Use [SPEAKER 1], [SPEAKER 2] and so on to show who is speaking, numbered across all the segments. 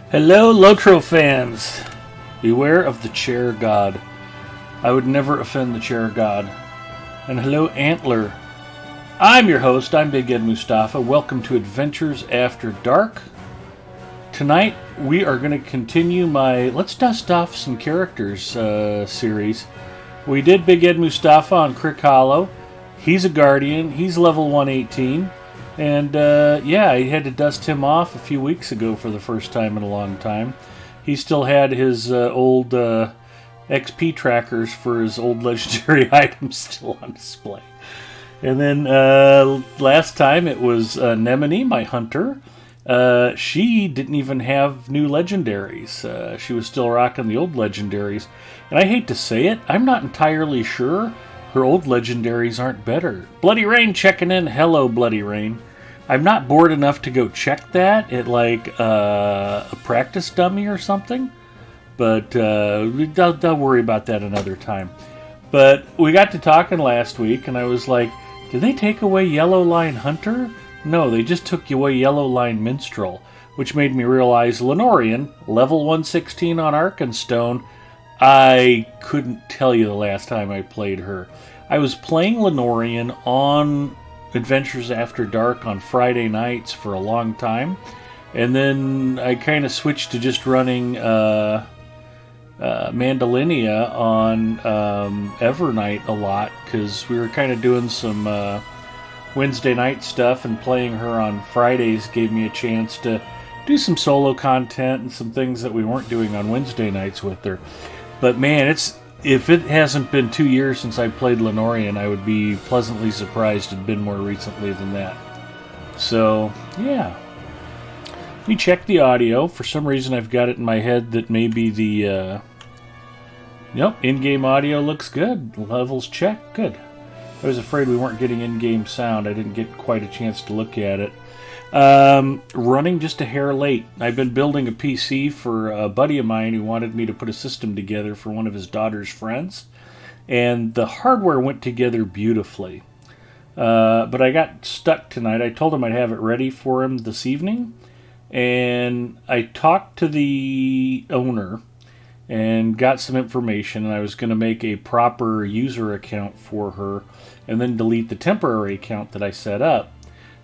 [SPEAKER 1] Hello, Lotro fans! Beware of the chair god. I would never offend the chair god. And hello, Antler. I'm your host, I'm Big Ed Mustafa. Welcome to Adventures After Dark. Tonight, we are going to continue my Let's Dust Off Some Characters series. We did Big Ed Mustafa on Crick Hollow. He's a Guardian, he's level 118. And I had to dust him off a few weeks ago for the first time in a long time. He still had his old XP trackers for his old legendary items still on display. And then last time it was Nemone, my hunter. She didn't even have new legendaries. She was still rocking the old legendaries. And I hate to say it, I'm not entirely sure her old legendaries aren't better. Bloody Rain checking in. Hello, Bloody Rain. I'm not bored enough to go check that at like a practice dummy or something. But I'll worry about that another time. But we got to talking last week, and I was like, did they take away Yellow Line Hunter? No, they just took away Yellow Line Minstrel, which made me realize Lenorian, level 116 on Arkenstone. I couldn't tell you the last time I played her. I was playing Lenorian on Adventures After Dark on Friday nights for a long time, and then I kind of switched to just running Mandalinia on Evernight a lot, because we were kind of doing some Wednesday night stuff, and playing her on Fridays gave me a chance to do some solo content and some things that we weren't doing on Wednesday nights with her. But man, if it hasn't been 2 years since I played Lenorian, I would be pleasantly surprised it'd been more recently than that. So, yeah. We checked the audio. For some reason, I've got it in my head that maybe the in-game audio looks good. Levels check. Good. I was afraid we weren't getting in-game sound. I didn't get quite a chance to look at it. Running just a hair late. I've been building a PC for a buddy of mine who wanted me to put a system together for one of his daughter's friends. And the hardware went together beautifully. But I got stuck tonight. I told him I'd have it ready for him this evening. And I talked to the owner and got some information. And I was going to make a proper user account for her and then delete the temporary account that I set up.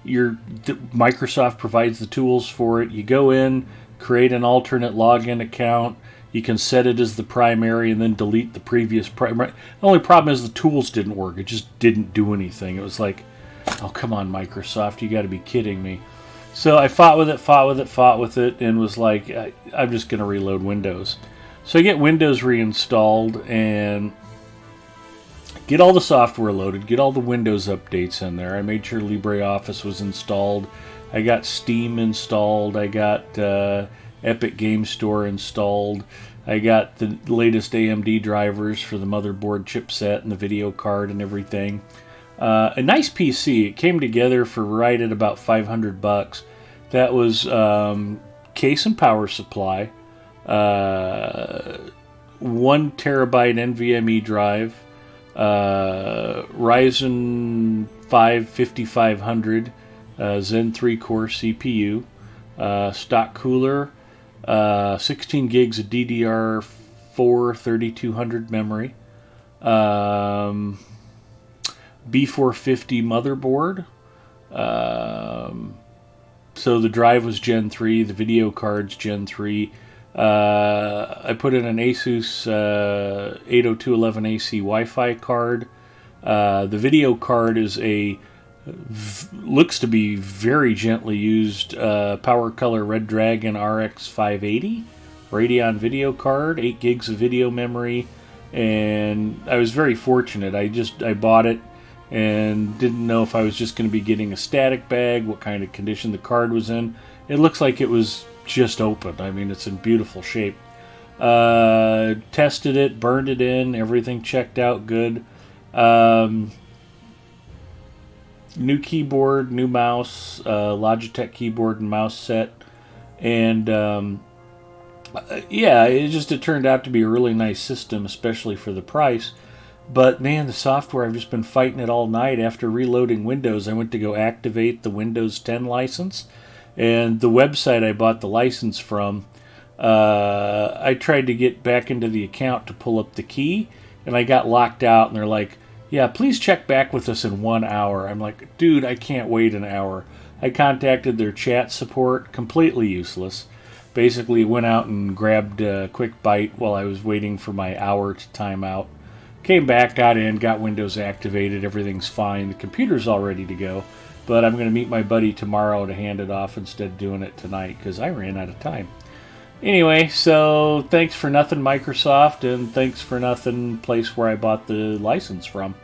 [SPEAKER 1] Microsoft provides the tools for it. You go in, create an alternate login account. You can set it as the primary and then delete the previous primary. The only problem is the tools didn't work. It just didn't do anything. It was like, oh, come on, Microsoft. You got to be kidding me. So I fought with it, and was like, I'm just going to reload Windows. So I get Windows reinstalled and get all the software loaded, get all the Windows updates in there. I made sure LibreOffice was installed. I got Steam installed. I got Epic Game Store installed. I got the latest AMD drivers for the motherboard chipset and the video card and everything. A nice PC. It came together for right at about $500. That was case and power supply, 1 terabyte NVMe drive, Ryzen 5 5500 Zen 3-core CPU, stock cooler, 16 gigs of DDR4 3200 memory, B450 motherboard. So the drive was Gen 3, the video card's Gen 3. I put in an Asus 802.11ac Wi-Fi card. The video card is looks to be very gently used Power Color Red Dragon RX 580 Radeon video card, 8 gigs of video memory, and I was very fortunate. I bought it and didn't know if I was just going to be getting a static bag, what kind of condition the card was in. It looks like it was just open. I mean, it's in beautiful shape. Tested it, burned it in, everything checked out good. New keyboard, new mouse, Logitech keyboard and mouse set, and it turned out to be a really nice system, especially for the price. But man, the software, I've just been fighting it all night. After reloading Windows, I went to go activate the Windows 10 license, and the website I bought the license from I tried to get back into the account to pull up the key, and I got locked out, and they're like, yeah, please check back with us in 1 hour. I'm like, dude, I can't wait an hour. I contacted their chat support, completely useless. Basically went out and grabbed a quick bite while I was waiting for my hour to time out. Came back, got in, got Windows activated, everything's fine. The computer's all ready to go, but I'm going to meet my buddy tomorrow to hand it off instead of doing it tonight because I ran out of time. Anyway, so thanks for nothing, Microsoft, and thanks for nothing, place where I bought the license from.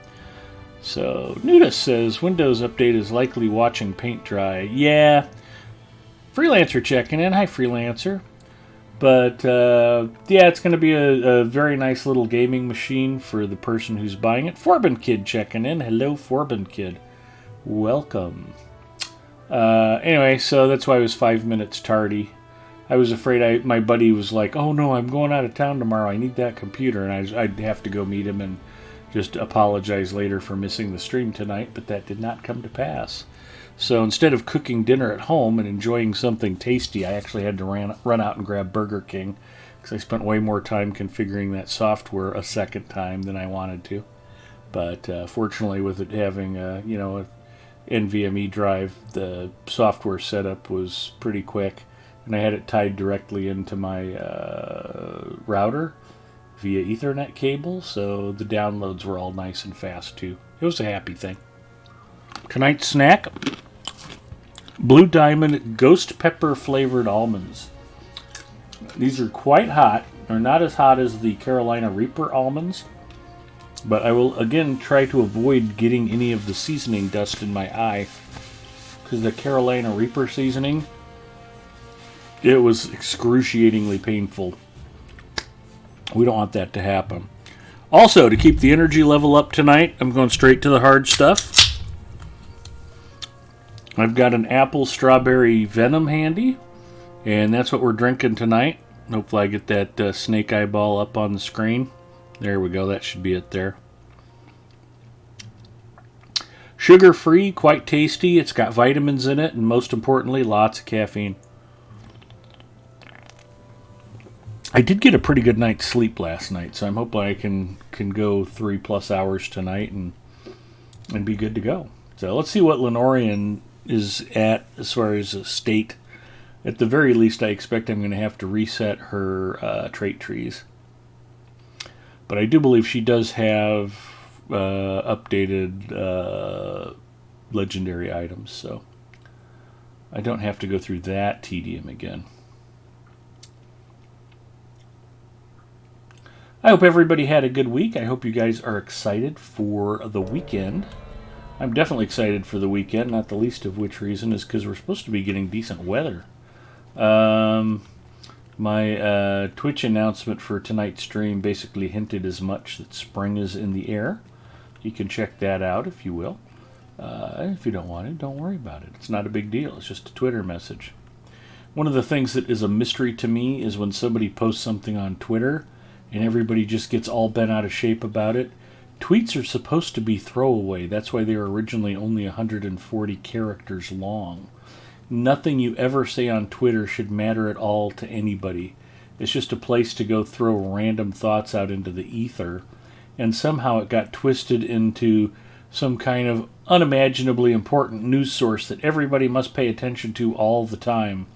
[SPEAKER 1] So, Nudis says, Windows Update is likely watching paint dry. Yeah. Freelancer checking in. Hi, Freelancer. But, yeah, it's going to be a very nice little gaming machine for the person who's buying it. Forbin Kid checking in. Hello, Forbin Kid. Welcome. Anyway, so that's why I was 5 minutes tardy. I was afraid my buddy was like, oh no, I'm going out of town tomorrow. I need that computer. And I'd have to go meet him and just apologize later for missing the stream tonight, but that did not come to pass. So instead of cooking dinner at home and enjoying something tasty, I actually had to run out and grab Burger King because I spent way more time configuring that software a second time than I wanted to. But fortunately, with it having a NVMe drive, the software setup was pretty quick, and I had it tied directly into my router via Ethernet cable, so the downloads were all nice and fast too. It was a happy thing. Tonight's snack, Blue Diamond Ghost Pepper Flavored Almonds. These are quite hot. They're not as hot as the Carolina Reaper almonds, but I will again try to avoid getting any of the seasoning dust in my eye, because the Carolina Reaper seasoning, it was excruciatingly painful. We don't want that to happen. Also, to keep the energy level up tonight, I'm going straight to the hard stuff. I've got an apple strawberry venom handy, and that's what we're drinking tonight. Hopefully I get that snake eyeball up on the screen. There we go, that should be it there. Sugar-free, quite tasty. It's got vitamins in it, and most importantly, lots of caffeine. I did get a pretty good night's sleep last night, so I'm hoping I can go 3+ hours tonight and be good to go. So let's see what Lenorian is at as far as a state. At the very least, I expect I'm going to have to reset her trait trees. But I do believe she does have updated legendary items, so I don't have to go through that tedium again. I hope everybody had a good week. I hope you guys are excited for the weekend. I'm definitely excited for the weekend, not the least of which reason is because we're supposed to be getting decent weather. My Twitch announcement for tonight's stream basically hinted as much that spring is in the air. You can check that out if you will. If you don't want it, don't worry about it. It's not a big deal. It's just a Twitter message. One of the things that is a mystery to me is when somebody posts something on Twitter and everybody just gets all bent out of shape about it. Tweets are supposed to be throwaway. That's why they were originally only 140 characters long. Nothing you ever say on Twitter should matter at all to anybody. It's just a place to go throw random thoughts out into the ether. And somehow it got twisted into some kind of unimaginably important news source that everybody must pay attention to all the time.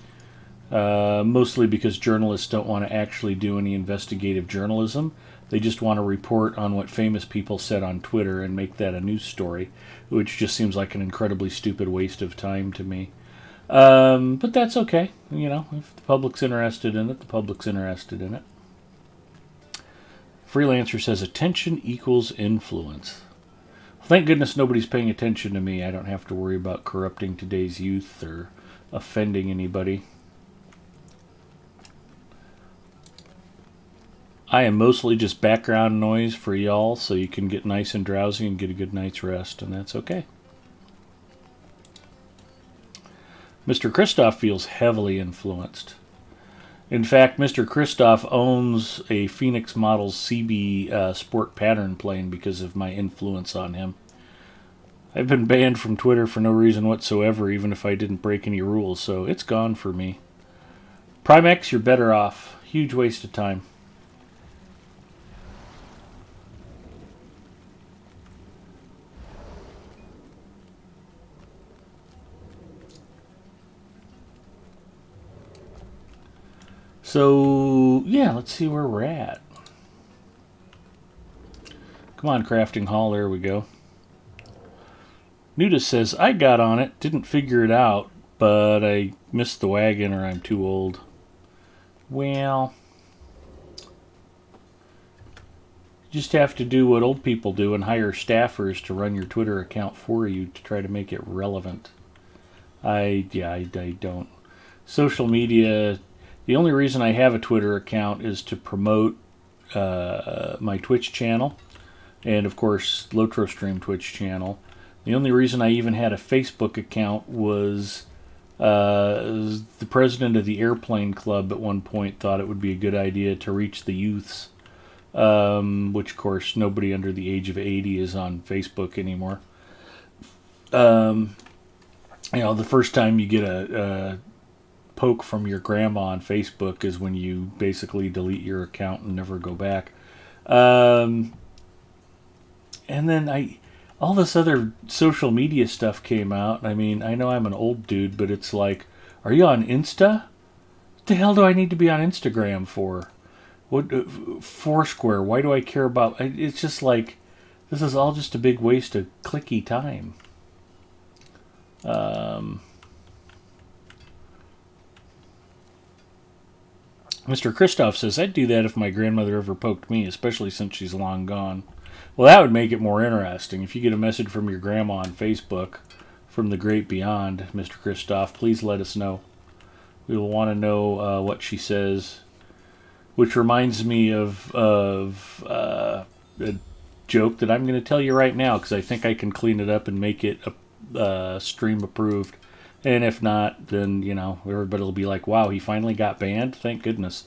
[SPEAKER 1] Mostly because journalists don't want to actually do any investigative journalism. They just want to report on what famous people said on Twitter and make that a news story, which just seems like an incredibly stupid waste of time to me. But that's okay. You know, if the public's interested in it, the public's interested in it. Freelancer says attention equals influence. Well, thank goodness nobody's paying attention to me. I don't have to worry about corrupting today's youth or offending anybody. I am mostly just background noise for y'all so you can get nice and drowsy and get a good night's rest, and that's okay. Mr. Christoph feels heavily influenced. In fact, Mr. Christoph owns a Phoenix Models CB sport pattern plane because of my influence on him. I've been banned from Twitter for no reason whatsoever, even if I didn't break any rules, so it's gone for me. Prime X, you're better off. Huge waste of time. So, yeah, let's see where we're at. Come on, Crafting Hall, there we go. Nudis says, I got on it, didn't figure it out, but I missed the wagon or I'm too old. Well, you just have to do what old people do and hire staffers to run your Twitter account for you to try to make it relevant. I don't. Social media, the only reason I have a Twitter account is to promote my Twitch channel and, of course, Lotro Stream Twitch channel. The only reason I even had a Facebook account was the president of the Airplane Club at one point thought it would be a good idea to reach the youths, which, of course, nobody under the age of 80 is on Facebook anymore. The first time you get a poke from your grandma on Facebook is when you basically delete your account and never go back. And then all this other social media stuff came out. I mean, I know I'm an old dude, but it's like, are you on Insta? What the hell do I need to be on Instagram for? What Foursquare? Why do I care about? It's just like, this is all just a big waste of clicky time. Mr. Christoph says, I'd do that if my grandmother ever poked me, especially since she's long gone. Well, that would make it more interesting. If you get a message from your grandma on Facebook from the great beyond, Mr. Christoph, please let us know. We will want to know what she says, which reminds me of a joke that I'm going to tell you right now because I think I can clean it up and make it stream approved. And if not, then, everybody will be like, wow, he finally got banned? Thank goodness.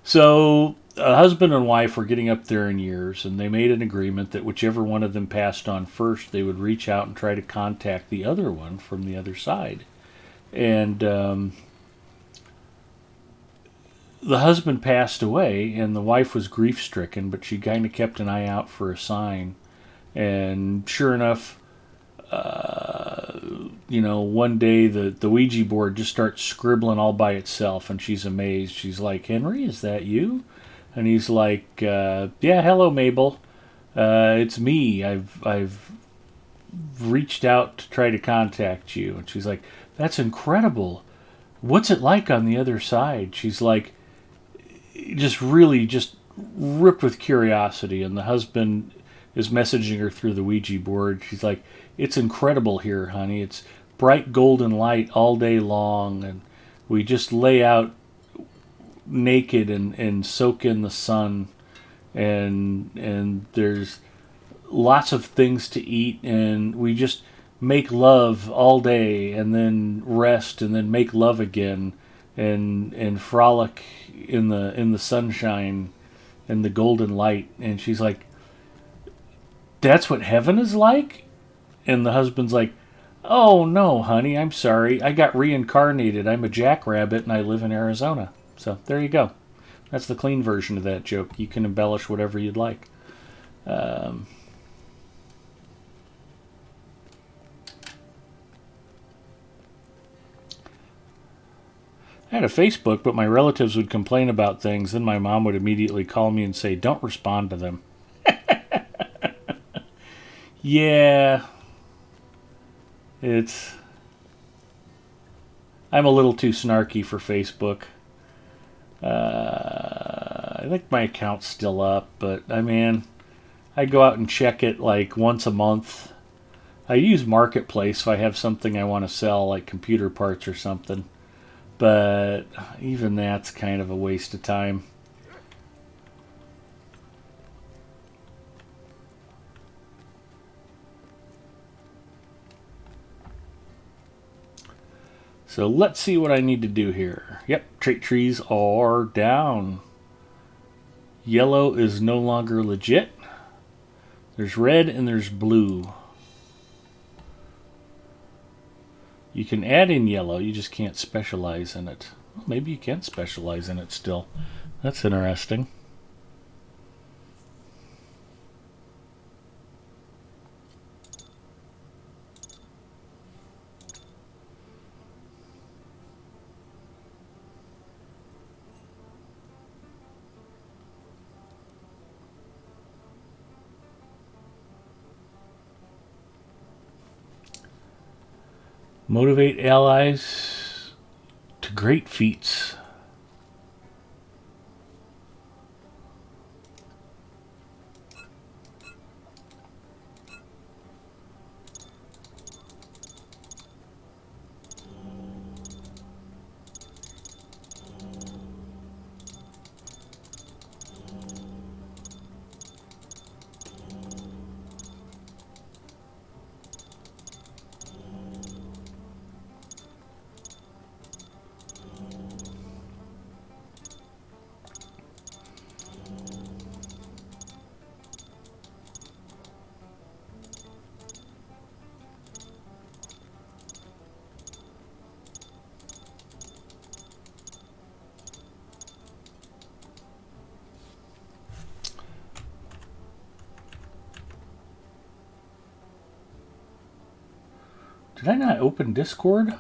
[SPEAKER 1] So, a husband and wife were getting up there in years, and they made an agreement that whichever one of them passed on first, they would reach out and try to contact the other one from the other side. And the husband passed away, and the wife was grief-stricken, but she kind of kept an eye out for a sign. And sure enough, one day the Ouija board just starts scribbling all by itself, and she's amazed. She's like, Henry, is that you? And he's like, yeah, hello, Mabel. It's me. I've reached out to try to contact you. And she's like, that's incredible. What's it like on the other side? She's like, just ripped with curiosity. And the husband is messaging her through the Ouija board. She's like, it's incredible here, honey. It's bright golden light all day long, and we just lay out naked and soak in the sun, and there's lots of things to eat, and we just make love all day and then rest and then make love again and frolic in the sunshine and the golden light. And she's like, that's what heaven is like? And the husband's like, oh, no, honey, I'm sorry. I got reincarnated. I'm a jackrabbit, and I live in Arizona. So there you go. That's the clean version of that joke. You can embellish whatever you'd like. I had a Facebook, but my relatives would complain about things. Then my mom would immediately call me and say, don't respond to them. Yeah. I'm a little too snarky for Facebook. I think my account's still up, but I go out and check it like once a month. I use Marketplace if I have something I want to sell, like computer parts or something. But even that's kind of a waste of time. So let's see what I need to do here. Yep, trait trees are down. Yellow is no longer legit. There's red and there's blue. You can add in yellow, you just can't specialize in it. Well, maybe you can specialize in it still. That's interesting. Motivate allies to great feats. Did I not open Discord?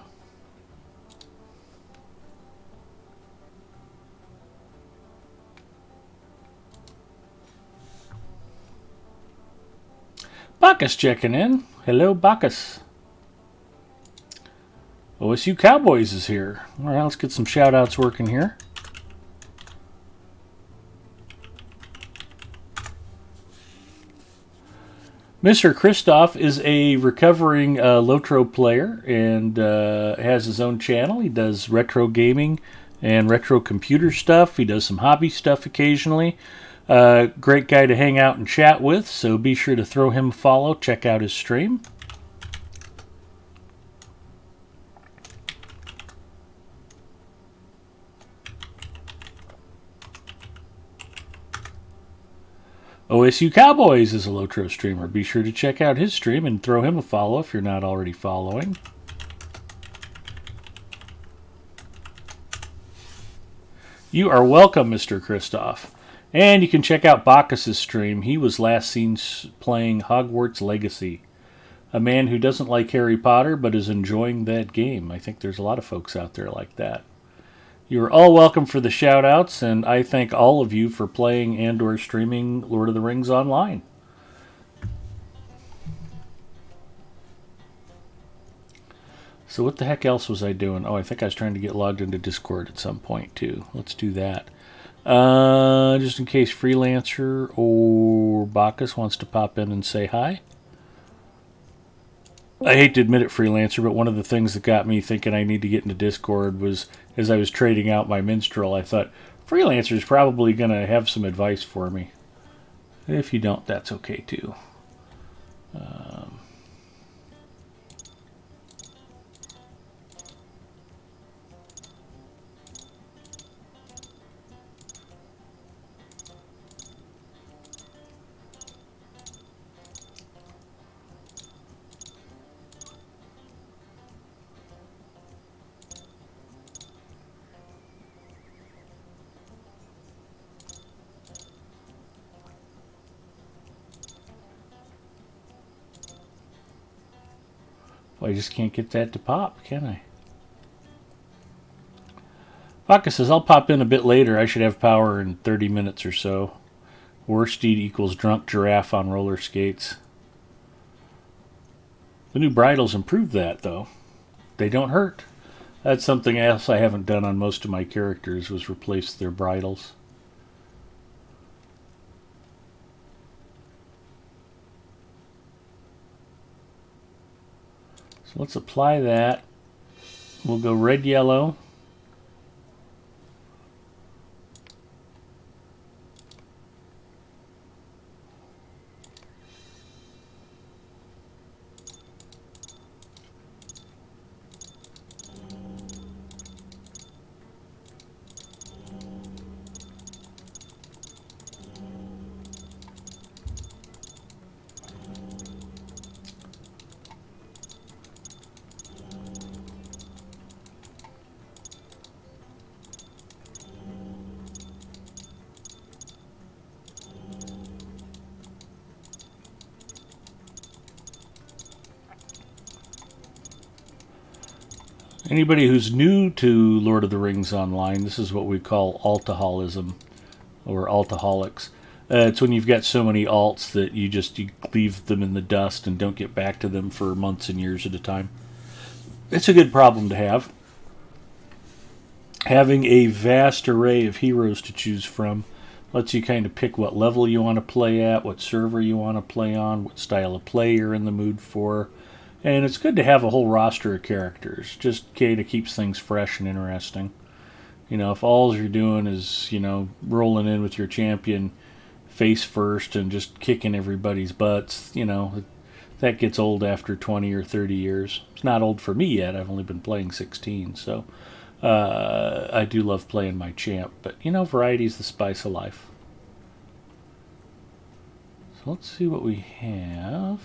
[SPEAKER 1] Bacchus checking in. Hello, Bacchus. OSU Cowboys is here. All right, let's get some shout-outs working here. Mr. Christoph is a recovering Lotro player and has his own channel. He does retro gaming and retro computer stuff. He does some hobby stuff occasionally. Great guy to hang out and chat with, so be sure to throw him a follow. Check out his stream. OSU Cowboys is a Lotro streamer. Be sure to check out his stream and throw him a follow if you're not already following. You are welcome, Mr. Christoph. And you can check out Bacchus' stream. He was last seen playing Hogwarts Legacy. A man who doesn't like Harry Potter but is enjoying that game. I think there's a lot of folks out there like that. You're all welcome for the shout-outs, and I thank all of you for playing and or streaming Lord of the Rings online. So what the heck else was I doing? Oh, I think I was trying to get logged into Discord at some point, too. Let's do that. Just in case Freelancer or Bacchus wants to pop in and say hi. I hate to admit it, Freelancer, but one of the things that got me thinking I need to get into Discord was, as I was trading out my Minstrel, I thought, Freelancer's probably going to have some advice for me. If you don't, that's okay, too. Well, I just can't get that to pop, can I? Bacchus says, I'll pop in a bit later. I should have power in 30 minutes or so. Worsted equals drunk giraffe on roller skates. The new bridles improve that, though. They don't hurt. That's something else I haven't done on most of my characters, was replace their bridles. So let's apply that. We'll go red, yellow. Anybody who's new to Lord of the Rings Online, this is what we call altaholism or altaholics. It's when you've got so many alts that you leave them in the dust and don't get back to them for months and years at a time. It's a good problem to have. Having a vast array of heroes to choose from lets you kind of pick what level you want to play at, what server you want to play on, what style of play you're in the mood for. And it's good to have a whole roster of characters. Just kind of keeps things fresh and interesting. You know, if all you're doing is, rolling in with your champion face first and just kicking everybody's butts, that gets old after 20 or 30 years. It's not old for me yet. I've only been playing 16, so I do love playing my champ. But, variety's the spice of life. So let's see what we have.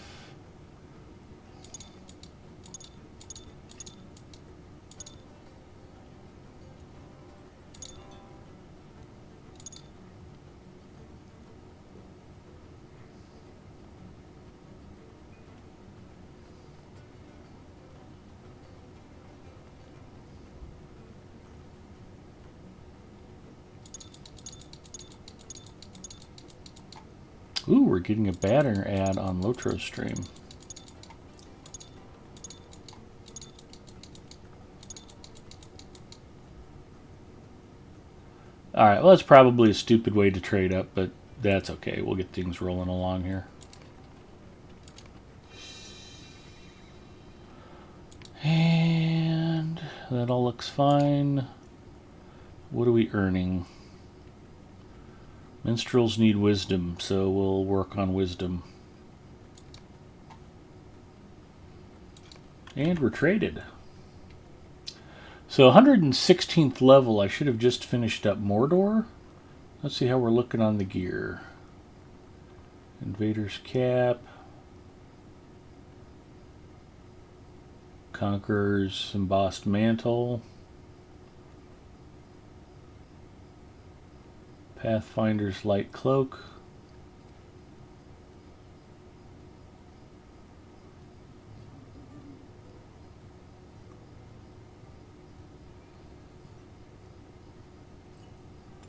[SPEAKER 1] Ooh, we're getting a banner ad on Lotro's stream. Alright, well, that's probably a stupid way to trade up, but that's okay. We'll get things rolling along here. And that all looks fine. What are we earning? Minstrels need wisdom, so we'll work on wisdom. And we're traded. So 116th level, I should have just finished up Mordor. Let's see how we're looking on the gear. Invader's Cap. Conqueror's Embossed Mantle. Pathfinder's Light Cloak.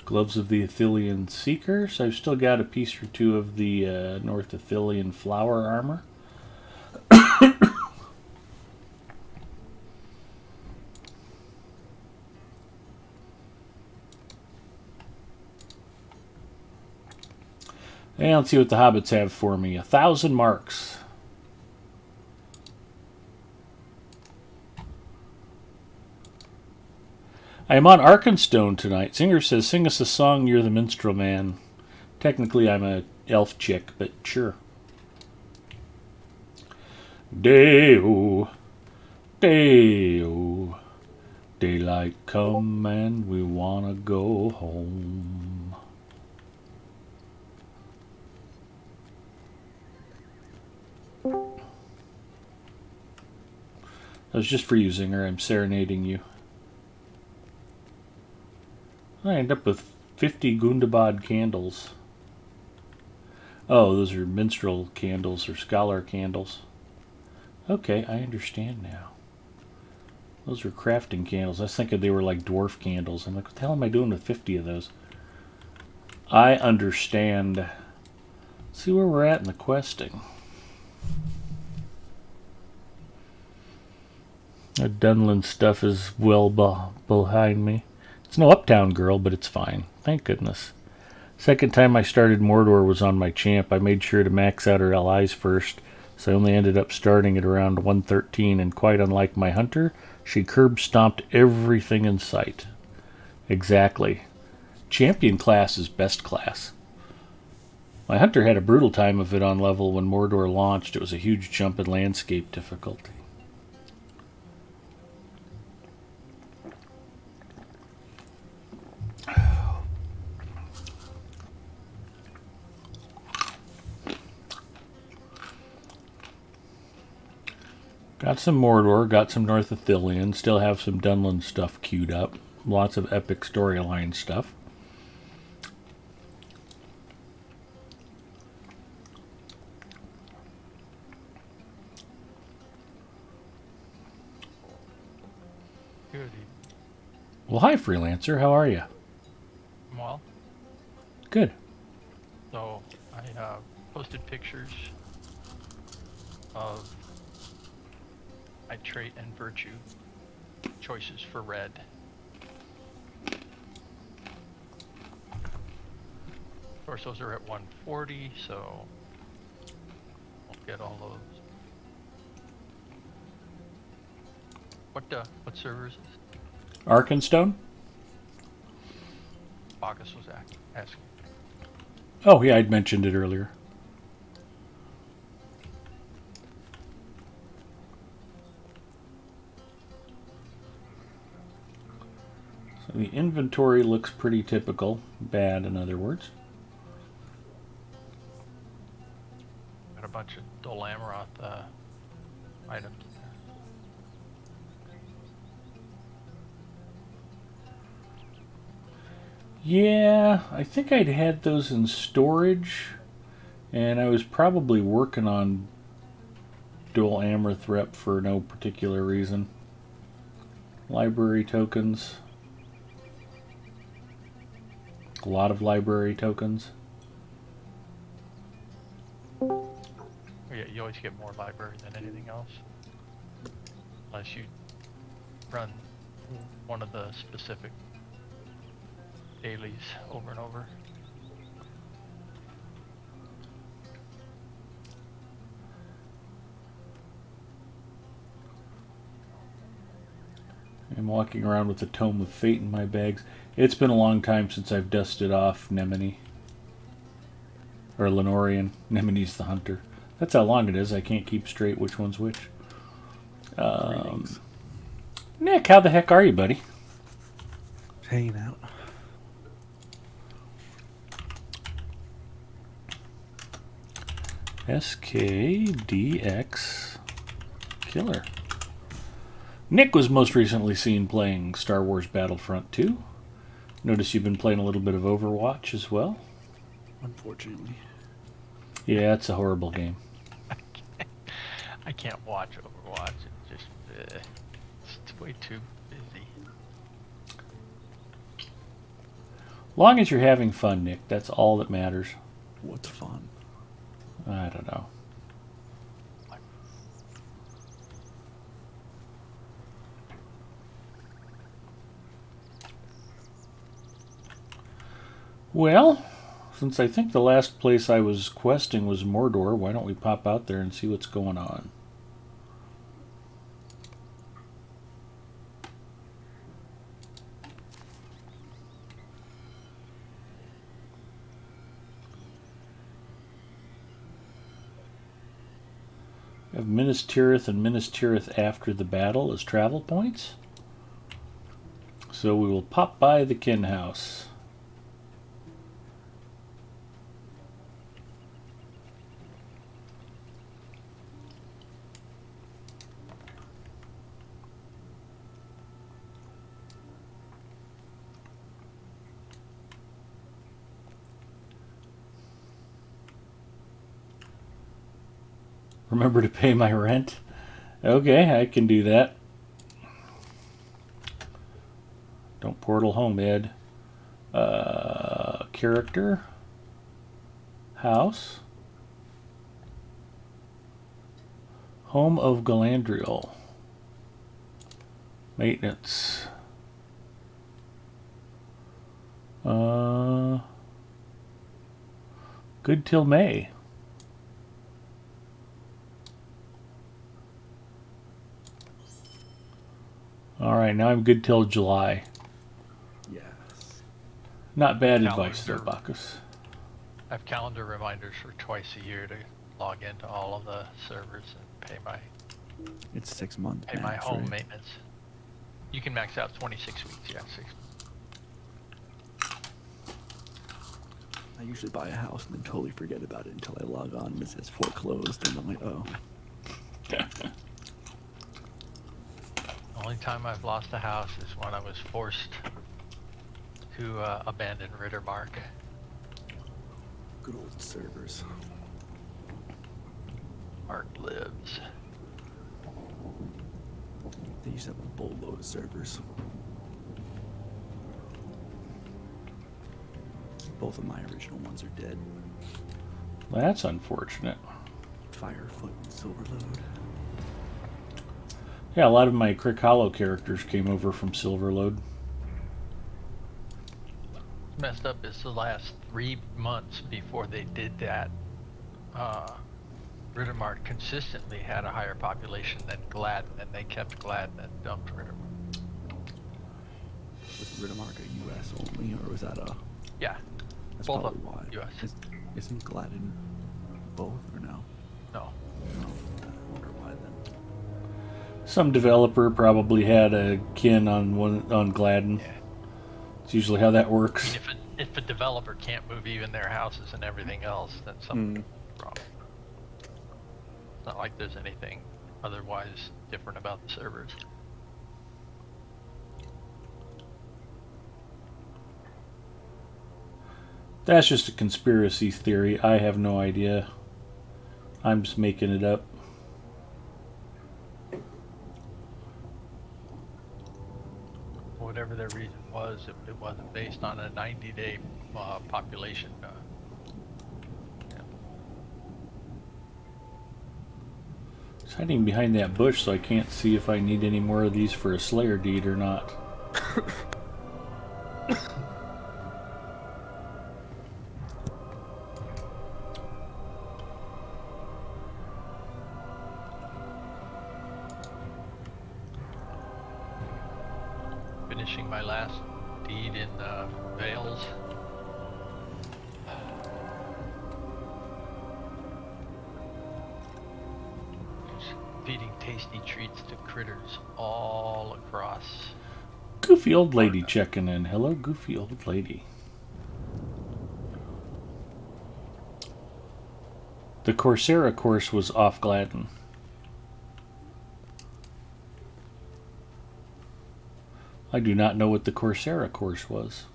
[SPEAKER 1] Gloves of the Athelian Seeker. So I've still got a piece or two of the North Athelian Flower Armor. And let's see what the hobbits have for me. 1,000 marks. I am on Arkenstone tonight. Singer says, sing us a song, you're the minstrel man. Technically, I'm a elf chick, but sure. Day-o, day-o, daylight come and we wanna go home. That was just for you, Zinger. I'm serenading you. I end up with 50 Gundabad candles. Oh, those are minstrel candles or scholar candles. Okay, I understand now. Those are crafting candles. I was thinking they were like dwarf candles. I'm like, what the hell am I doing with 50 of those? I understand. Let's see where we're at in the questing. That Dunlin stuff is well behind me. It's no Uptown Girl, but it's fine. Thank goodness. Second time I started Mordor was on my champ. I made sure to max out her LIs first, so I only ended up starting at around 113, and quite unlike my hunter, she curb-stomped everything in sight. Exactly. Champion class is best class. My hunter had a brutal time of it on level when Mordor launched. It was a huge jump in landscape difficulty. Got some Mordor, got some North Athelian, still have some Dunlin stuff queued up. Lots of epic storyline stuff.
[SPEAKER 2] Good.
[SPEAKER 1] Well, hi, freelancer. How are you?
[SPEAKER 2] Well,
[SPEAKER 1] Good.
[SPEAKER 2] so I posted pictures of my trait and virtue choices for red. Of course, those are at 140, so we'll get all those. What server is this?
[SPEAKER 1] Arkenstone?
[SPEAKER 2] Bacchus was asking.
[SPEAKER 1] Oh, yeah, I'd mentioned it earlier. So the inventory looks pretty typical. Bad, in other words.
[SPEAKER 2] Got a bunch of Dol Amroth items.
[SPEAKER 1] Yeah, I think I'd had those in storage, and I was probably working on Dual Amrith Rep for no particular reason. Library tokens. A lot of library tokens.
[SPEAKER 2] Yeah, you always get more library than anything else. Unless you run one of the specific dailies over and over.
[SPEAKER 1] I'm walking around with the Tome of Fate in my bags. It's been a long time since I've dusted off Nemini. Or Lenorian. Nemini's the hunter. That's how long it is. I can't keep straight which one's which. Nick, how the heck are you, buddy?
[SPEAKER 3] Just hanging out.
[SPEAKER 1] SKDX Killer. Nick was most recently seen playing Star Wars Battlefront 2. Notice you've been playing a little bit of Overwatch as well.
[SPEAKER 3] Unfortunately.
[SPEAKER 1] Yeah, it's a horrible game.
[SPEAKER 2] I can't watch Overwatch. It's way too busy.
[SPEAKER 1] Long as you're having fun, Nick, that's all that matters.
[SPEAKER 3] What's fun?
[SPEAKER 1] I don't know. Well, since I think the last place I was questing was Mordor, why don't we pop out there and see what's going on? We have Minas Tirith and Minas Tirith after the battle as travel points. So we will pop by the Kin House. Remember to pay my rent? Okay, I can do that. Don't portal home, Ed. Character. House. Home of Galadriel. Maintenance. Good till May. Alright, now I'm good till July.
[SPEAKER 3] Yes.
[SPEAKER 1] Not bad
[SPEAKER 2] Calendar.
[SPEAKER 1] advice there, Bacchus.
[SPEAKER 2] I have calendar reminders for twice a year to log into all of the servers and pay my
[SPEAKER 3] It's 6 months.
[SPEAKER 2] my
[SPEAKER 3] max,
[SPEAKER 2] home
[SPEAKER 3] right?
[SPEAKER 2] maintenance. You can max out 26 weeks. Yeah, 6.
[SPEAKER 3] I usually buy a house and then totally forget about it until I log on and it says foreclosed, and I'm like, oh.
[SPEAKER 2] Only time I've lost a house is when I was forced to abandon Rittermark.
[SPEAKER 3] Good old servers.
[SPEAKER 2] Mark lives.
[SPEAKER 3] They used to have a boatload of servers. Both of my original ones are dead.
[SPEAKER 1] That's unfortunate.
[SPEAKER 3] Firefoot and Silverload.
[SPEAKER 1] Yeah, a lot of my Crick Hollow characters came over from Silverload.
[SPEAKER 2] Messed up is the last 3 months before they did that. Rittermark consistently had a higher population than Gladden, and they kept Gladden and dumped Rittermark.
[SPEAKER 3] Was Rittermark a US only, or was that a...
[SPEAKER 2] Yeah.
[SPEAKER 3] That's
[SPEAKER 2] Both
[SPEAKER 3] probably
[SPEAKER 2] of
[SPEAKER 3] why.
[SPEAKER 2] US.
[SPEAKER 3] Isn't Gladden both, or no?
[SPEAKER 2] No.
[SPEAKER 3] No. I wonder why then.
[SPEAKER 1] Some developer probably had a kin on Gladden.
[SPEAKER 2] Yeah.
[SPEAKER 1] It's usually how that works.
[SPEAKER 2] I mean, if a developer can't move even their houses and everything else, then something's wrong. It's not like there's anything otherwise different about the servers.
[SPEAKER 1] That's just a conspiracy theory. I have no idea. I'm just making it up.
[SPEAKER 2] Whatever their reason was, it wasn't based on a 90-day population. Yeah.
[SPEAKER 1] It's hiding behind that bush, so I can't see if I need any more of these for a Slayer deed or not.
[SPEAKER 2] Finishing my last deed in Vales. Feeding tasty treats to critters all across.
[SPEAKER 1] Goofy old lady checking in. Hello, goofy old lady. The Coursera course was off Gladden. I do not know what the Coursera course was.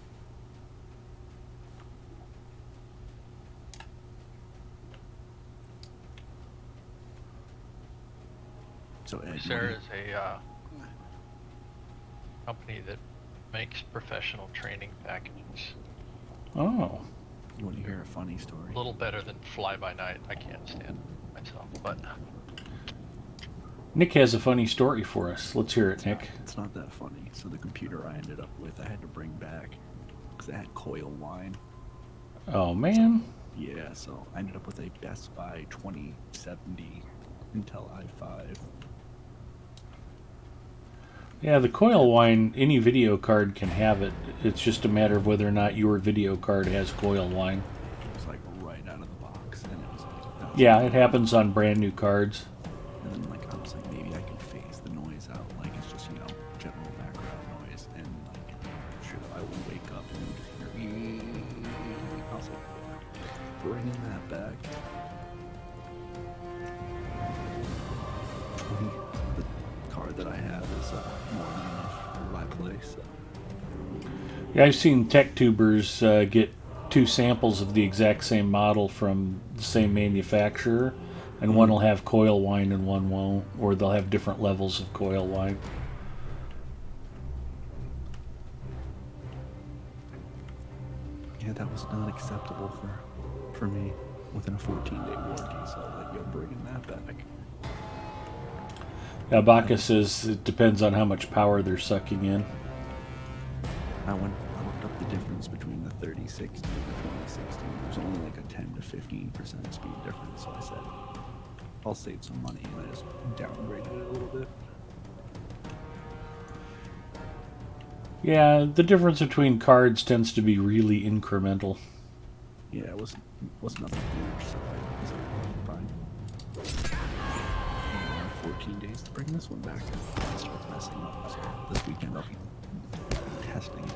[SPEAKER 3] So Ed,
[SPEAKER 2] Coursera is a company that makes professional training packages.
[SPEAKER 1] Oh.
[SPEAKER 3] you want to hear a funny story?
[SPEAKER 2] A little better than Fly By Night. I can't stand myself, but
[SPEAKER 1] Nick has a funny story for us. Let's hear it, Nick.
[SPEAKER 3] It's not that funny. So the computer I ended up with, I had to bring back because it had coil wine.
[SPEAKER 1] Oh, man.
[SPEAKER 3] Yeah, so I ended up with a Best Buy 2070 Intel i5.
[SPEAKER 1] Yeah, the coil wine, any video card can have it. It's just a matter of whether or not your video card has coil wine.
[SPEAKER 3] It was like right out of the box, and it was like... that was
[SPEAKER 1] Yeah,
[SPEAKER 3] like-
[SPEAKER 1] it happens on brand new cards.
[SPEAKER 3] And then like I was like, maybe I can phase the noise out, like it's just, you know, general background noise, and like sure I will wake up and just hear I was like, bringing that back. The card that I have is more than enough for my place. So.
[SPEAKER 1] Yeah, I've seen tech tubers get 2 samples of the exact same model from the same manufacturer, and one will have coil wine and one won't, or they'll have different levels of coil wine.
[SPEAKER 3] Yeah, that was not acceptable for me within a 14-day warranty, so like, you're bringing that back.
[SPEAKER 1] Yeah, Baca says it depends on how much power they're sucking in.
[SPEAKER 3] I looked up the difference between the 3060 and the 2060. There's only like a 10 to 15% speed difference, so I said, I'll save some money, and I just downgraded it a little bit.
[SPEAKER 1] Yeah, the difference between cards tends to be really incremental.
[SPEAKER 3] Yeah, it was nothing huge, so I was like, fine. 14 days to bring this one back. It starts messing up, so this weekend I'll be testing it.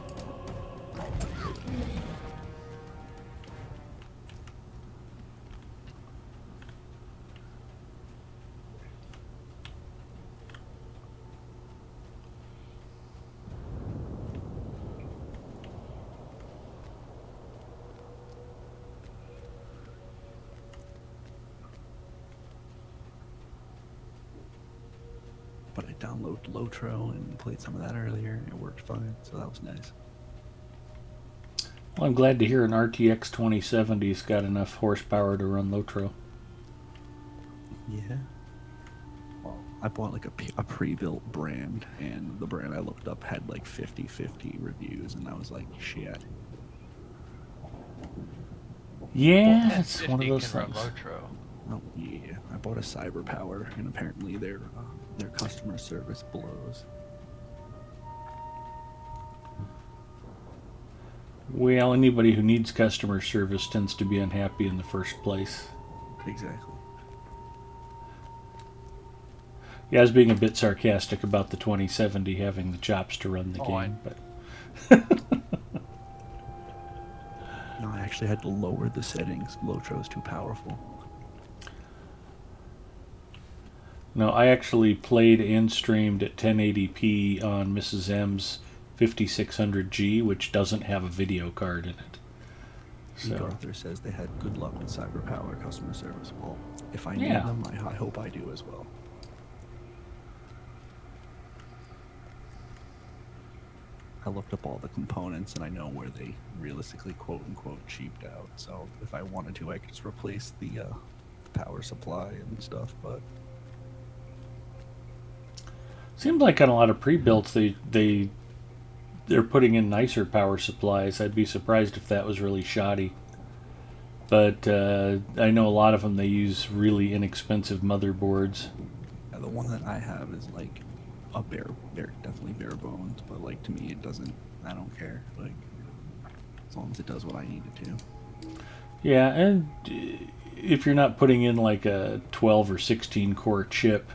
[SPEAKER 3] but I downloaded Lotro and played some of that earlier. It worked fine, so that was nice.
[SPEAKER 1] Well, I'm glad to hear an RTX 2070's got enough horsepower to run Lotro.
[SPEAKER 3] Yeah. Well, I bought like a pre-built brand, and the brand I looked up had like 50/50 reviews, and I was like, shit.
[SPEAKER 1] Yeah, it's one of
[SPEAKER 2] 50
[SPEAKER 1] those
[SPEAKER 2] can run
[SPEAKER 1] things.
[SPEAKER 2] Lotro.
[SPEAKER 3] Oh yeah, I bought a Cyber Power, and apparently their customer service blows.
[SPEAKER 1] Well, anybody who needs customer service tends to be unhappy in the first place.
[SPEAKER 3] Exactly.
[SPEAKER 1] Yeah, I was being a bit sarcastic about the 2070 having the chops to run the game, but
[SPEAKER 3] No, I actually had to lower the settings. Lotro's too powerful.
[SPEAKER 1] no, I actually played and streamed at 1080p on Mrs. M's 5600G, which doesn't have a video card in it. So,
[SPEAKER 3] Arthur says they had good luck with Cyber Power customer service. Well, if I need
[SPEAKER 1] Yeah.
[SPEAKER 3] them, I hope I do as well. I looked up all the components, and I know where they realistically quote-unquote cheaped out. So if I wanted to, I could just replace the power supply and stuff, but
[SPEAKER 1] seems like on a lot of pre-builts they're putting in nicer power supplies. I'd be surprised if that was really shoddy. But I know a lot of them, they use really inexpensive motherboards.
[SPEAKER 3] the one that I have is like a definitely bare bones, but like to me it doesn't, I don't care, like as long as it does what I need it to.
[SPEAKER 1] Yeah, and if you're not putting in like a 12 or 16 core chip,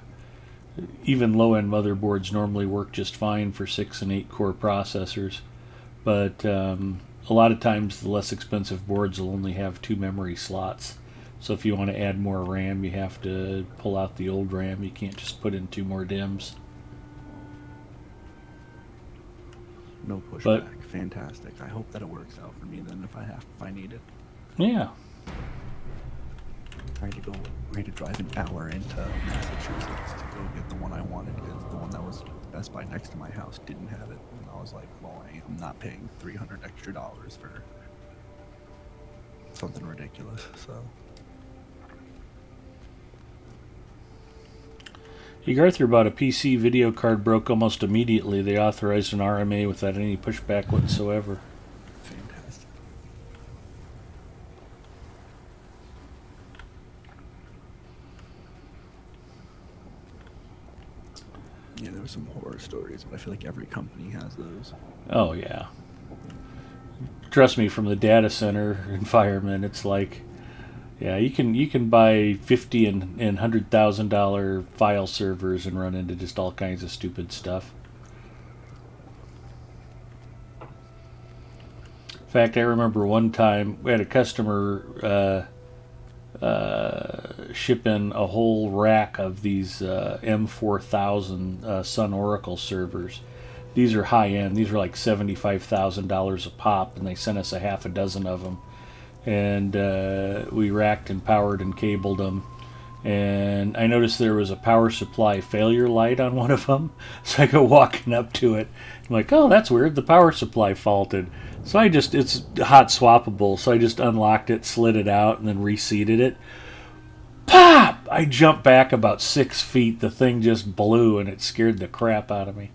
[SPEAKER 1] even low-end motherboards normally work just fine for 6 and 8 core processors. But a lot of times the less expensive boards will only have 2 memory slots. So if you want to add more RAM, you have to pull out the old RAM. You can't just put in 2 more DIMMs.
[SPEAKER 3] No pushback.
[SPEAKER 1] But-
[SPEAKER 3] Fantastic. I hope that it works out for me then if I need it.
[SPEAKER 1] Yeah.
[SPEAKER 3] I had to drive an hour into Massachusetts to go get the one I wanted because the one that was Best Buy next to my house didn't have it. And I was like, well, I'm not paying $300 extra for something ridiculous. So
[SPEAKER 1] Arthur bought a PC, video card broke almost immediately. They authorized an RMA without any pushback whatsoever.
[SPEAKER 3] fantastic. Yeah, there were some horror stories, but I feel like every company has those.
[SPEAKER 1] Oh yeah. Trust me, from the data center environment, it's like, yeah, you can buy $50,000 and $100,000 file servers and run into just all kinds of stupid stuff. In fact, I remember one time we had a customer ship in a whole rack of these M4000 Sun Oracle servers. These are high end. These are like $75,000 a pop, and they sent us a half a dozen of them. And we racked and powered and cabled them. And I noticed there was a power supply failure light on one of them. So I go walking up to it. I'm like, oh, that's weird. The power supply faulted. So it's hot swappable. So I just unlocked it, slid it out, and then reseated it. Pop! I jumped back about 6 feet. The thing just blew, and it scared the crap out of me.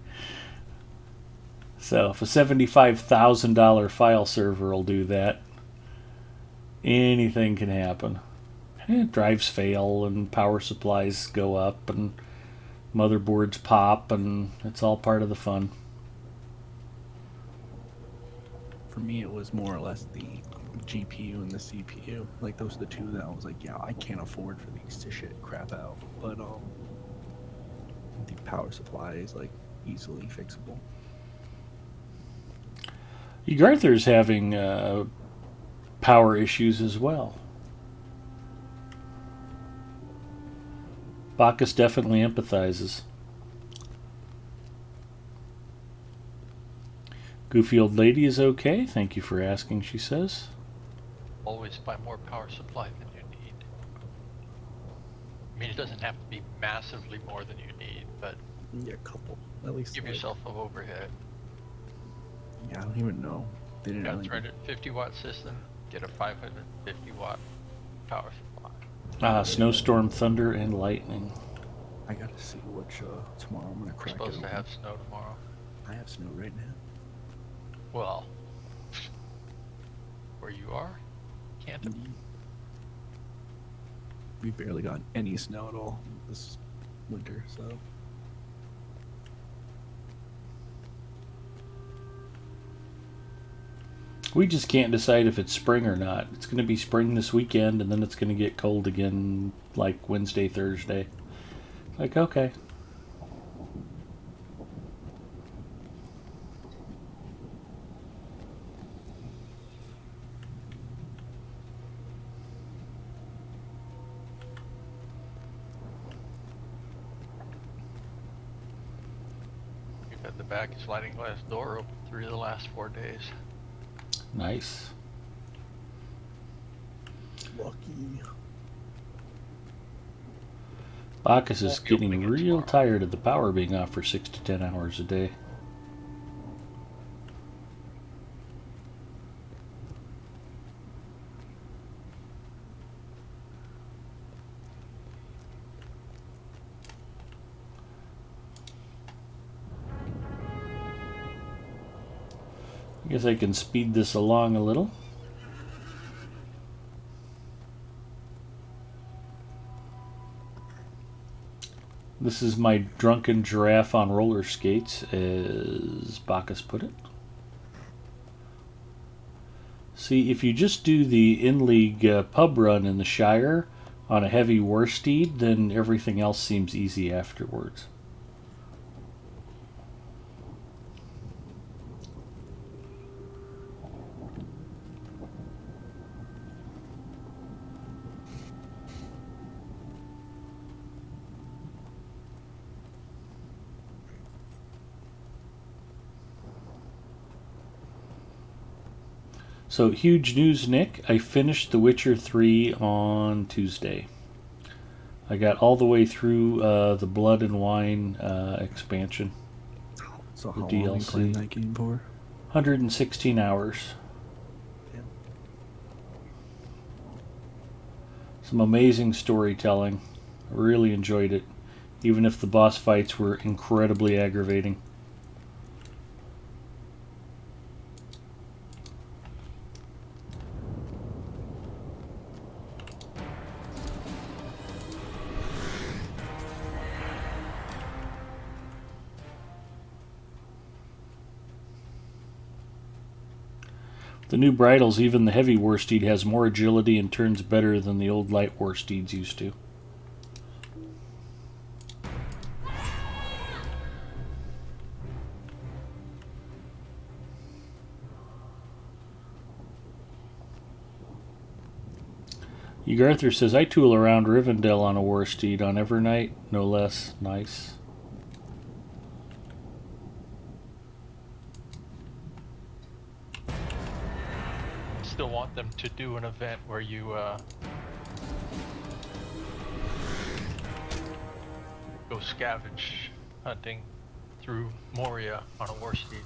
[SPEAKER 1] So if a $75,000 file server will do that, anything can happen. Drives fail, and power supplies go up, and motherboards pop, and it's all part of the fun.
[SPEAKER 3] For me, it was more or less the GPU and the CPU. Like, those are the two that I was like, yeah, I can't afford for these to shit crap out. But the power supply is like easily fixable.
[SPEAKER 1] Arthur's having power issues as well. Bacchus definitely empathizes. Goofy old lady is okay. Thank you for asking, she says.
[SPEAKER 2] Always buy more power supply than you need. I mean, it doesn't have to be massively more than you need, but
[SPEAKER 3] Yeah, a couple. At least
[SPEAKER 2] Give
[SPEAKER 3] like,
[SPEAKER 2] yourself an overhead.
[SPEAKER 3] yeah, I don't even know. They didn't
[SPEAKER 2] Got a
[SPEAKER 3] really.
[SPEAKER 2] 350 watt system, get a 550 watt power supply.
[SPEAKER 1] Snowstorm, thunder, and lightning.
[SPEAKER 3] I gotta see which tomorrow I'm gonna
[SPEAKER 2] We're
[SPEAKER 3] crack it
[SPEAKER 2] supposed to
[SPEAKER 3] open.
[SPEAKER 2] have snow tomorrow.
[SPEAKER 3] I have snow right now.
[SPEAKER 2] Well, where you are, can't.
[SPEAKER 3] We've barely gotten any snow at all this winter, so.
[SPEAKER 1] We just can't decide if it's spring or not. It's going to be spring this weekend, and then it's going to get cold again like Wednesday, Thursday. Like, okay.
[SPEAKER 2] We've had the back sliding glass door open 3 of the last 4 days.
[SPEAKER 1] Nice.
[SPEAKER 3] Lucky.
[SPEAKER 1] Bacchus is
[SPEAKER 2] Won't be
[SPEAKER 1] getting
[SPEAKER 2] opening it
[SPEAKER 1] real
[SPEAKER 2] tomorrow.
[SPEAKER 1] tired of the power being off for 6 to 10 hours a day. I guess I can speed this along a little. This is my drunken giraffe on roller skates, as Bacchus put it. See, if you just do the in-league pub run in the Shire on a heavy war steed, then everything else seems easy afterwards. So, huge news, Nick. I finished The Witcher 3 on Tuesday. I got all the way through the Blood and Wine expansion.
[SPEAKER 3] So
[SPEAKER 1] The
[SPEAKER 3] how long are you
[SPEAKER 1] DLC.
[SPEAKER 3] playing that game for?
[SPEAKER 1] 116 hours.
[SPEAKER 3] Damn.
[SPEAKER 1] Some amazing storytelling. I really enjoyed it, even if the boss fights were incredibly aggravating. The new bridles, even the heavy war steed, has more agility and turns better than the old light war steeds used to. Arthur says, I tool around Rivendell on a war steed on Evernight, no less. Nice.
[SPEAKER 2] Still want them to do an event where you go scavenge hunting through Moria on a war steed.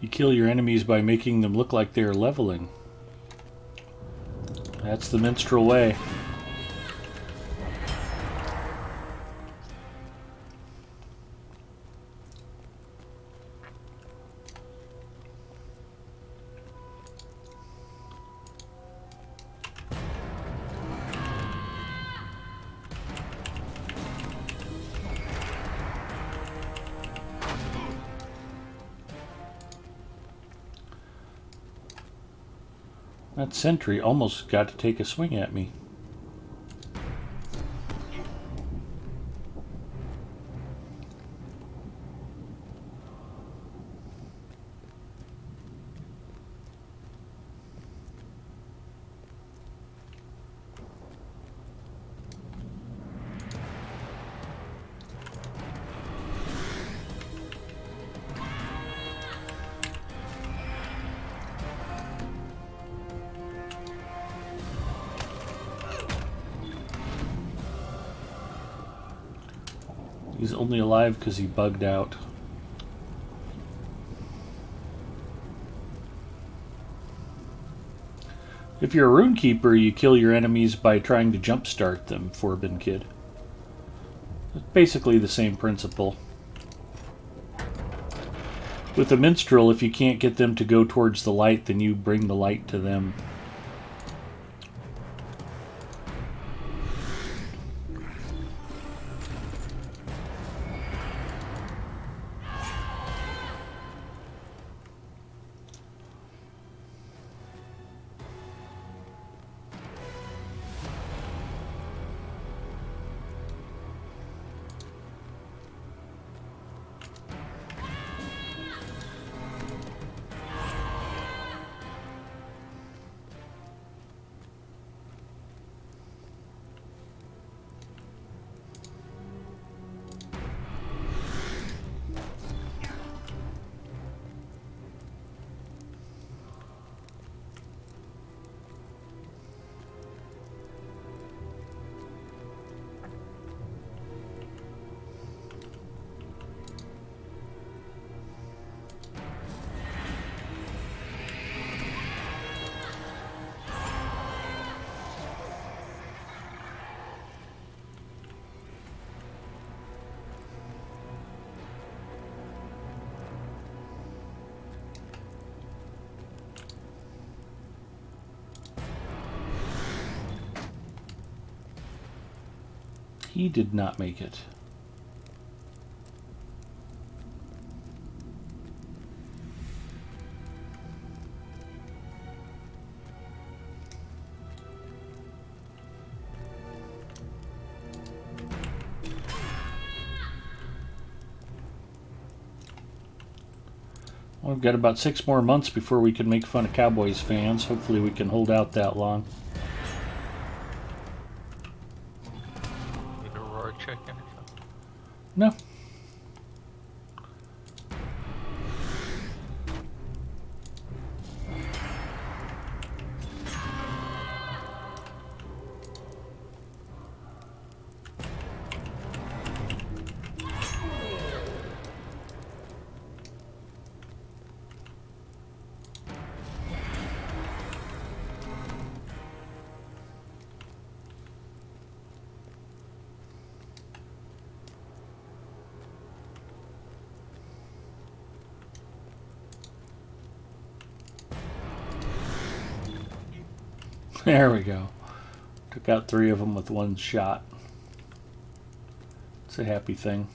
[SPEAKER 1] You kill your enemies by making them look like they are leveling. That's the minstrel way. That sentry almost got to take a swing at me. He's only alive because he bugged out. If you're a rune keeper, you kill your enemies by trying to jumpstart them, Forbin Kid. It's basically the same principle. With a minstrel, if you can't get them to go towards the light, then you bring the light to them. He did not make it. Well, we've got about 6 more months before we can make fun of Cowboys fans. Hopefully we can hold out that long. No. There we go. Took out 3 of them with 1 shot. It's a happy thing.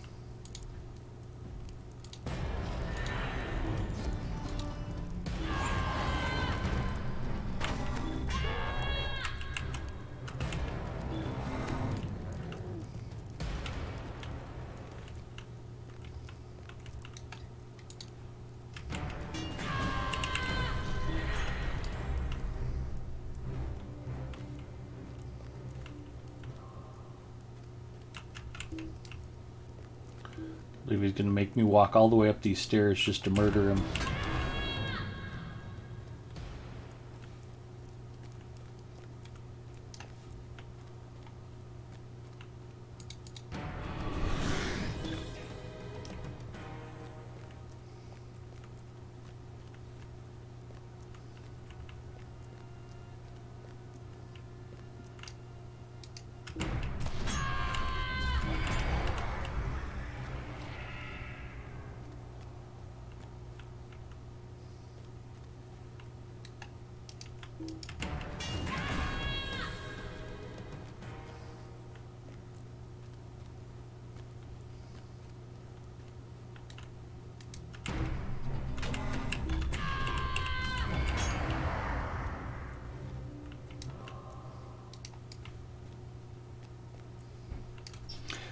[SPEAKER 1] I believe he's going to make me walk all the way up these stairs just to murder him.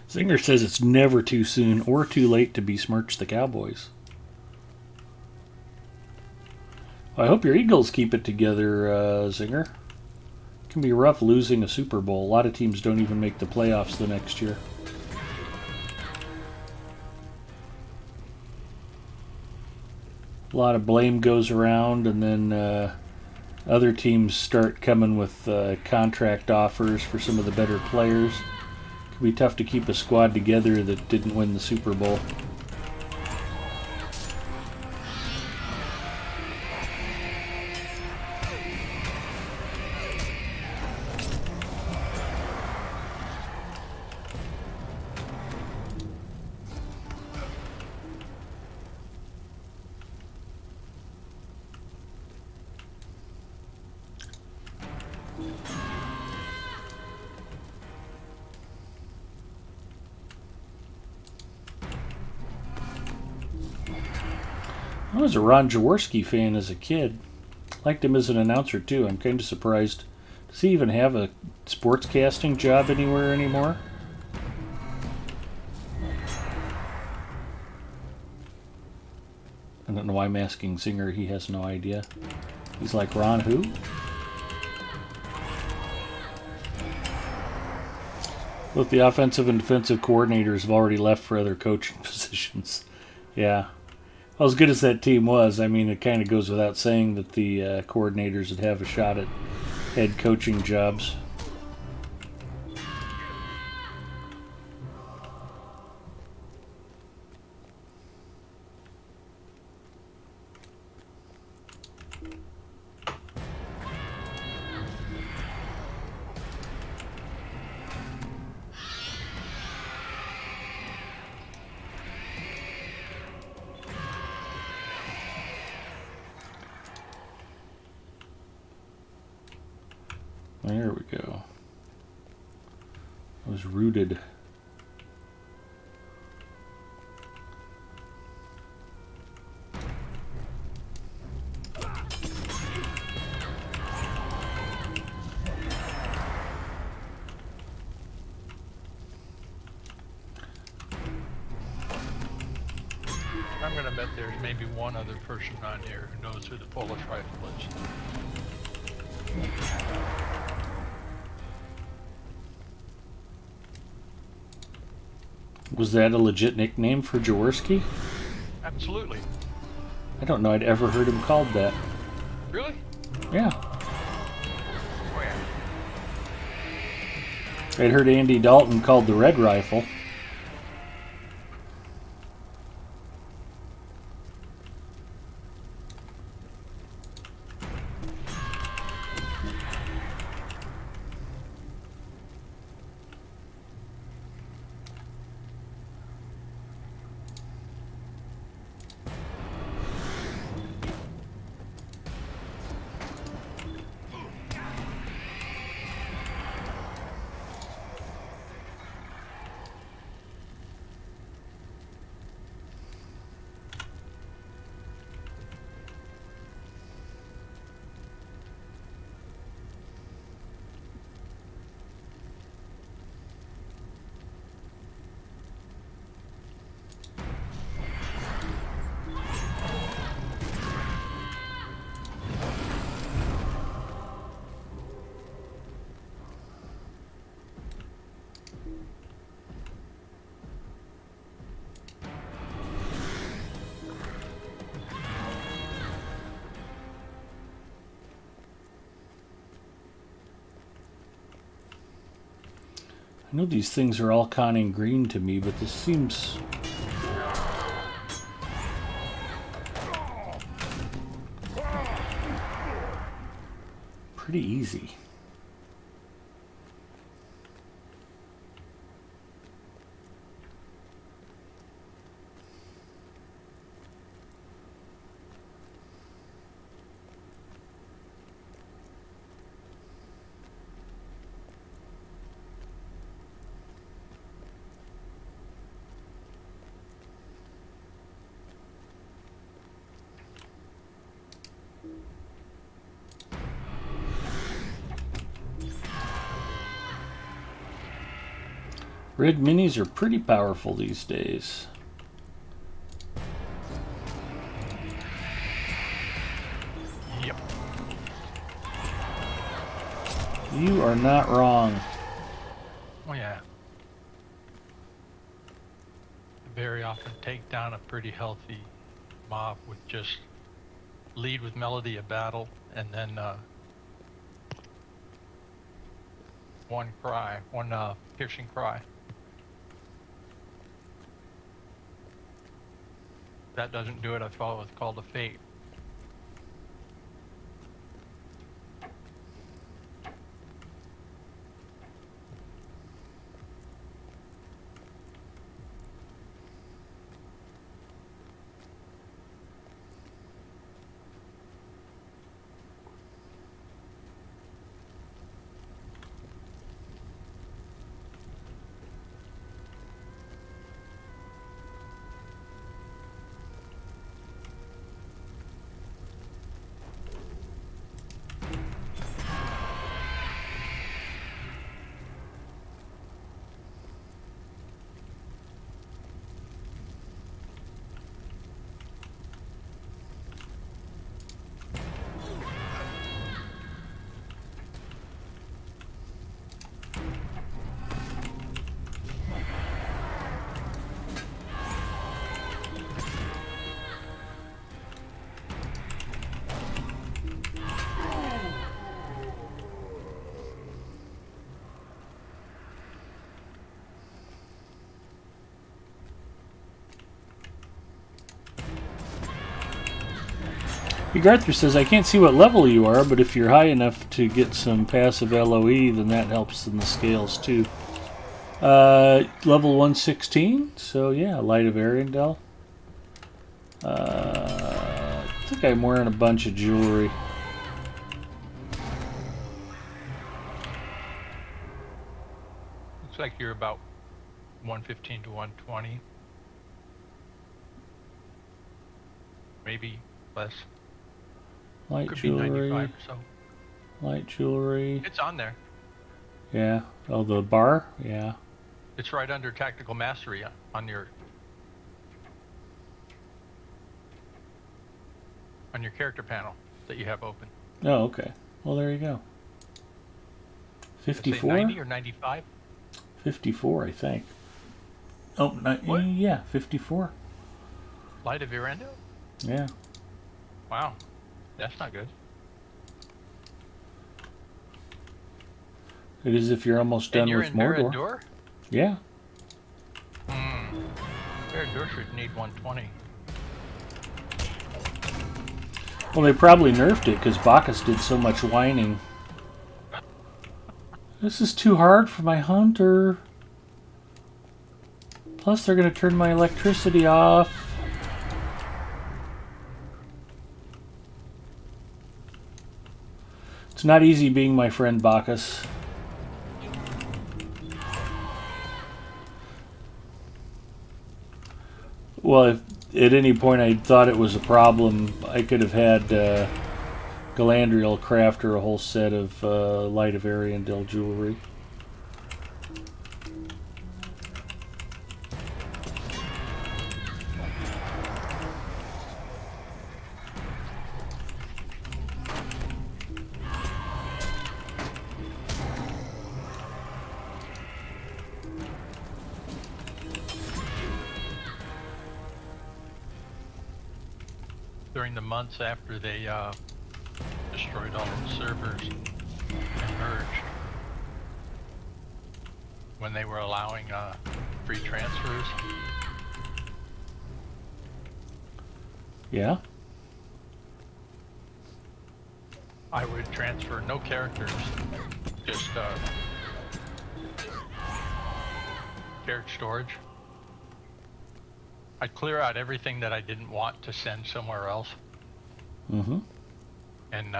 [SPEAKER 1] Zinger says it's never too soon or too late to besmirch the Cowboys. Well, I hope your Eagles keep it together, Zinger. It can be rough losing a Super Bowl. A lot of teams don't even make the playoffs the next year. A lot of blame goes around, and then other teams start coming with contract offers for some of the better players. Can be tough to keep a squad together that didn't win the Super Bowl. I was a Ron Jaworski fan as a kid. Liked him as an announcer too. I'm kind of surprised. Does he even have a sportscasting job anywhere anymore? I don't know why I'm asking Zinger. He has no idea. He's like, Ron who? Both the offensive and defensive coordinators have already left for other coaching positions. Yeah. Well, as good as that team was, I mean, it kind of goes without saying that the coordinators would have a shot at head coaching jobs. There we go. I was rooted.
[SPEAKER 2] I'm gonna bet there's maybe one other person on here who knows who the Polish rifle is.
[SPEAKER 1] Was that a legit nickname for Jaworski?
[SPEAKER 2] Absolutely.
[SPEAKER 1] I don't know I'd ever heard him called that.
[SPEAKER 2] Really?
[SPEAKER 1] Yeah.
[SPEAKER 2] Where?
[SPEAKER 1] I'd heard Andy Dalton called the Red Rifle. I know these things are all conning green to me, but this seems... pretty easy. Red minis are pretty powerful these days.
[SPEAKER 2] Yep.
[SPEAKER 1] You are not wrong.
[SPEAKER 2] Oh yeah. Very often take down a pretty healthy mob with just lead with melody of battle and then one cry, one piercing cry. that doesn't do it, I follow what's called a fate.
[SPEAKER 1] Garther says, I can't see what level you are, but if you're high enough to get some passive LOE, then that helps in the scales too. Level 116, so yeah, Light of Ariandel. I think I'm wearing a bunch of jewelry.
[SPEAKER 2] Looks like you're about 115 to 120. Maybe less.
[SPEAKER 1] Light
[SPEAKER 2] Could
[SPEAKER 1] jewelry.
[SPEAKER 2] be 95 or so.
[SPEAKER 1] Light jewelry.
[SPEAKER 2] It's on there.
[SPEAKER 1] Yeah. Oh, the bar? Yeah.
[SPEAKER 2] It's right under Tactical Mastery on your character panel that you have open.
[SPEAKER 1] Oh, okay. Well, there you go. 54?
[SPEAKER 2] 90 or 95?
[SPEAKER 1] 54, I think. Oh,
[SPEAKER 2] What?
[SPEAKER 1] Yeah, 54.
[SPEAKER 2] Light of Irando?
[SPEAKER 1] Yeah.
[SPEAKER 2] Wow. That's not good.
[SPEAKER 1] It is if you're almost done
[SPEAKER 2] And you're
[SPEAKER 1] with
[SPEAKER 2] in
[SPEAKER 1] Mordor.
[SPEAKER 2] Mirador?
[SPEAKER 1] Yeah.
[SPEAKER 2] Mirador should need 120.
[SPEAKER 1] Well, they probably nerfed it because Bacchus did so much whining. This is too hard for my hunter. Plus, they're going to turn my electricity off. It's not easy being my friend Bacchus. Well, if at any point I thought it was a problem, I could have had Galadriel craft her a whole set of Light of Ariandel jewelry.
[SPEAKER 2] During the months after they destroyed all the servers and merged, when they were allowing free transfers,
[SPEAKER 1] Yeah?
[SPEAKER 2] I would transfer no characters, just shared storage. I'd clear out everything that I didn't want to send somewhere else.
[SPEAKER 1] Mm-hmm.
[SPEAKER 2] And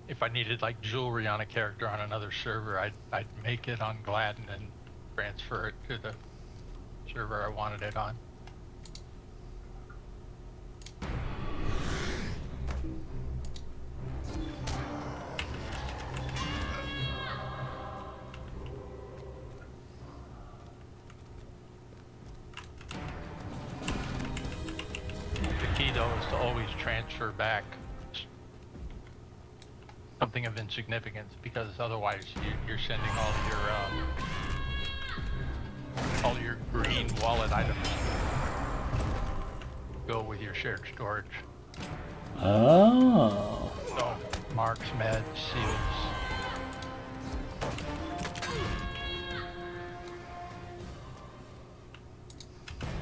[SPEAKER 2] if I needed like jewelry on a character on another server, I'd make it on Glad and then transfer it to the server I wanted it on. The key though is to always transfer back something of insignificance, because otherwise you're sending all your green wallet items go with your shared storage.
[SPEAKER 1] Oh.
[SPEAKER 2] So marks, meds, seals.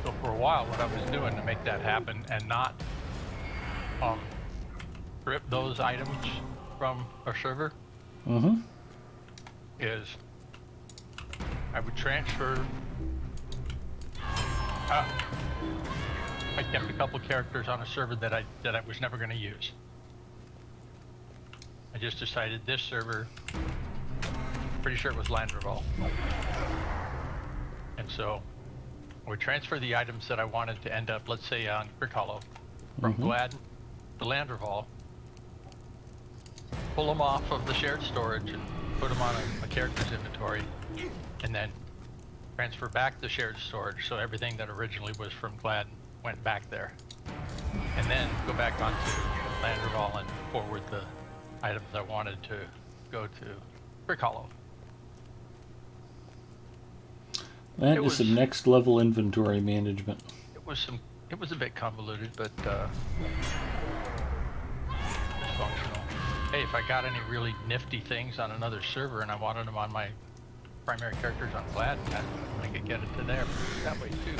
[SPEAKER 2] So for while, what I was doing to make that happen and not rip those items from a server is I would transfer. I kept a couple characters on a server that I was never going to use. I just decided this server, pretty sure it was Landreval, and so I would transfer the items that I wanted to end up, let's say on Brick Hollow, from Glad to Landreval, pull them off of the shared storage and put them on a character's inventory, and then transfer back the shared storage, so everything that originally was from Glad went back there, and then go back onto Landreval and forward the items I wanted to go to Brick Hollow.
[SPEAKER 1] That is some next level inventory management.
[SPEAKER 2] It was a bit convoluted, but functional. Hey, if I got any really nifty things on another server and I wanted them on my primary characters on Glad, I could get it to there that way too.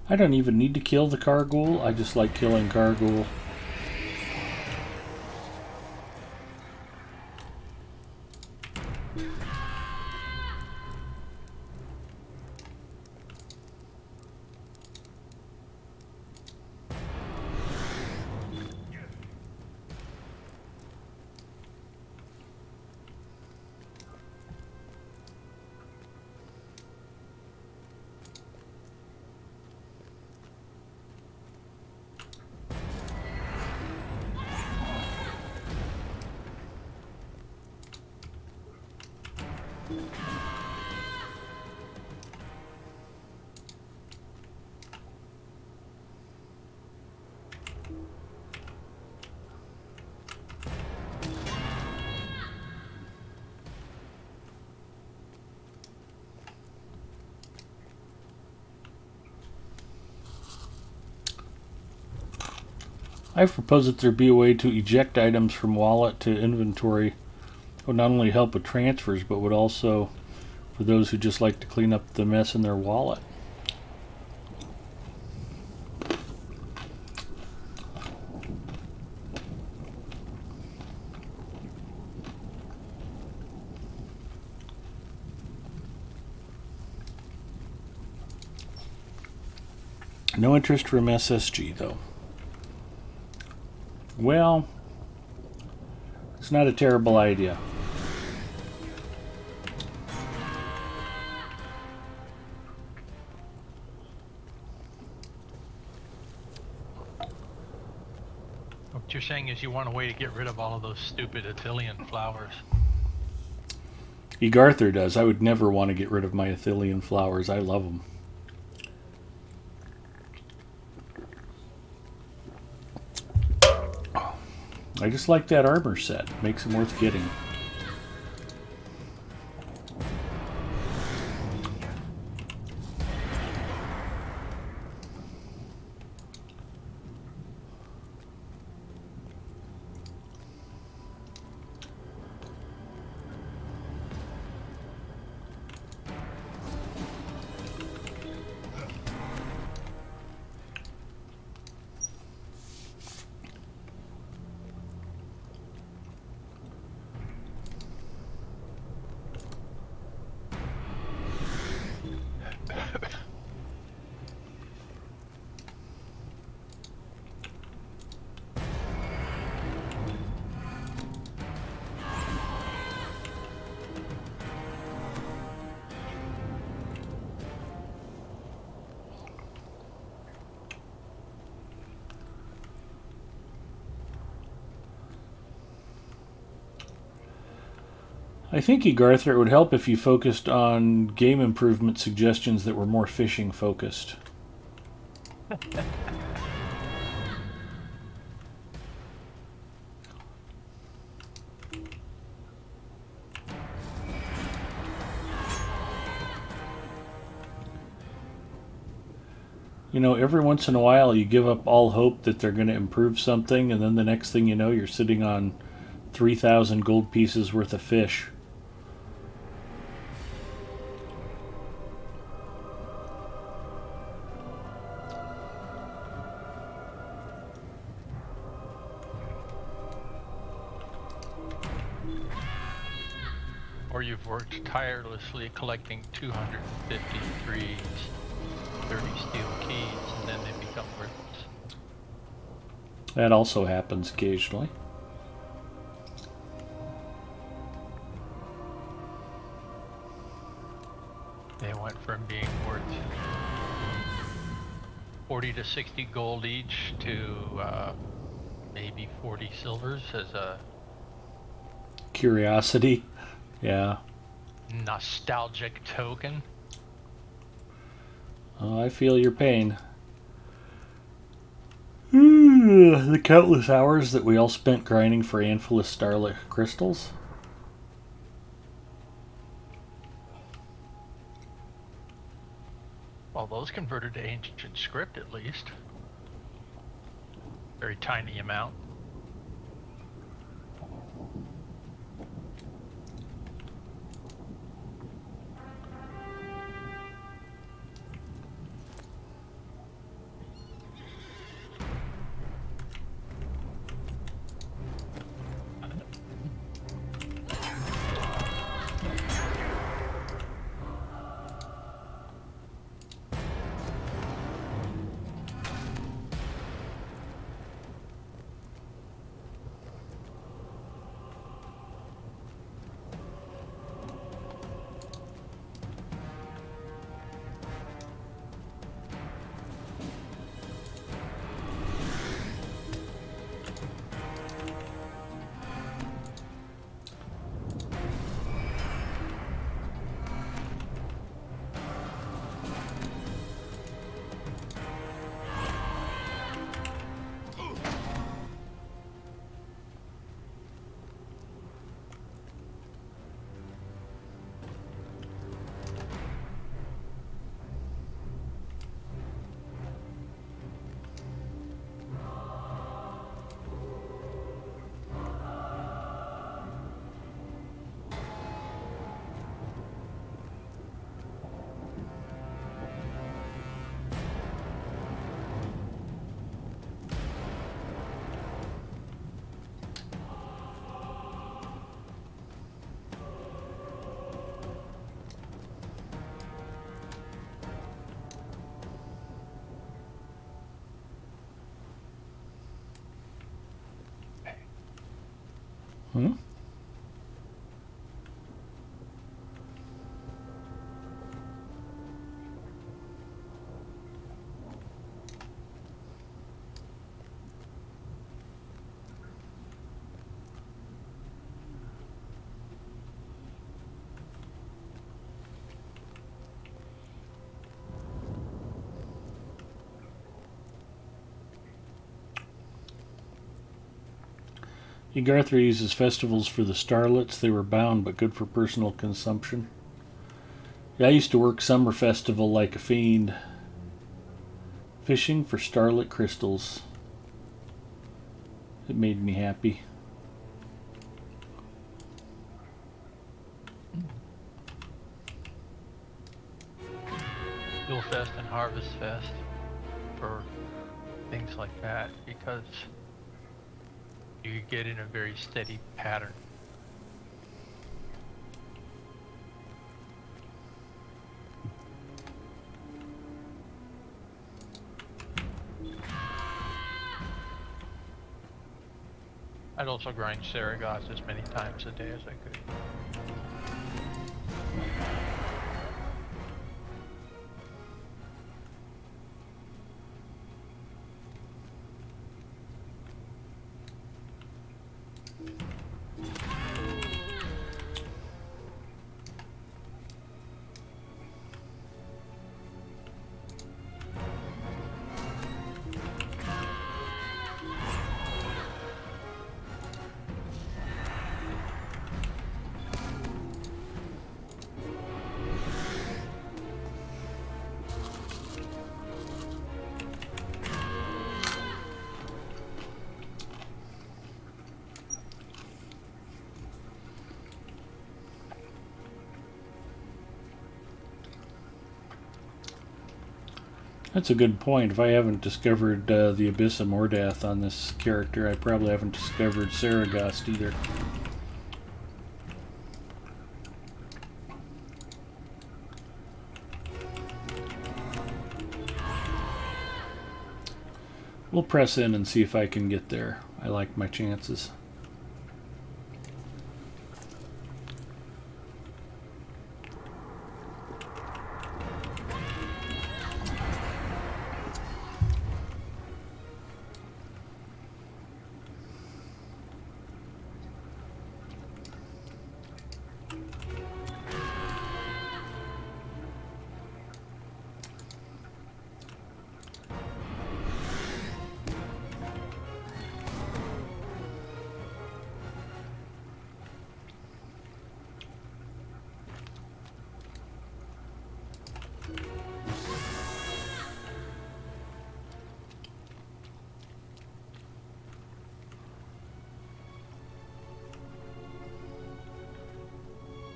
[SPEAKER 1] I don't even need to kill the Carghoul. I just like killing Carghoul. I propose that there be a way to eject items from wallet to inventory. It would not only help with transfers, but would also for those who just like to clean up the mess in their wallet. No interest from SSG, though. Well, it's not a terrible idea.
[SPEAKER 2] What you're saying is you want a way to get rid of all of those stupid Athelian flowers.
[SPEAKER 1] Egarthur does. I would never want to get rid of my Athelian flowers. I love them. I just like that armor set. Makes them worth getting. I think, Egarther, it would help if you focused on game improvement suggestions that were more fishing focused. You know, every once in a while you give up all hope that they're going to improve something, and then the next thing you know, you're sitting on 3,000 gold pieces worth of fish.
[SPEAKER 2] Or you've worked tirelessly collecting 253 30 steel keys, and then they become worthless.
[SPEAKER 1] That also happens occasionally.
[SPEAKER 2] They went from being worth 40 to 60 gold each to maybe 40 silvers as a
[SPEAKER 1] Curiosity. Yeah.
[SPEAKER 2] nostalgic token.
[SPEAKER 1] Oh, I feel your pain. The countless hours that we all spent grinding for Antfilus starlit crystals.
[SPEAKER 2] Well, those converted to ancient script at least. Very tiny amount.
[SPEAKER 1] Hmm? Egarther uses festivals for the starlets. They were bound, but good for personal consumption. Yeah, I used to work summer festival like a fiend. Fishing for starlit crystals. It made me happy.
[SPEAKER 2] Fuel Fest and Harvest Fest for things like that, because you could get in a very steady pattern. I'd also grind Saragoths as many times a day as I could.
[SPEAKER 1] That's a good point. If I haven't discovered the Abyss of Mordath on this character, I probably haven't discovered Saragast either. We'll press in and see if I can get there. I like my chances.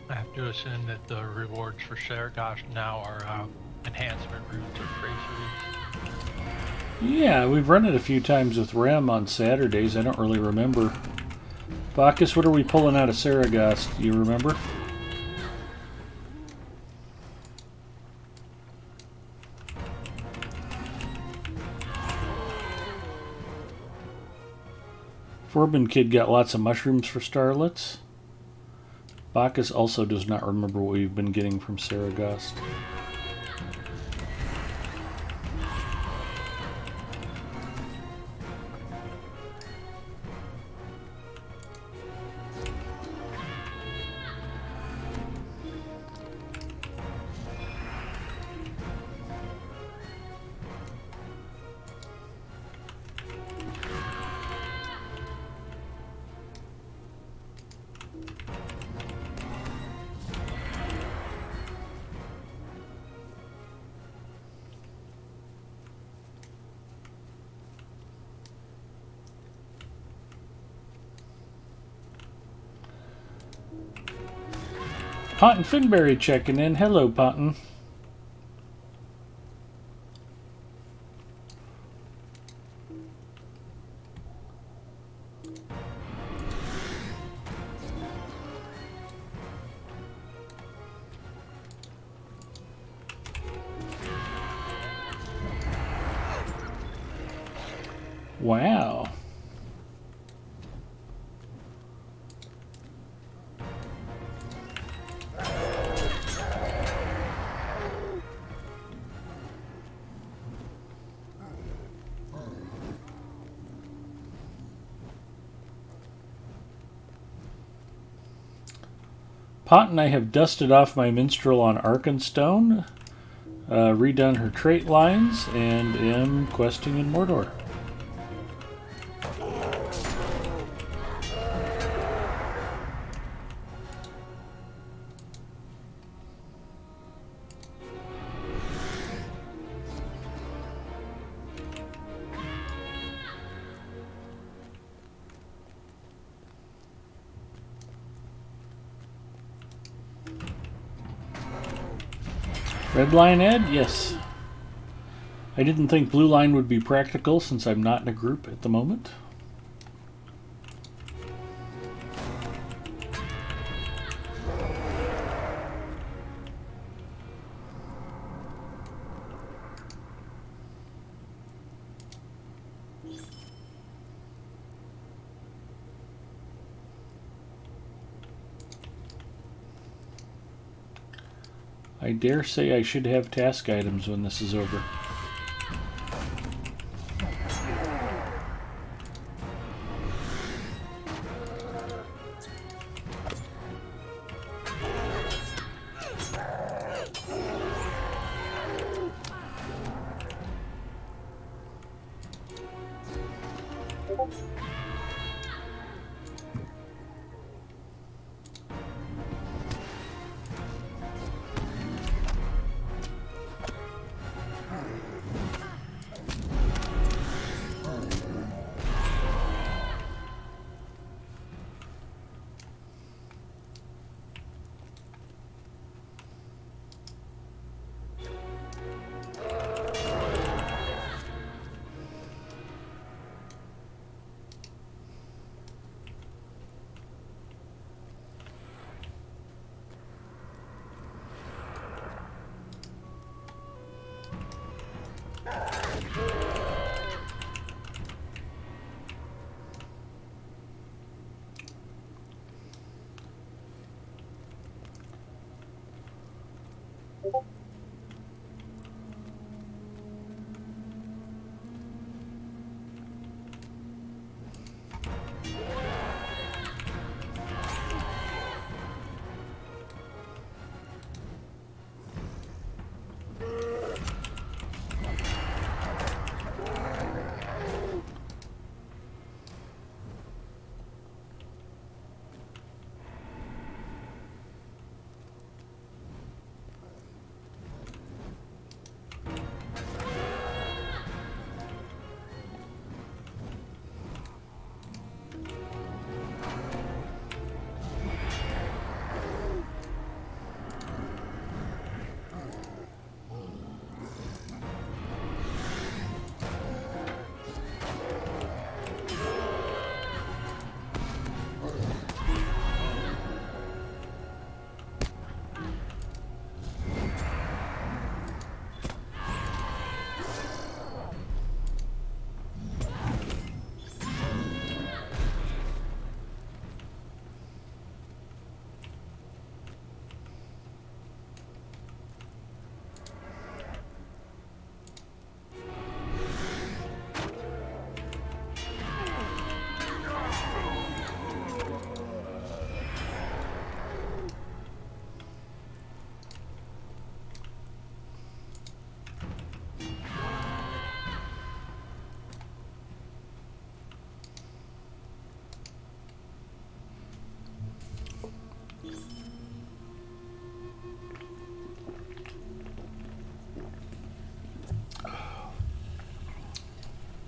[SPEAKER 2] I have to assume that the rewards for Saragash now are enhancement routes or trace routes.
[SPEAKER 1] Yeah, we've run it a few times with Rem on Saturdays. I don't really remember. Bacchus, what are we pulling out of Saragast? Do you remember? Forbin Kid got lots of mushrooms for starlets. Bacchus also does not remember what we've been getting from Saragast. Ponton Finberry checking in. Hello, Ponton. Wow. Pot and I have dusted off my minstrel on Arkenstone, redone her trait lines, and am questing in Mordor. Red line, Ed? Yes. I didn't think blue line would be practical since I'm not in a group at the moment. I dare say I should have task items when this is over.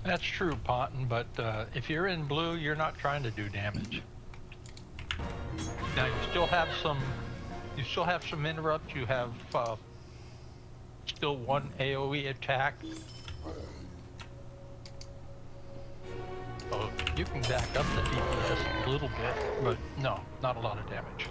[SPEAKER 2] That's true, Ponton, but if you're in blue, you're not trying to do damage. Now you still have some interrupts. You have still one AoE attack. So you can back up the DPS a little bit, but no, not a lot of damage.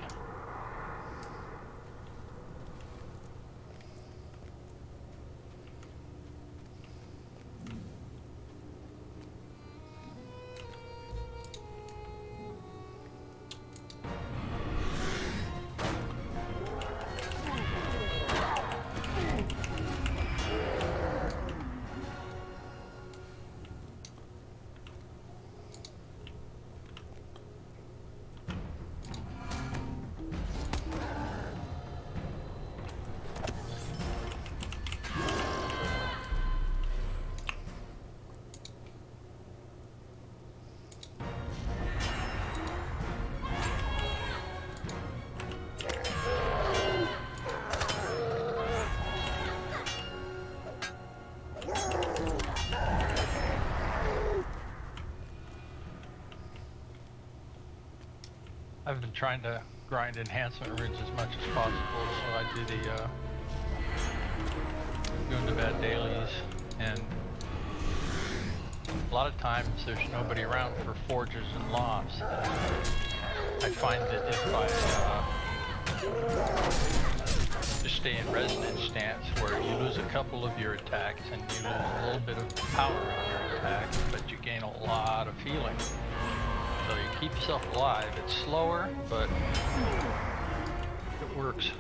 [SPEAKER 2] I've been trying to grind enhancement rigs as much as possible, so I do the going to bed dailies, and a lot of times there's nobody around for forges and lofts. I find that if I just stay in resonance stance, where you lose a couple of your attacks and you lose a little bit of power in your attacks, but you gain a lot of healing. So you keep yourself alive. It's slower, but it works.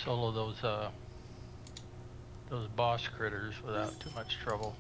[SPEAKER 2] Solo those boss critters without too much trouble.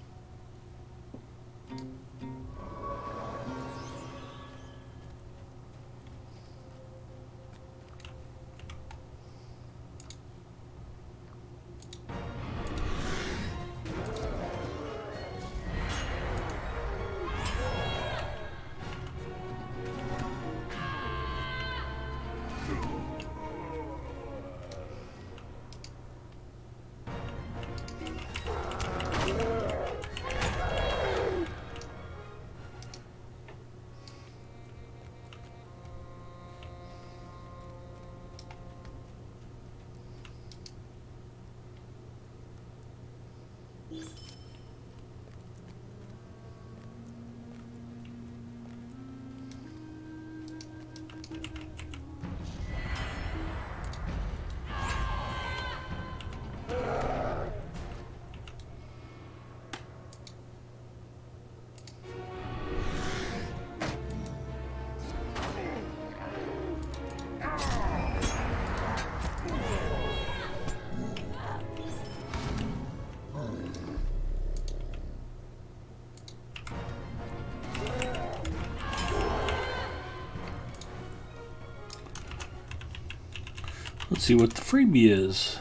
[SPEAKER 1] Let's see what the freebie is.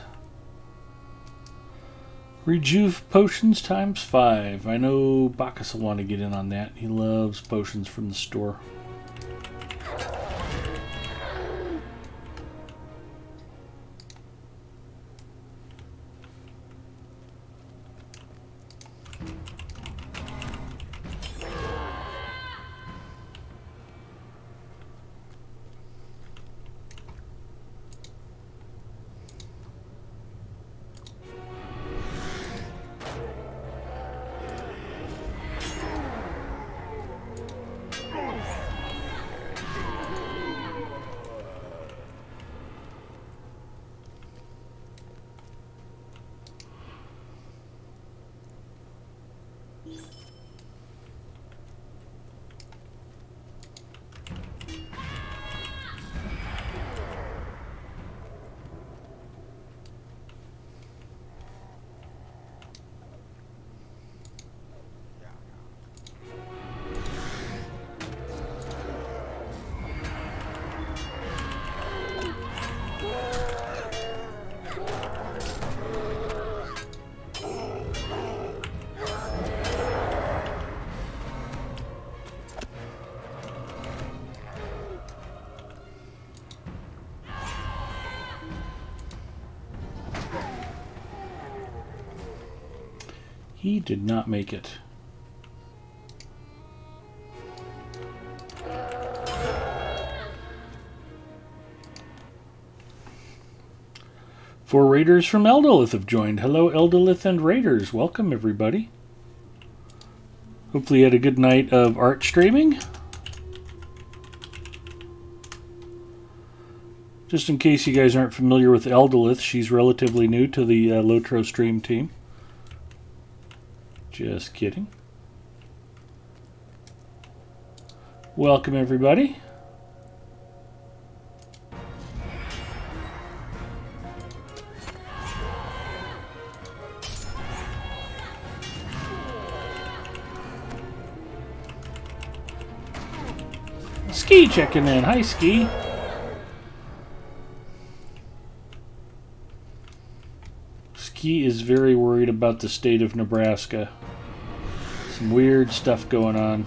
[SPEAKER 1] Rejuve potions times 5. I know Bacchus will want to get in on that. He loves potions from the store. He did not make it. Four raiders from Eldolith have joined. Hello, Eldolith and raiders. Welcome, everybody. Hopefully you had a good night of art streaming. Just in case you guys aren't familiar with Eldolith, she's relatively new to the Lotro stream team. Just kidding. Welcome, everybody. Ski checking in. Hi, Ski. Ski is very worried about the state of Nebraska. Some weird stuff going on.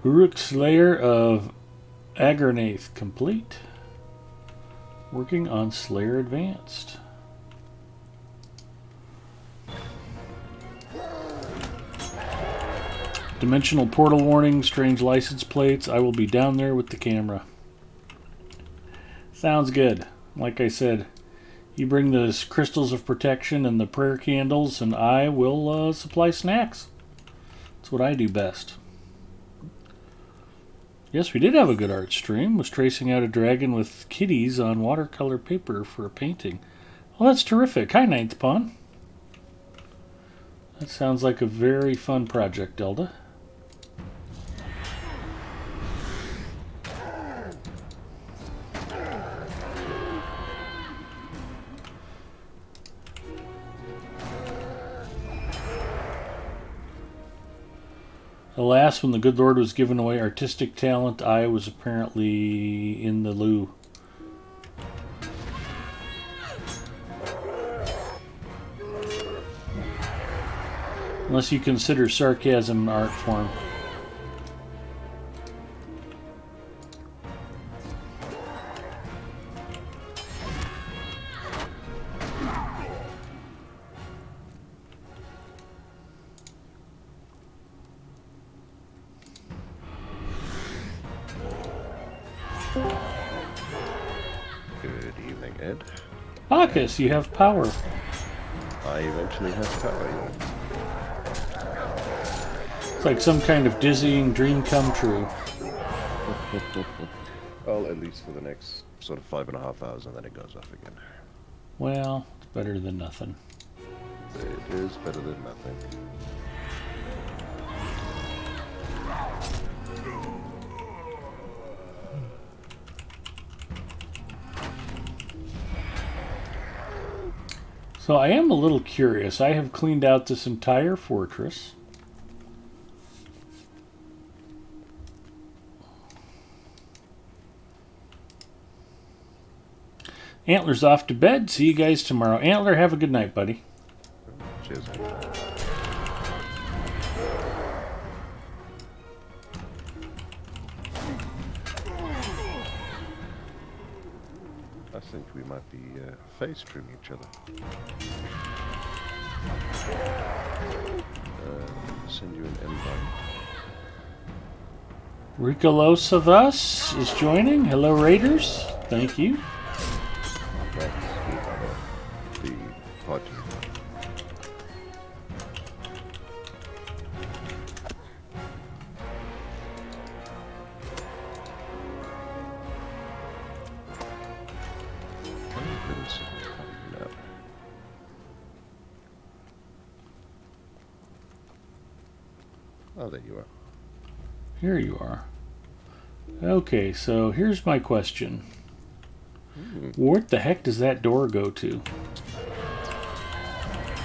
[SPEAKER 1] Uruk Slayer of Agarnath complete. Working on Slayer Advanced. Dimensional portal warning, strange license plates. I will be down there with the camera. Sounds good. Like I said, you bring the crystals of protection and the prayer candles, and I will supply snacks. That's what I do best. Yes, we did have a good art stream. Was tracing out a dragon with kitties on watercolor paper for a painting. Well, that's terrific. Hi, Ninth Pawn. That sounds like a very fun project, Elda. Alas, when the good Lord was giving away artistic talent, I was apparently in the loo. Unless you consider sarcasm an art form.
[SPEAKER 4] Good evening, Ed.
[SPEAKER 1] Bacchus, you have power.
[SPEAKER 4] I eventually have power.
[SPEAKER 1] It's like some kind of dizzying dream come true.
[SPEAKER 4] Well, at least for the next sort of 5.5 hours, and then it goes off again.
[SPEAKER 1] Well, it's better than nothing.
[SPEAKER 4] It is better than nothing.
[SPEAKER 1] So I am a little curious. I have cleaned out this entire fortress. Antler's off to bed. See you guys tomorrow. Antler, have a good night, buddy.
[SPEAKER 4] Cheers. I think we might be face streaming each other. Send you an invite.
[SPEAKER 1] Ricolos of Us is joining. Hello, Raiders. Thank you.
[SPEAKER 4] That's the podcast. Oh, there you are.
[SPEAKER 1] Here you are. Okay, so here's my question. What the heck does that door go to?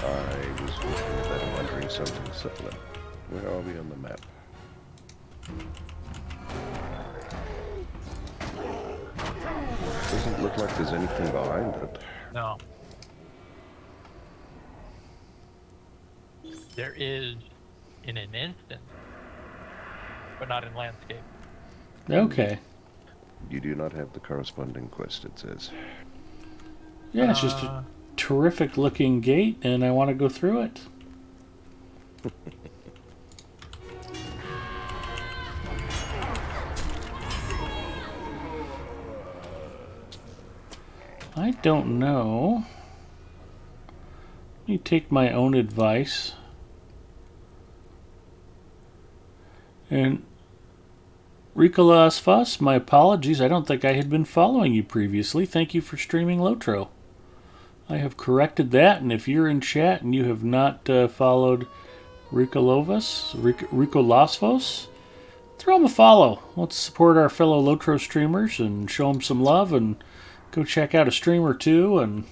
[SPEAKER 4] I was looking at that and wondering something similar. Where are we on the map? Doesn't look like there's anything behind it.
[SPEAKER 2] No. There is in an instant, but not in landscape.
[SPEAKER 1] Okay.
[SPEAKER 4] You do not have the corresponding quest, it says.
[SPEAKER 1] Yeah, it's just a terrific looking gate, and I want to go through it. I don't know. Let me take my own advice. And Ricolas Fuss, my apologies. I don't think I had been following you previously. Thank you for streaming Lotro. I have corrected that, and if you're in chat and you have not followed Ricolasfos, throw him a follow. Let's support our fellow Lotro streamers and show them some love, and go check out a stream or two and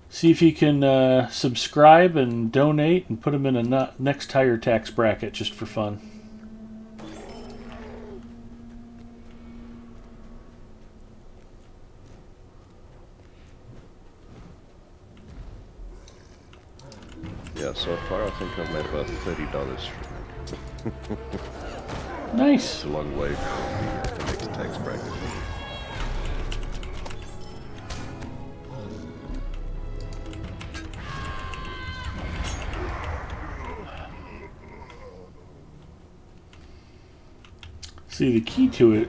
[SPEAKER 1] see if you can subscribe and donate and put them in a next higher tax bracket just for fun.
[SPEAKER 4] Yeah, so far I think I've made about $30 from it.
[SPEAKER 1] Nice.
[SPEAKER 4] It's a long way from the next tax bracket.
[SPEAKER 1] See, the key to it,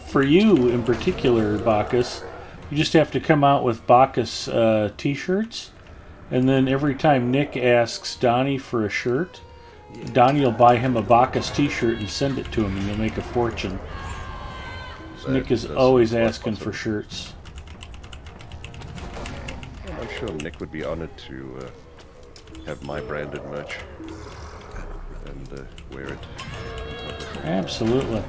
[SPEAKER 1] for you in particular, Bacchus, you just have to come out with Bacchus t-shirts, and then every time Nick asks Donnie for a shirt, Donnie will buy him a Bacchus t-shirt and send it to him, and you'll make a fortune. So Nick is always asking for shirts.
[SPEAKER 4] I'm sure Nick would be honored to have my branded merch and wear it.
[SPEAKER 1] Absolutely.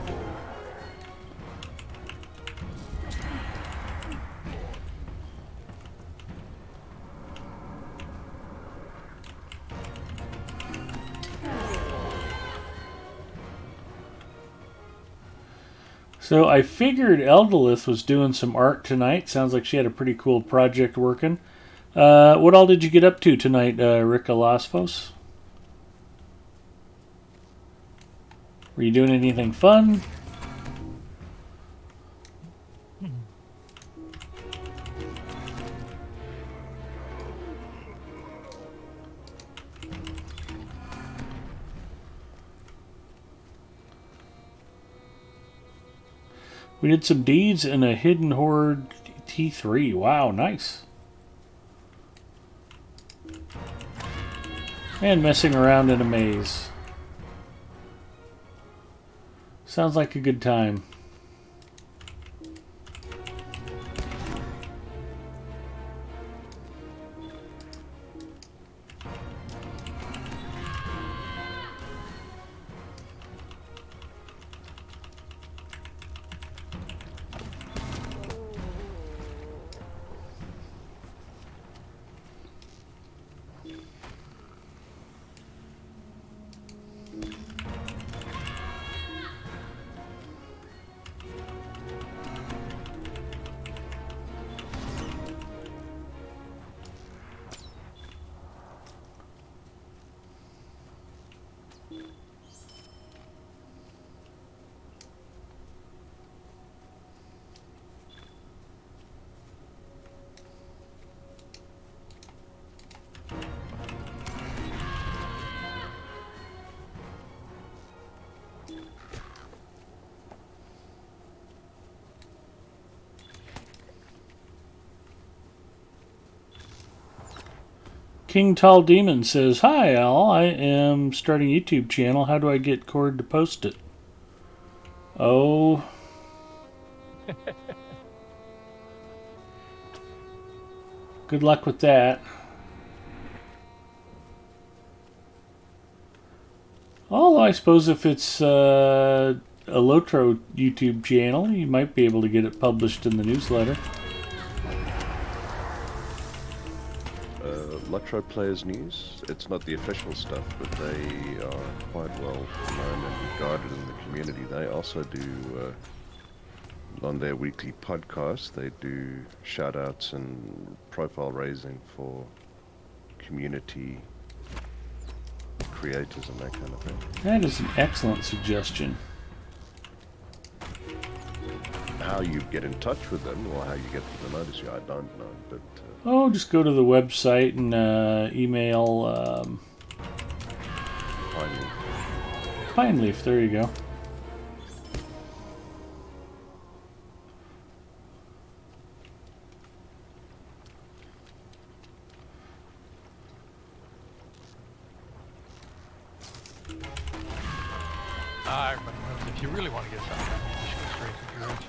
[SPEAKER 1] So I figured Eldolith was doing some art tonight. Sounds like she had a pretty cool project working. What all did you get up to tonight, Ricolasfos? Were you doing anything fun? We did some deeds in a Hidden Horde T3. Wow, nice. And messing around in a maze. Sounds like a good time. King Tall Demon says, "Hi Al, I am starting a YouTube channel. How do I get Cord to post it?" Oh. Good luck with that. Although I suppose if it's a Lotro YouTube channel, you might be able to get it published in the newsletter.
[SPEAKER 4] Lotro Players News, it's not the official stuff, but they are quite well known and regarded in the community. They also do, on their weekly podcast, they do shout-outs and profile raising for community creators and that kind of thing.
[SPEAKER 1] That is an excellent suggestion.
[SPEAKER 4] How you get in touch with them or how you get them to notice you, I don't know, but...
[SPEAKER 1] Oh, just go to the website and email Pine Leaf. There you go.
[SPEAKER 2] I remember if you really want to get something, you just go straight to Druids.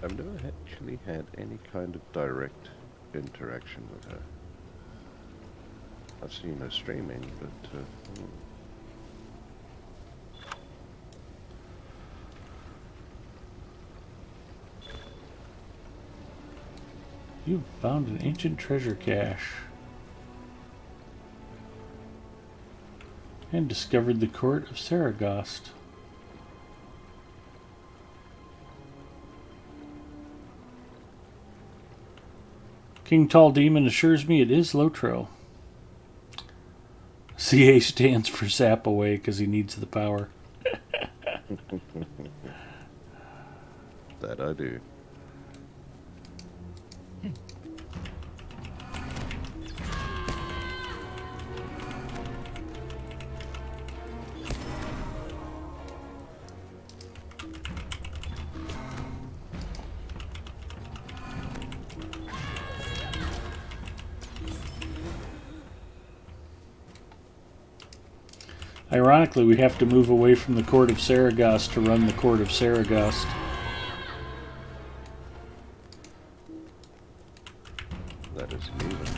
[SPEAKER 4] I've never actually had any kind of direct interaction with her. I've seen her streaming, but
[SPEAKER 1] You've found an ancient treasure cache. And discovered the court of Saragost. King Tall Demon assures me it is Lotro. CA stands for sap away because he needs the power.
[SPEAKER 4] that I do.
[SPEAKER 1] Ironically, we have to move away from the court of Saragost to run the court of Saragost.
[SPEAKER 4] That is amusing.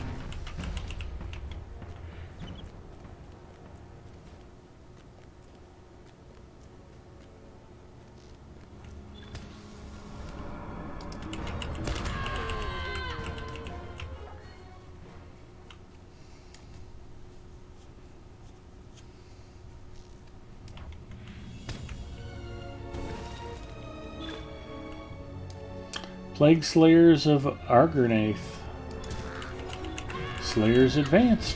[SPEAKER 1] Plague Slayers of Argernath. Slayers Advanced.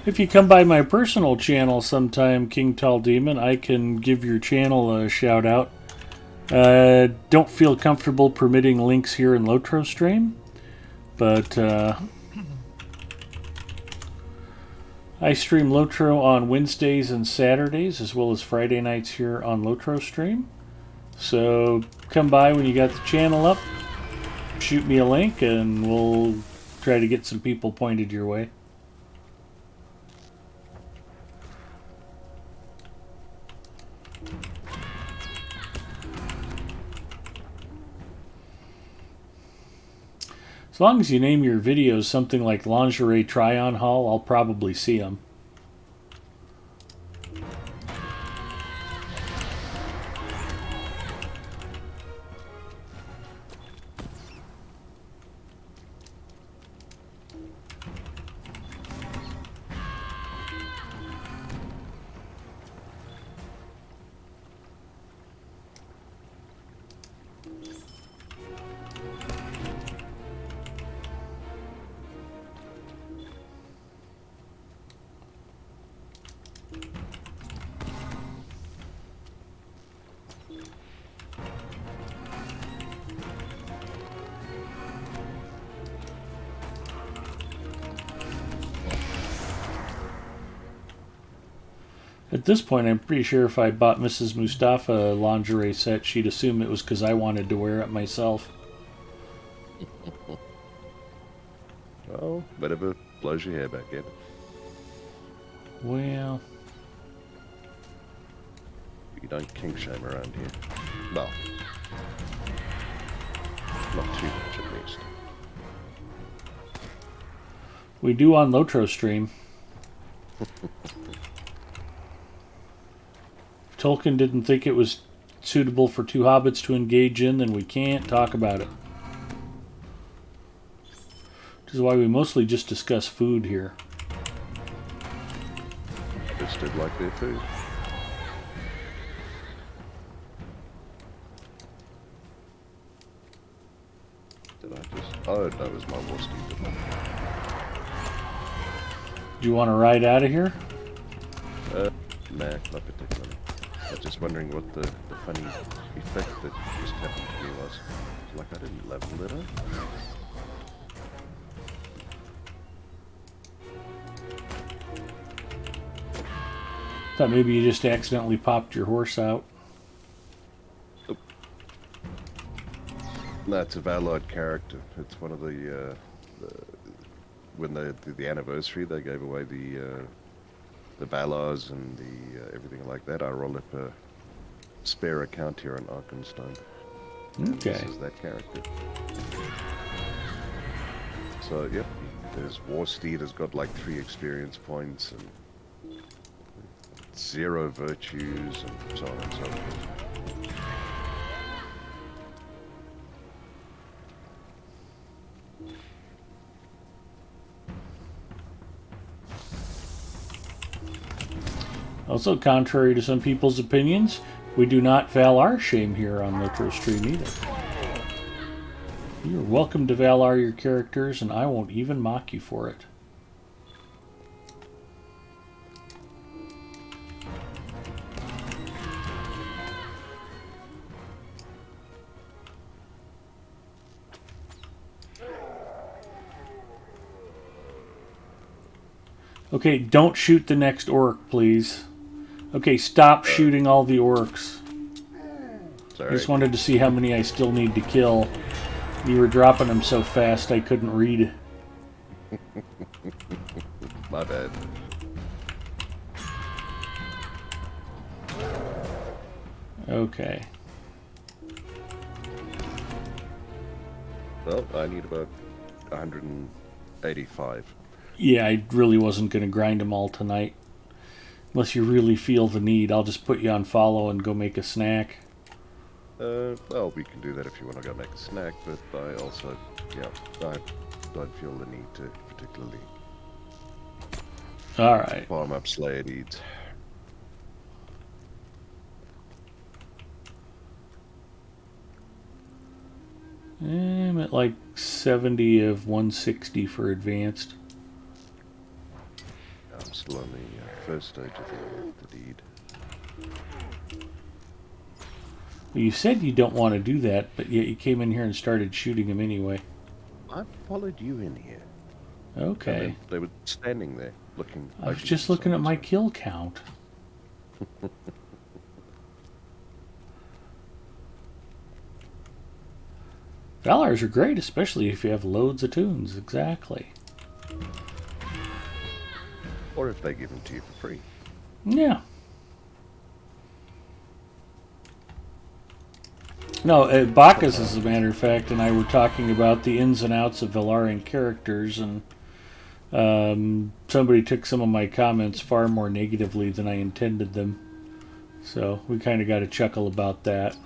[SPEAKER 1] If you come by my personal channel sometime, King Tall Demon, I can give your channel a shout out. Don't feel comfortable permitting links here in Lotro Stream, but I stream Lotro on Wednesdays and Saturdays, as well as Friday nights here on Lotro Stream. So come by when you got the channel up, shoot me a link, and we'll try to get some people pointed your way. As long as you name your videos something like Lingerie Try-On Haul, I'll probably see them. At this point, I'm pretty sure if I bought Mrs. Mustafa a lingerie set, she'd assume it was because I wanted to wear it myself.
[SPEAKER 4] Oh, whatever blows your hair back in.
[SPEAKER 1] Well,
[SPEAKER 4] You don't kink shame around here. Well, not too much at least.
[SPEAKER 1] we do on Lotro stream. If Tolkien didn't think it was suitable for two hobbits to engage in, then we can't talk about it. Which is why we mostly just discuss food here.
[SPEAKER 4] Just did like their food. Did I just... Oh, that was my war steed.
[SPEAKER 1] Do you want to ride out of here?
[SPEAKER 4] Nah, not particularly. I was just wondering what the funny effect that just happened to me was. It's like I didn't level it up.
[SPEAKER 1] Thought maybe you just accidentally popped your horse out.
[SPEAKER 4] No, it's a Valard character. It's one of the when they did the anniversary, they gave away the Valars and the everything like that. I rolled up a spare account here on Arkenstone.
[SPEAKER 1] Okay.
[SPEAKER 4] This is that character. So, yep, there's War Steed has got like 3 experience points and 0 virtues and so on and so forth.
[SPEAKER 1] Also, contrary to some people's opinions, we do not Valar shame here on Lotro Stream either. You're welcome to Valar your characters, and I won't even mock you for it. Okay, don't shoot the next orc, please. Okay, stop shooting all the orcs.
[SPEAKER 4] Sorry.
[SPEAKER 1] I just wanted to see how many I still need to kill. You were dropping them so fast I couldn't read.
[SPEAKER 4] My bad.
[SPEAKER 1] Okay.
[SPEAKER 4] Well, I need about 185.
[SPEAKER 1] Yeah, I really wasn't going to grind them all tonight. Unless you really feel the need, I'll just put you on follow and go make a snack.
[SPEAKER 4] Well, we can do that if you want to go make a snack, but I also, yeah, I don't feel the need to particularly
[SPEAKER 1] Alright.
[SPEAKER 4] farm up Slayer needs.
[SPEAKER 1] I'm at like 70 of 160 for advanced.
[SPEAKER 4] I'm still on the first stage of the deed.
[SPEAKER 1] Well, you said you don't want to do that, but yet you came in here and started shooting them anyway.
[SPEAKER 4] I followed you in here.
[SPEAKER 1] Okay.
[SPEAKER 4] They were standing there looking.
[SPEAKER 1] I was just looking at my kill count. Valars are great, especially if you have loads of tunes. Exactly.
[SPEAKER 4] Or if they give them to you for free.
[SPEAKER 1] Yeah. No, Bacchus, as a matter of fact, and I were talking about the ins and outs of Valarian characters, and somebody took some of my comments far more negatively than I intended them. So we kind of got a chuckle about that.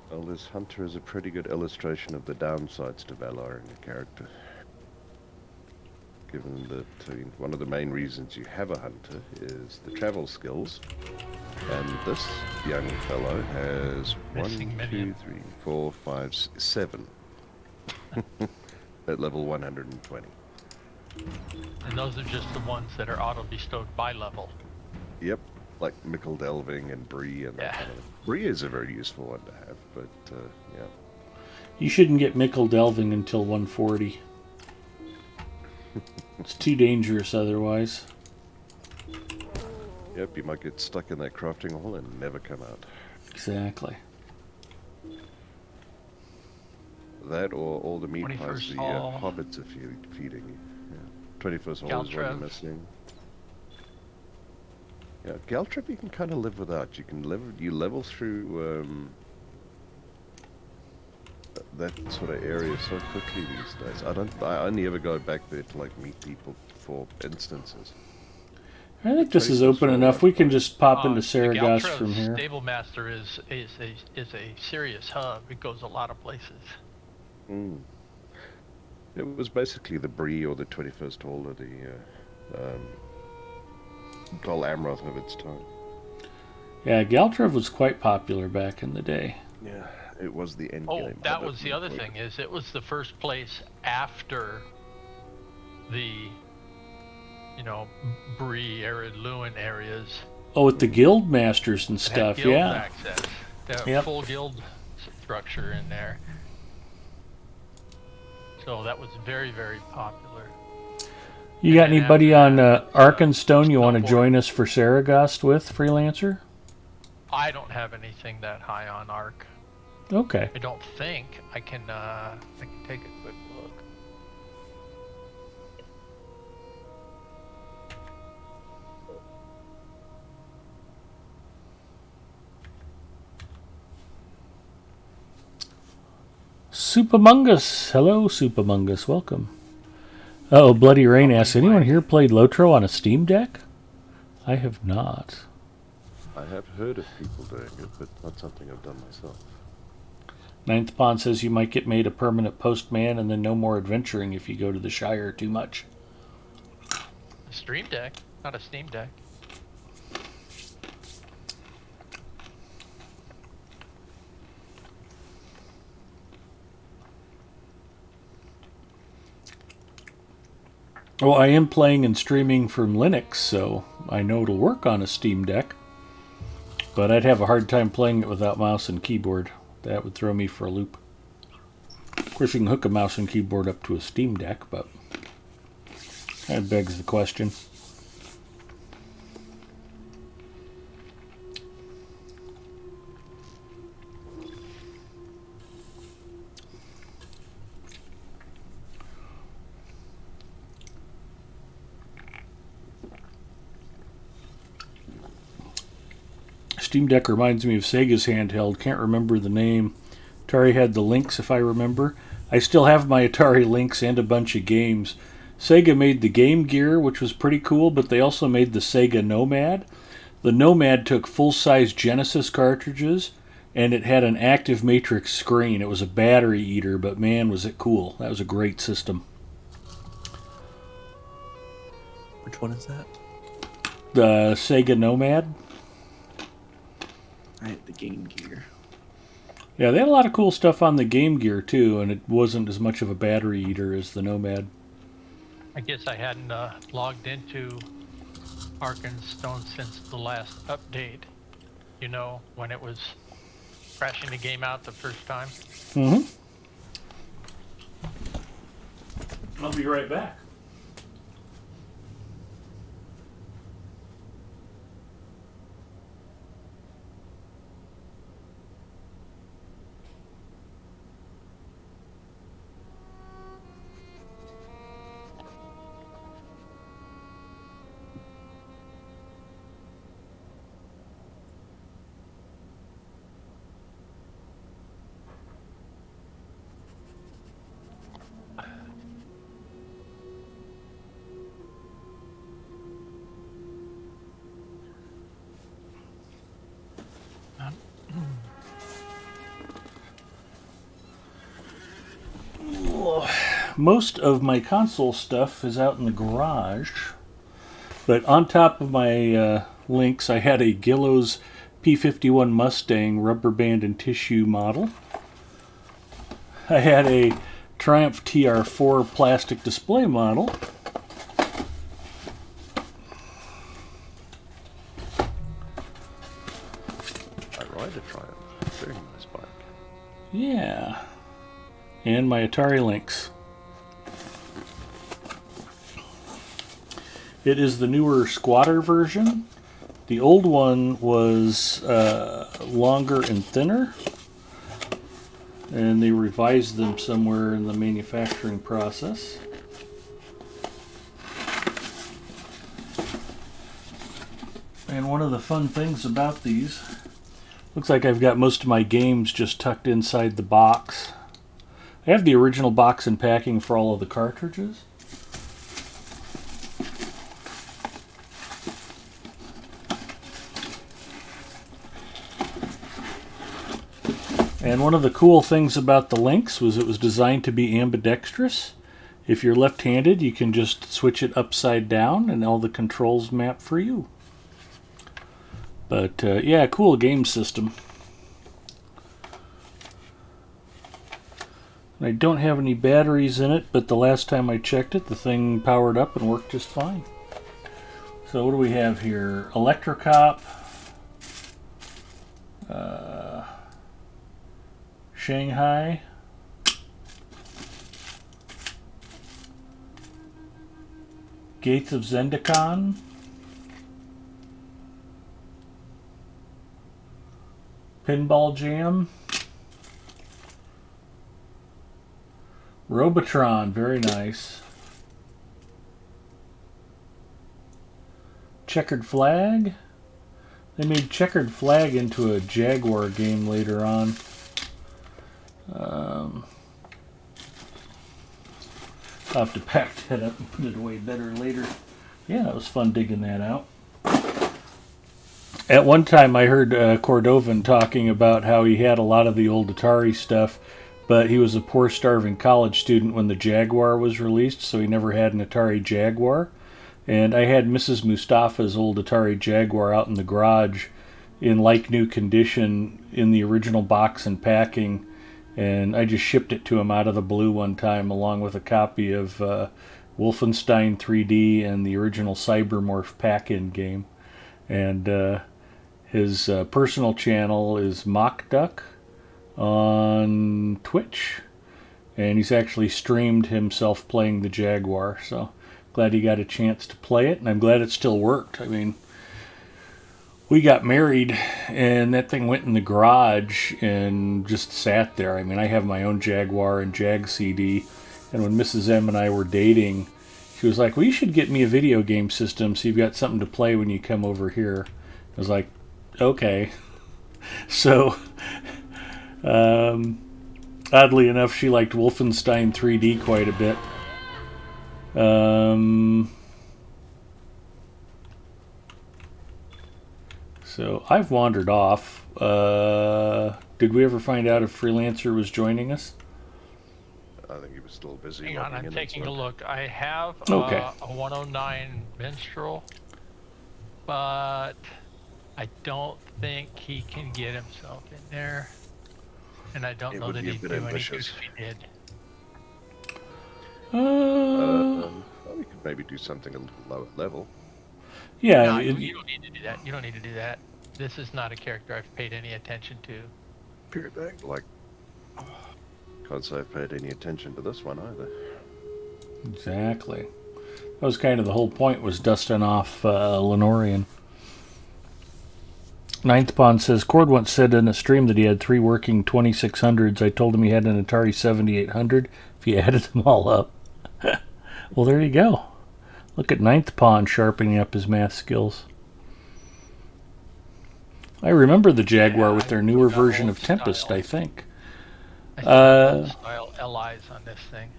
[SPEAKER 4] Well, this Hunter is a pretty good illustration of the downsides to Valar in a character. Given that one of the main reasons you have a Hunter is the travel skills. And this young fellow has
[SPEAKER 2] Missing
[SPEAKER 4] 1, 2,
[SPEAKER 2] minion.
[SPEAKER 4] 3, 4, 5, 7 at level 120.
[SPEAKER 2] And those are just the ones that are auto-bestowed by level.
[SPEAKER 4] Yep, like Mickle Delving and Bree and that
[SPEAKER 2] Yeah.
[SPEAKER 4] kind of thing. Bree is a very useful one to have, but yeah.
[SPEAKER 1] You shouldn't get Mickle Delving until 140. It's too dangerous otherwise.
[SPEAKER 4] Yep, you might get stuck in that crafting hole and never come out.
[SPEAKER 1] Exactly.
[SPEAKER 4] That or all the meat pies
[SPEAKER 2] 21st
[SPEAKER 4] the
[SPEAKER 2] Hall.
[SPEAKER 4] hobbits are feeding you. Yeah. 21st Hall is one you're
[SPEAKER 2] Galtrev.
[SPEAKER 4] missing. Yeah, Galtrip you can kind of live without. You level through that sort of area so quickly these days. I only ever go back there to like meet people for instances.
[SPEAKER 1] I think this is open enough. We can just pop into
[SPEAKER 2] The
[SPEAKER 1] Saragos
[SPEAKER 2] Galtrev
[SPEAKER 1] from here.
[SPEAKER 2] Stable Master is a serious hub. It goes a lot of places.
[SPEAKER 4] Mm. It was basically the Bree or the 21st Hall or the Gol Amroth of its time.
[SPEAKER 1] Yeah, Galtrev was quite popular back in the day.
[SPEAKER 4] Yeah, it was the end
[SPEAKER 2] Oh,
[SPEAKER 4] game.
[SPEAKER 2] that was the other thing, is it was the first place after the, Bree, Arid Lewin areas.
[SPEAKER 1] Oh, with the guild masters and
[SPEAKER 2] that had
[SPEAKER 1] stuff,
[SPEAKER 2] guild
[SPEAKER 1] yeah.
[SPEAKER 2] access. That
[SPEAKER 1] Yep.
[SPEAKER 2] full guild structure in there. So that was very, very popular.
[SPEAKER 1] You got
[SPEAKER 2] And then
[SPEAKER 1] anybody
[SPEAKER 2] after
[SPEAKER 1] on
[SPEAKER 2] that,
[SPEAKER 1] Arkenstone you want to
[SPEAKER 2] snowboard.
[SPEAKER 1] join us for Saragos with, Freelancer?
[SPEAKER 2] I don't have anything that high on Arc.
[SPEAKER 1] Okay.
[SPEAKER 2] I don't think I can take a quick look.
[SPEAKER 1] Soupamungus. Hello, Soupamungus. Welcome. Oh, Bloody Rain asks, anyone here played Lotro on a Steam Deck? I have not.
[SPEAKER 4] I have heard of people doing it, but not something I've done myself.
[SPEAKER 1] Ninth Pond says you might get made a permanent postman and then no more adventuring if you go to the Shire too much.
[SPEAKER 2] A Stream Deck, not a Steam Deck.
[SPEAKER 1] Well, I am playing and streaming from Linux, so I know it'll work on a Steam Deck. But I'd have a hard time playing it without mouse and keyboard. That would throw me for a loop. Of course, you can hook a mouse and keyboard up to a Steam Deck, but that begs the question. Steam Deck reminds me of Sega's handheld. Can't remember the name. Atari had the Lynx, if I remember. I still have my Atari Lynx and a bunch of games. Sega made the Game Gear, which was pretty cool, but they also made the Sega Nomad. The Nomad took full-size Genesis cartridges, and it had an active matrix screen. It was a battery eater, but man, was it cool. That was a great system.
[SPEAKER 3] Which one is that?
[SPEAKER 1] The Sega Nomad.
[SPEAKER 3] I had the Game Gear.
[SPEAKER 1] Yeah, they had a lot of cool stuff on the Game Gear, too, and it wasn't as much of a battery eater as the Nomad.
[SPEAKER 2] I guess I hadn't logged into Arkenstone since the last update. You know, when it was crashing the game out the first time.
[SPEAKER 1] Mm-hmm. I'll be right back. Most of my console stuff is out in the garage, but on top of my Lynx, I had a Gillows P51 Mustang rubber band and tissue model. I had a Triumph TR4 plastic display model.
[SPEAKER 4] I ride a Triumph. Very nice bike.
[SPEAKER 1] Yeah. And my Atari Lynx. It is the newer squatter version. The old one was longer and thinner, and they revised them somewhere in the manufacturing process. And one of the fun things about these, looks like I've got most of my games just tucked inside the box. I have the original box and packing for all of the cartridges. And one of the cool things about the Lynx was it was designed to be ambidextrous. If you're left-handed, you can just switch it upside down and all the controls map for you. But yeah, cool game system. I don't have any batteries in it, but the last time I checked it, the thing powered up and worked just fine. So what do we have here? Electrocop, Shanghai, Gates of Zendikon, Pinball Jam, Robotron, very nice. Checkered Flag. They made Checkered Flag into a Jaguar game later on. I'll have to pack that up and put it away better later. Yeah, it was fun digging that out. At one time I heard Cordovan talking about how he had a lot of the old Atari stuff, but he was a poor starving college student when the Jaguar was released, so he never had an Atari Jaguar. And I had Mrs. Mustafa's old Atari Jaguar out in the garage in like new condition in the original box and packing, and I just shipped it to him out of the blue one time along with a copy of Wolfenstein 3D and the original Cybermorph pack-in game. And his personal channel is Mock Duck on Twitch, and he's actually streamed himself playing the Jaguar, so glad he got a chance to play it, and I'm glad it still worked. I mean, we got married and that thing went in the garage and just sat there. I mean, I have my own Jaguar and Jag CD, and when Mrs. M and I were dating, she was like, well, you should get me a video game system so you've got something to play when you come over here. I was like, okay. So oddly enough, she liked Wolfenstein 3D quite a bit. So I've wandered off. Did we ever find out if Freelancer was joining us?
[SPEAKER 4] I think he was still busy.
[SPEAKER 2] Hang on,
[SPEAKER 4] logging
[SPEAKER 2] I'm
[SPEAKER 4] in
[SPEAKER 2] taking
[SPEAKER 4] and
[SPEAKER 2] a
[SPEAKER 4] stuff.
[SPEAKER 2] look. I have
[SPEAKER 1] Okay.
[SPEAKER 2] a 109 Minstrel, but I don't think he can get himself in there. And I don't
[SPEAKER 4] It
[SPEAKER 2] know
[SPEAKER 4] would
[SPEAKER 2] that
[SPEAKER 4] be a
[SPEAKER 2] he'd
[SPEAKER 4] bit
[SPEAKER 2] do any good
[SPEAKER 4] ambitious.
[SPEAKER 2] if he did.
[SPEAKER 4] Well, we could maybe do something a little lower level.
[SPEAKER 1] Yeah,
[SPEAKER 2] No, you don't need to do that. You don't need to do that. This is not a character I've paid any attention to.
[SPEAKER 4] Period back. Like, can't say I've paid any attention to this one either.
[SPEAKER 1] exactly. That was kind of the whole point, was dusting off Lenorian. Ninth Pond says, Cord once said in a stream that he had 3 working 2600s. I told him he had an Atari 7800 if he added them all up. Well, there you go. Look at Ninth Pond sharpening up his math skills. I remember the Jaguar with their newer version of Tempest, I think.
[SPEAKER 2] I still style LIs on this thing.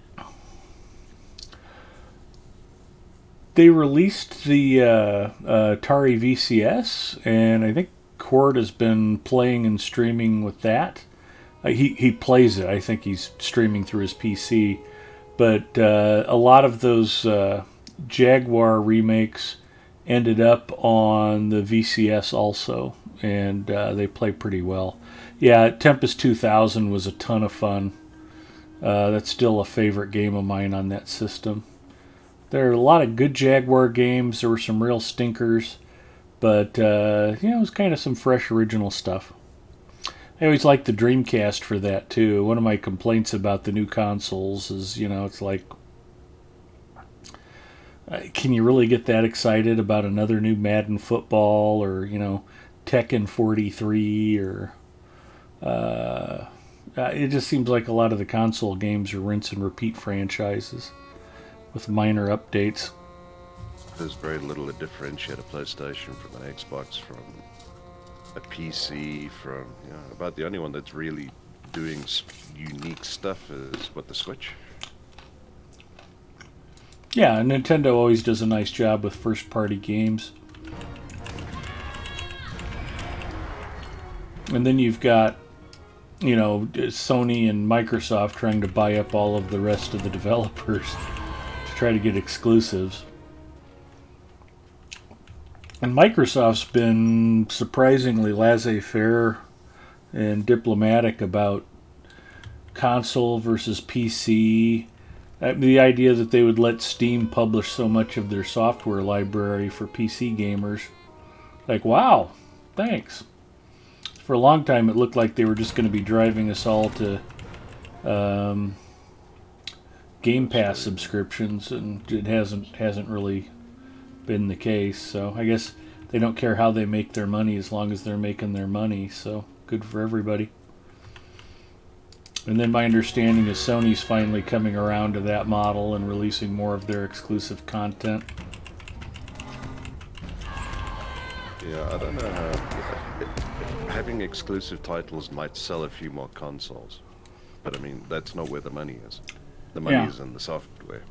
[SPEAKER 1] They released the Atari VCS, and I think Cord has been playing and streaming with that. He plays it. I think he's streaming through his PC. But a lot of those Jaguar remakes ended up on the VCS also, and they play pretty well. Yeah, Tempest 2000 was a ton of fun. That's still a favorite game of mine on that system. There are a lot of good Jaguar games. There were some real stinkers, but it was kind of some fresh original stuff. I always liked the Dreamcast for that too. One of my complaints about the new consoles is, it's like can you really get that excited about another new Madden football or, Tekken 43 or... it just seems like a lot of the console games are rinse and repeat franchises with minor updates.
[SPEAKER 4] There's very little to differentiate a PlayStation from an Xbox, from a PC, from, about the only one that's really doing unique stuff is, the Switch.
[SPEAKER 1] Yeah, Nintendo always does a nice job with first-party games. And then you've got, Sony and Microsoft trying to buy up all of the rest of the developers to try to get exclusives. And Microsoft's been surprisingly laissez-faire and diplomatic about console versus PC. The idea that they would let Steam publish so much of their software library for PC gamers. Like, wow, thanks. For a long time, it looked like they were just going to be driving us all to Game Pass subscriptions, and it hasn't really been the case. So I guess they don't care how they make their money as long as they're making their money. So good for everybody. And then my understanding is Sony's finally coming around to that model and releasing more of their exclusive content.
[SPEAKER 4] Yeah, I don't know how... Having exclusive titles might sell a few more consoles. But, I mean, that's not where the money is. The money is in the software.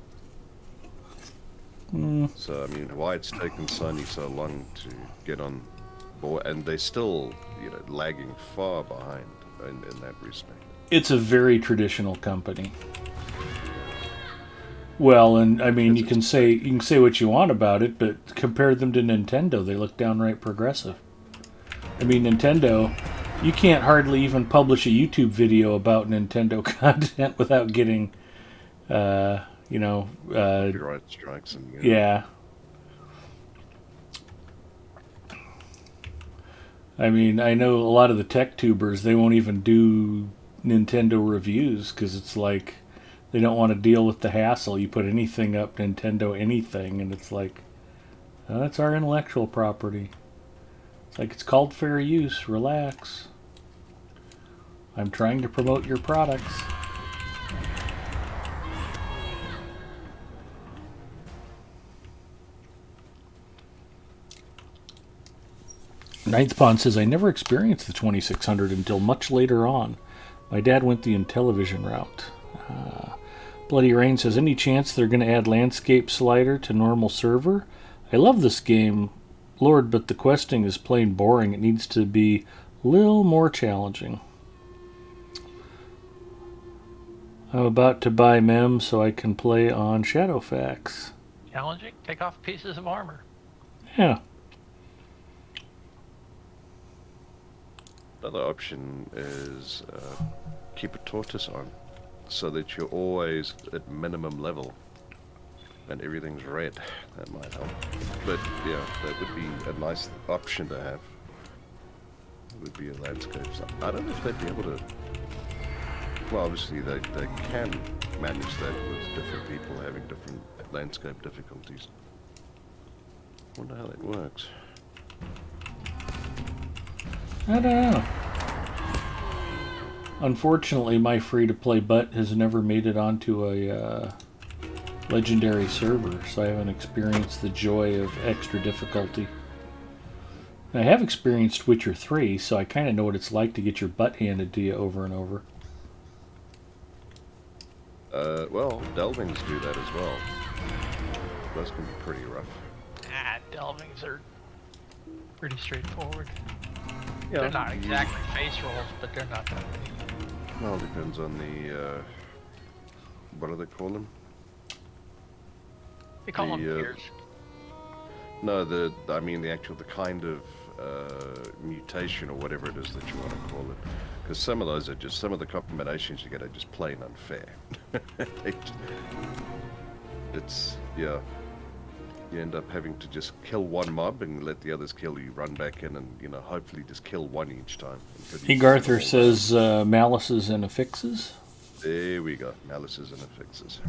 [SPEAKER 4] So, I mean, why it's taken Sony so long to get on board... And they're still, lagging far behind in that respect.
[SPEAKER 1] It's a very traditional company. Well, and I mean, you can say what you want about it, but compare them to Nintendo, they look downright progressive. I mean, Nintendo, you can't hardly even publish a YouTube video about Nintendo content without getting,
[SPEAKER 4] Copyright strikes and
[SPEAKER 1] yeah. I mean, I know a lot of the tech tubers, they won't even do Nintendo reviews because it's like they don't want to deal with the hassle. You put anything up, Nintendo anything, and it's like, oh, that's our intellectual property. It's like, it's called fair use. Relax. I'm trying to promote your products. Ninth Pond says, I never experienced the 2600 until much later on. My dad went the Intellivision route. Bloody Rain says, any chance they're going to add landscape slider to normal server? I love this game, Lord, but the questing is plain boring. It needs to be a little more challenging. I'm about to buy MEM so I can play on Shadowfax.
[SPEAKER 2] Challenging? Take off pieces of armor.
[SPEAKER 1] Yeah.
[SPEAKER 4] Another option is keep a tortoise on, so that you're always at minimum level and everything's red. That might help. But yeah, that would be a nice option to have. It would be a landscape. I don't know if they'd be able to... Well, obviously they can manage that with different people having different landscape difficulties. I wonder how that works.
[SPEAKER 1] I don't know. Unfortunately, my free-to-play butt has never made it onto a legendary server, so I haven't experienced the joy of extra difficulty. I have experienced Witcher 3, so I kind of know what it's like to get your butt handed to you over and over.
[SPEAKER 4] Well, delvings do that as well. Those can be pretty rough.
[SPEAKER 2] Delvings are pretty straightforward.
[SPEAKER 4] Yeah,
[SPEAKER 2] They're not exactly face rolls, but they're not that big.
[SPEAKER 4] Well, it depends on the, what do they call them?
[SPEAKER 2] They call them gears.
[SPEAKER 4] No, the kind of mutation or whatever it is that you want to call it. Because some of those are just, some of the combinations you get are just plain unfair. It's, yeah. You end up having to just kill one mob and let the others kill you, run back in and, hopefully just kill one each time.
[SPEAKER 1] Arthur says malices and affixes.
[SPEAKER 4] There we go, malices and affixes.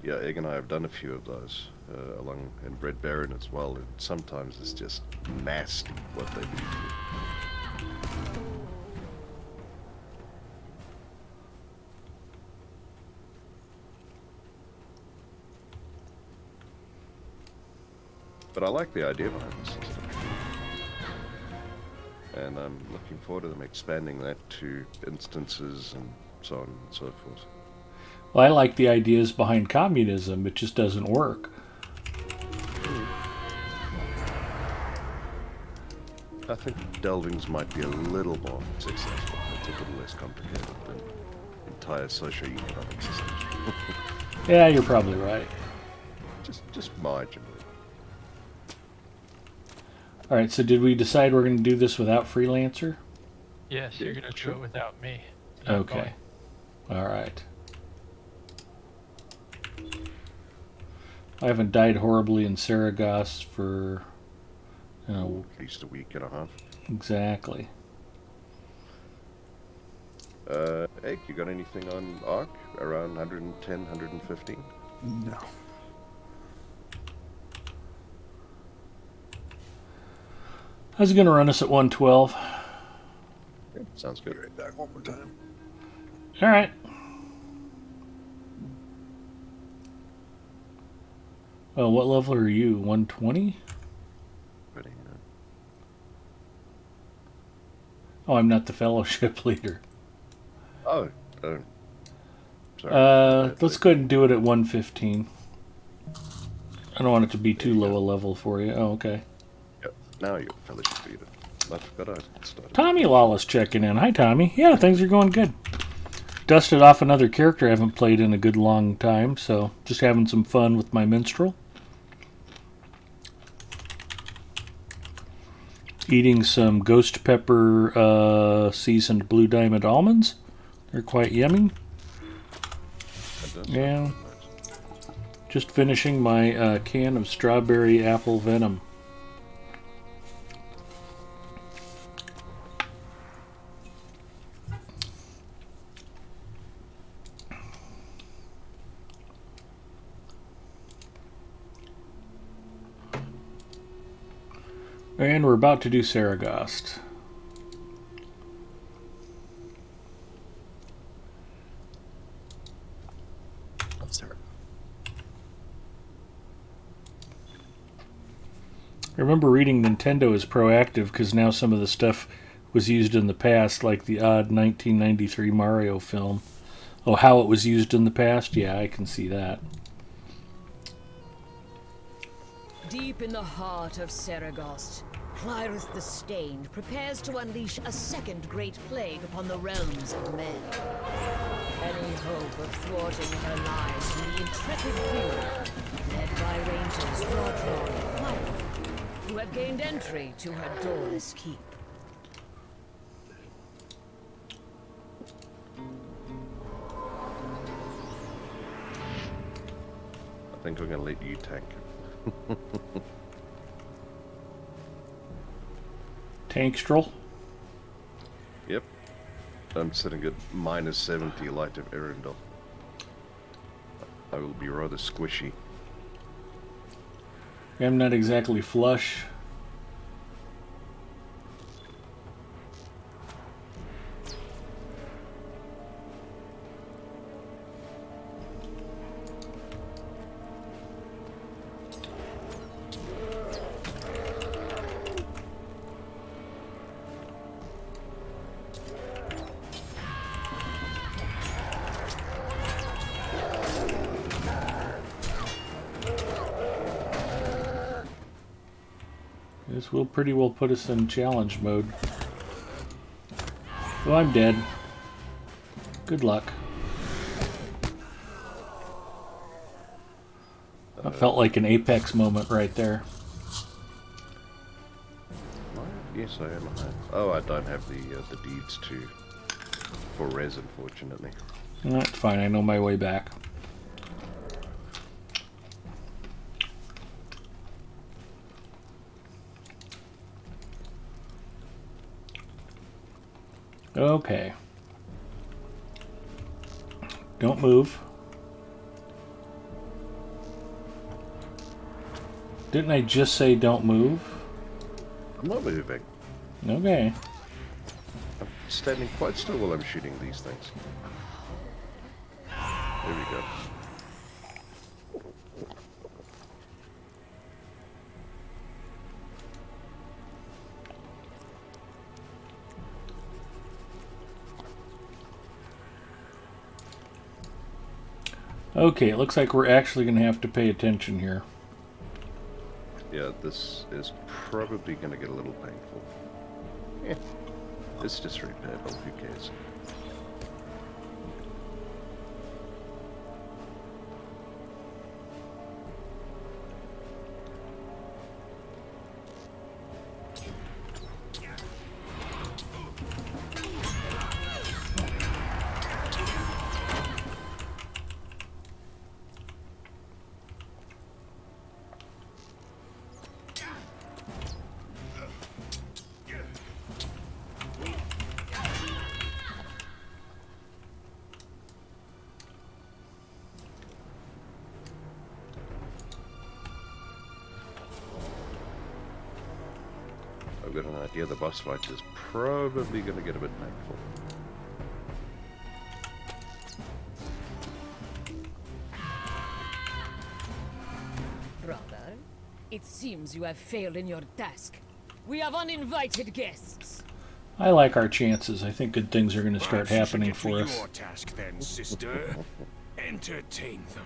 [SPEAKER 4] Yeah, Egg and I have done a few of those along in Red Baron as well, and sometimes it's just nasty what they do to you. But I like the idea behind the system. And I'm looking forward to them expanding that to instances and so on and so forth.
[SPEAKER 1] Well, I like the ideas behind communism. It just doesn't work.
[SPEAKER 4] I think Delvings might be a little more successful. It's a little less complicated than entire socio-economic systems.
[SPEAKER 1] Yeah, you're probably right.
[SPEAKER 4] Just marginally.
[SPEAKER 1] All right, so did we decide we're going to do this without Freelancer?
[SPEAKER 2] Yes, you're gonna
[SPEAKER 4] sure.
[SPEAKER 2] do it without me. And I'm
[SPEAKER 1] Okay. All right. I haven't died horribly in Saragost for,
[SPEAKER 4] At least a week and a half.
[SPEAKER 1] exactly.
[SPEAKER 4] Egg, you got anything on Arc? Around 110, 115?
[SPEAKER 3] No.
[SPEAKER 1] I was going to run us at 112.
[SPEAKER 4] Yeah, sounds good.
[SPEAKER 3] Right back one more time.
[SPEAKER 1] All right. Oh, what level are you? 120?
[SPEAKER 4] Ready,
[SPEAKER 1] Oh, I'm not the fellowship leader.
[SPEAKER 4] Oh, sorry.
[SPEAKER 1] Let's go ahead and do it at 115. I don't want it to be too low a level for you. Oh, okay.
[SPEAKER 4] Yep, now you're fellowship leader. I forgot I started.
[SPEAKER 1] Tommy Lawless checking in. Hi, Tommy. Yeah, things are going good. Dusted off another character I haven't played in a good long time, so just having some fun with my minstrel. Eating some ghost pepper seasoned blue diamond almonds. They're quite yummy.
[SPEAKER 4] That does
[SPEAKER 1] Yeah.
[SPEAKER 4] sound nice.
[SPEAKER 1] Just finishing my can of strawberry apple venom. And we're about to do Saragost.
[SPEAKER 3] Sarah.
[SPEAKER 1] I remember reading Nintendo is proactive because now some of the stuff was used in the past, like the odd 1993 Mario film. Oh, how it was used in the past? Yeah, I can see that.
[SPEAKER 5] Deep in the heart of Saragost, Clyrith the Stained prepares to unleash a second great plague upon the realms of men. Any hope of thwarting her lies in the intrepid few, led by Rangers Rodrod and Fire, who have gained entry to her doorless keep.
[SPEAKER 4] I think I'm going to let you tank.
[SPEAKER 1] Tankstrel?
[SPEAKER 4] Yep. I'm sitting at minus 70 Light of Erendel. I will be rather squishy.
[SPEAKER 1] I'm not exactly flush. This will pretty well put us in challenge mode. Oh, I'm dead. Good luck. That felt like an Apex moment right there.
[SPEAKER 4] Yes, I am. Oh, I don't have the deeds for res, unfortunately.
[SPEAKER 1] That's fine, I know my way back. Okay. Didn't I just say don't move?
[SPEAKER 4] I'm not moving.
[SPEAKER 1] Okay.
[SPEAKER 4] I'm standing quite still while I'm shooting these things. There we go.
[SPEAKER 1] Okay, it looks like we're actually going to have to pay attention here.
[SPEAKER 4] Yeah, this is probably going to get a little painful. Yeah, it's just repairable, who cares? I've got an idea the boss fight is probably going to get a bit painful.
[SPEAKER 5] Brother, it seems you have failed in your task. We have uninvited guests.
[SPEAKER 1] I like our chances. I think good things are going to start
[SPEAKER 6] Perhaps you should
[SPEAKER 1] happening
[SPEAKER 6] get to
[SPEAKER 1] for us.
[SPEAKER 6] your task then, sister. Entertain them.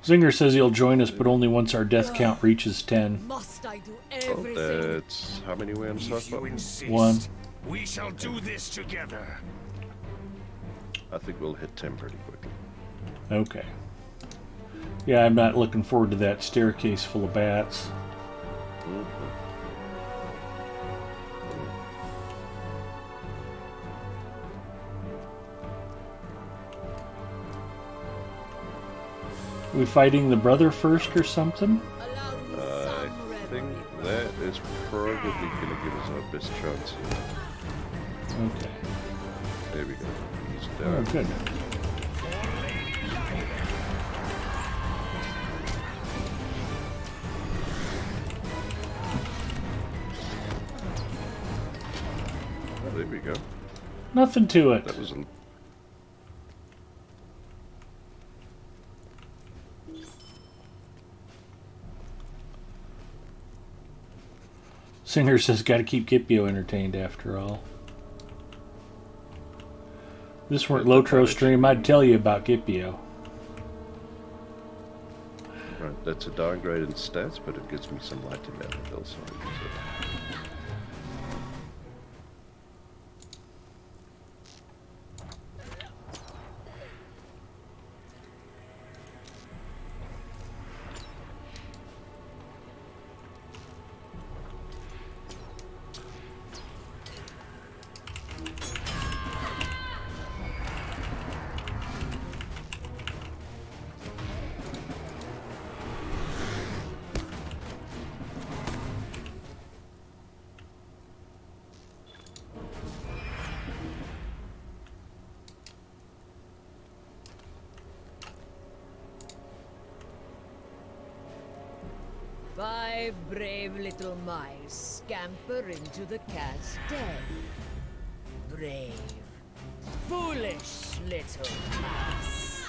[SPEAKER 1] Zinger says he'll join us, but only once our death count reaches 10.
[SPEAKER 5] Must I do
[SPEAKER 4] Oh,
[SPEAKER 5] everything?
[SPEAKER 4] that's how many we on
[SPEAKER 6] If
[SPEAKER 4] start
[SPEAKER 6] you
[SPEAKER 4] button?
[SPEAKER 6] insist,
[SPEAKER 1] One.
[SPEAKER 6] we shall do this together.
[SPEAKER 4] I think we'll hit 10 pretty quickly.
[SPEAKER 1] Okay. Yeah, I'm not looking forward to that staircase full of bats. We fighting the brother first or something?
[SPEAKER 5] Allow me
[SPEAKER 4] I
[SPEAKER 5] some
[SPEAKER 4] think
[SPEAKER 5] reverie,
[SPEAKER 4] that is probably going to give us our best chance here.
[SPEAKER 1] Okay.
[SPEAKER 4] There we go. He's
[SPEAKER 1] Oh,
[SPEAKER 4] down.
[SPEAKER 1] good.
[SPEAKER 4] Oh, there we go.
[SPEAKER 1] Nothing to it.
[SPEAKER 4] That was a...
[SPEAKER 1] Singer says, gotta keep Gipio entertained after all. This weren't Lotro stream, I'd tell you about Gipio.
[SPEAKER 4] Right, that's a downgrade in stats, but it gives me some light in that hillside. So.
[SPEAKER 5] Five brave little mice scamper into the cat's den. Brave, foolish little mice.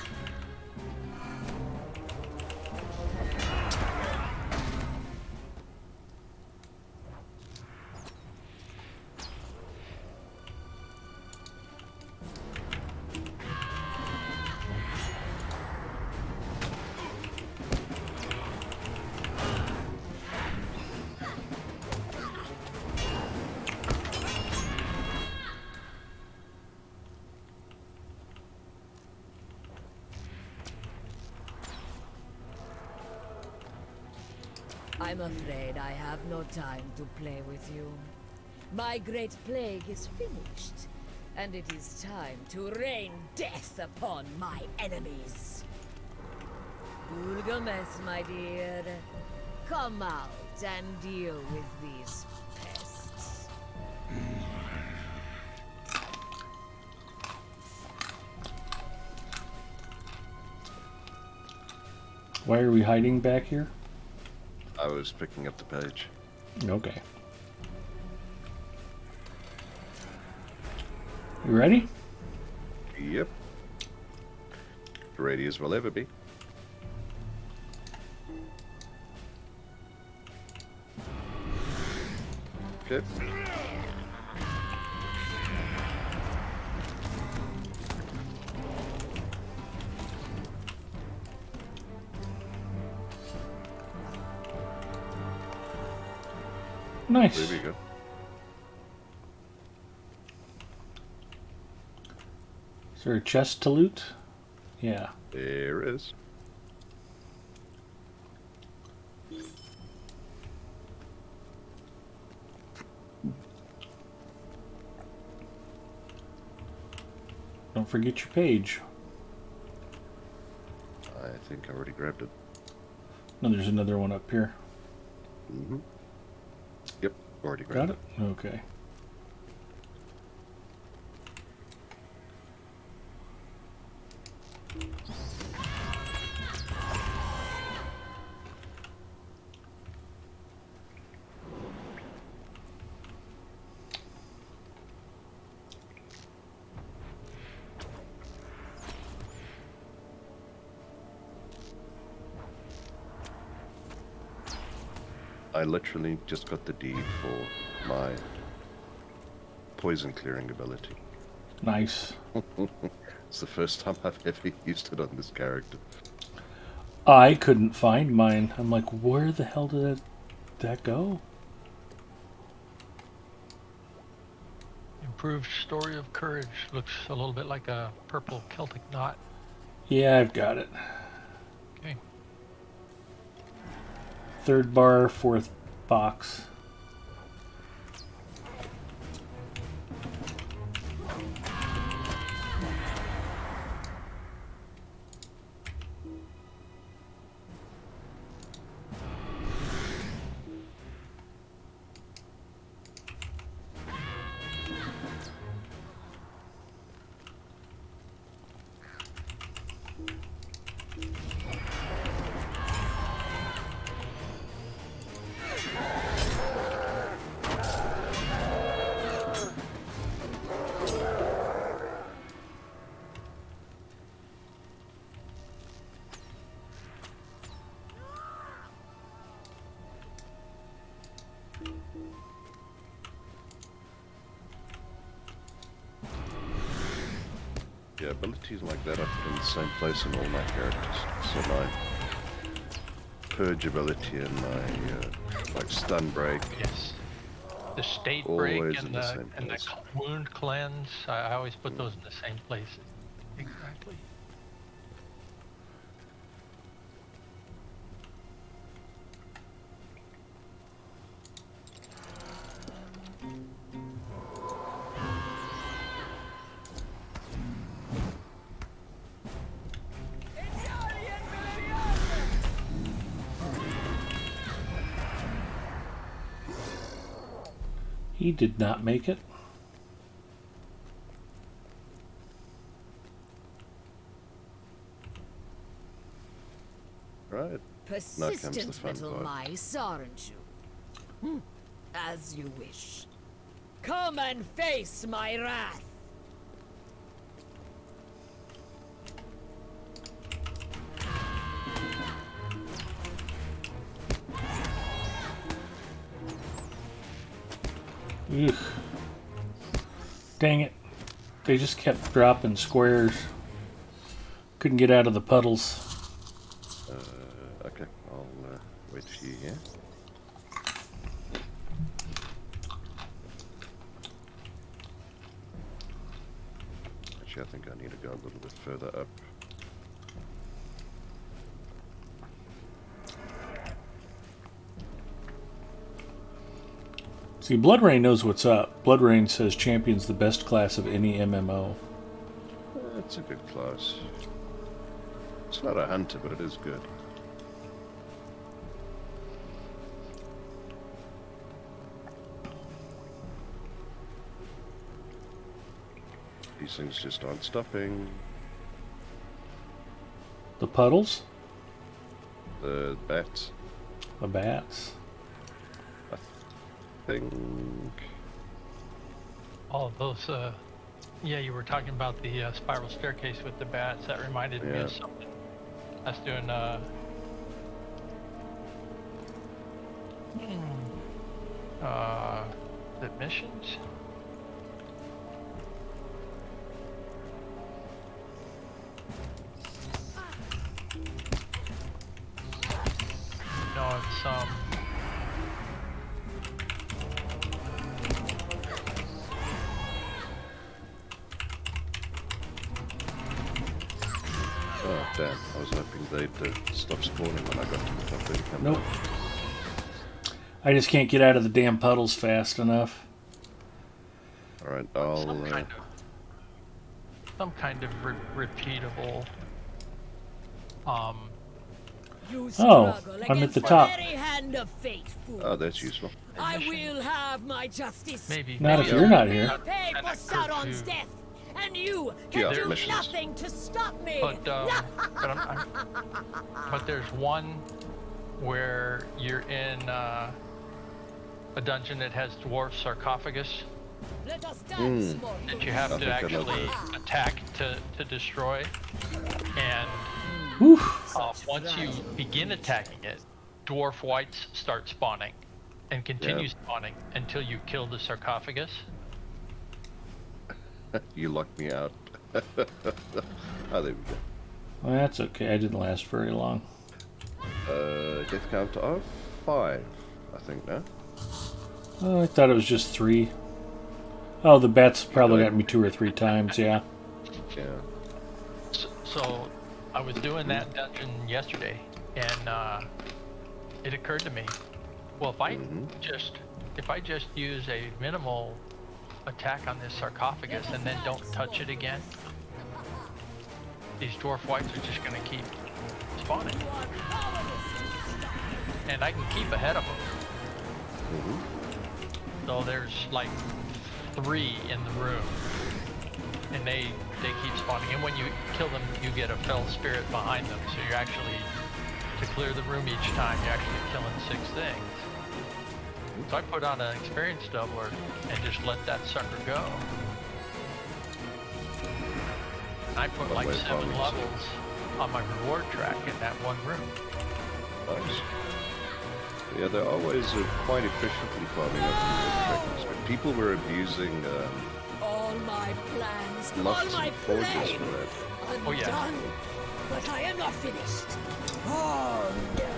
[SPEAKER 5] I'm afraid I have no time to play with you. My great plague is finished, and it is time to rain death upon my enemies. Gulgameth, my dear, come out and deal with these pests.
[SPEAKER 1] Why are we hiding back here?
[SPEAKER 4] I was picking up the page.
[SPEAKER 1] Okay. You ready?
[SPEAKER 4] Yep. Ready as we'll ever be. Okay.
[SPEAKER 1] Nice.
[SPEAKER 4] There we go.
[SPEAKER 1] Is there a chest to loot? Yeah.
[SPEAKER 4] There is.
[SPEAKER 1] Don't forget your page.
[SPEAKER 4] I think I already grabbed it.
[SPEAKER 1] No, there's another one up here.
[SPEAKER 4] Mm-hmm. Yep, already
[SPEAKER 1] Got
[SPEAKER 4] grabbed
[SPEAKER 1] it? Okay.
[SPEAKER 4] I literally just got the deed for my poison clearing ability.
[SPEAKER 1] Nice.
[SPEAKER 4] It's the first time I've ever used it on this character.
[SPEAKER 1] I couldn't find mine. I'm like, where the hell did that go?
[SPEAKER 2] Improved Story of Courage. Looks a little bit like a purple Celtic knot.
[SPEAKER 1] Yeah, I've got it.
[SPEAKER 2] Okay.
[SPEAKER 1] Third bar, fourth box.
[SPEAKER 4] Yeah, abilities like that I put in the same place in all my characters. So my purge ability and my like stun break.
[SPEAKER 2] Yes. The state
[SPEAKER 4] Always
[SPEAKER 2] break
[SPEAKER 4] in
[SPEAKER 2] and
[SPEAKER 4] the
[SPEAKER 2] the
[SPEAKER 4] same place.
[SPEAKER 2] wound cleanse. I always put those in the same place. Exactly.
[SPEAKER 1] He did not make it.
[SPEAKER 4] Right.
[SPEAKER 5] Persistent
[SPEAKER 4] fun
[SPEAKER 5] little
[SPEAKER 4] part.
[SPEAKER 5] mice, aren't you? As you wish. Come and face my wrath.
[SPEAKER 1] Ugh. Dang it. They just kept dropping squares. Couldn't get out of the puddles.
[SPEAKER 4] Okay, I'll wait for you here. Actually, I think I need to go a little bit further up.
[SPEAKER 1] See, Blood Rain knows what's up. Blood Rain says champion's the best class of any MMO.
[SPEAKER 4] It's a good class. It's not a hunter, but it is good. These things just aren't stopping.
[SPEAKER 1] The puddles?
[SPEAKER 4] The bats.
[SPEAKER 1] The bats.
[SPEAKER 4] I think.
[SPEAKER 2] All of those, yeah, you were talking about the spiral staircase with the bats. That reminded me
[SPEAKER 4] Yeah.
[SPEAKER 2] of something. I was doing, the missions? No, it's,
[SPEAKER 4] Oh damn! I was hoping they'd stop spawning when I got to the top. They'd come
[SPEAKER 1] Nope.
[SPEAKER 4] back.
[SPEAKER 1] I just can't get out of the damn puddles fast enough.
[SPEAKER 4] All right, I'll.
[SPEAKER 2] some kind of repeatable,
[SPEAKER 5] You
[SPEAKER 1] Oh,
[SPEAKER 5] struggle
[SPEAKER 1] I'm at
[SPEAKER 5] against
[SPEAKER 1] the top.
[SPEAKER 5] very hand of fate, fools.
[SPEAKER 4] Oh, that's useful.
[SPEAKER 5] I will have my justice.
[SPEAKER 2] maybe.
[SPEAKER 1] Not
[SPEAKER 2] maybe
[SPEAKER 1] if you're not here.
[SPEAKER 5] Pay for
[SPEAKER 2] Connect her
[SPEAKER 5] Sauron's
[SPEAKER 2] to-
[SPEAKER 5] death, and you
[SPEAKER 4] Yeah,
[SPEAKER 5] can do
[SPEAKER 4] missions.
[SPEAKER 5] nothing to stop me.
[SPEAKER 2] But there's one where you're in a dungeon that has dwarf sarcophagus
[SPEAKER 5] Let us dance,
[SPEAKER 4] Hmm.
[SPEAKER 5] small
[SPEAKER 2] that
[SPEAKER 5] fool.
[SPEAKER 2] you have
[SPEAKER 4] I
[SPEAKER 2] to
[SPEAKER 4] think I know
[SPEAKER 2] actually attack to destroy. And
[SPEAKER 1] Whew.
[SPEAKER 2] once you begin attacking it, dwarf whites start spawning and continue spawning until you kill the sarcophagus.
[SPEAKER 4] You locked me out. Oh, there we go.
[SPEAKER 1] Well, that's okay. I didn't last very long.
[SPEAKER 4] Death count of 5, I think now.
[SPEAKER 1] Oh, I thought it was just 3. Oh, the bats probably got me 2 or 3 times, yeah.
[SPEAKER 4] Yeah.
[SPEAKER 2] So I was doing that dungeon yesterday, and it occurred to me, well, if I just use a minimal attack on this sarcophagus and then don't touch it again, these dwarf whites are just going to keep spawning, and I can keep ahead of them. So there's like 3 in the room, and they keep spawning. And when you kill them, you get a fell spirit behind them. So you're actually, to clear the room each time, you're actually killing 6 things. So I put on an experience doubler and just let that sucker go. I put like 7 levels on my reward track in that one room.
[SPEAKER 4] Nice. Yeah, they're always quite efficiently farming up the trackers, but people were abusing
[SPEAKER 5] All my plans, all
[SPEAKER 4] locks
[SPEAKER 5] my
[SPEAKER 4] and forges
[SPEAKER 5] plans.
[SPEAKER 4] for that.
[SPEAKER 5] I'm
[SPEAKER 2] Oh, yeah.
[SPEAKER 5] done, but I am not finished. Oh no.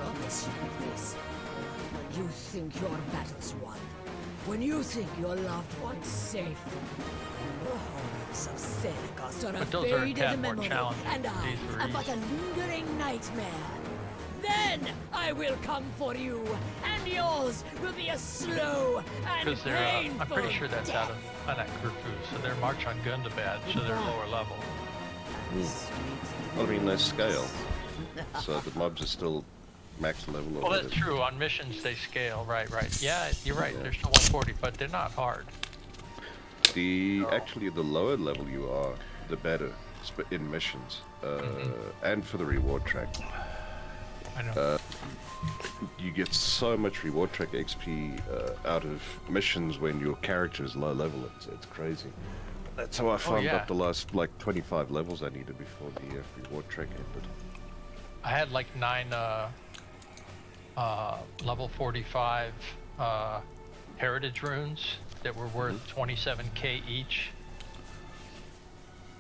[SPEAKER 5] Promise you this. When you think your battle's won, when you think your loved one's safe, the horrors of Senegost are a
[SPEAKER 2] But those are a
[SPEAKER 5] faded
[SPEAKER 2] tad more
[SPEAKER 5] memory,
[SPEAKER 2] challenging.
[SPEAKER 5] and I
[SPEAKER 2] These were
[SPEAKER 5] am but a lingering nightmare. Then I will come for you, and yours will be a slow and
[SPEAKER 2] Because they're,
[SPEAKER 5] painful
[SPEAKER 2] I'm pretty sure that's out of Anakrufu, so they're March on Gundabad, so they're lower level.
[SPEAKER 4] Well, I mean, they scale, so the mobs are still max level. Or
[SPEAKER 2] Well, that's
[SPEAKER 4] whatever.
[SPEAKER 2] true. On missions, they scale. Right. Yeah, you're right.
[SPEAKER 4] Yeah.
[SPEAKER 2] They're still 140, but they're not hard.
[SPEAKER 4] Actually, the lower level you are, the better in missions, and for the reward track.
[SPEAKER 2] I know.
[SPEAKER 4] You get so much reward track XP out of missions when your character is low level. It's crazy. That's how I farmed
[SPEAKER 2] yeah.
[SPEAKER 4] up the last like 25 levels I needed before the reward track ended.
[SPEAKER 2] I had like 9 level 45 heritage runes that were worth 27k each.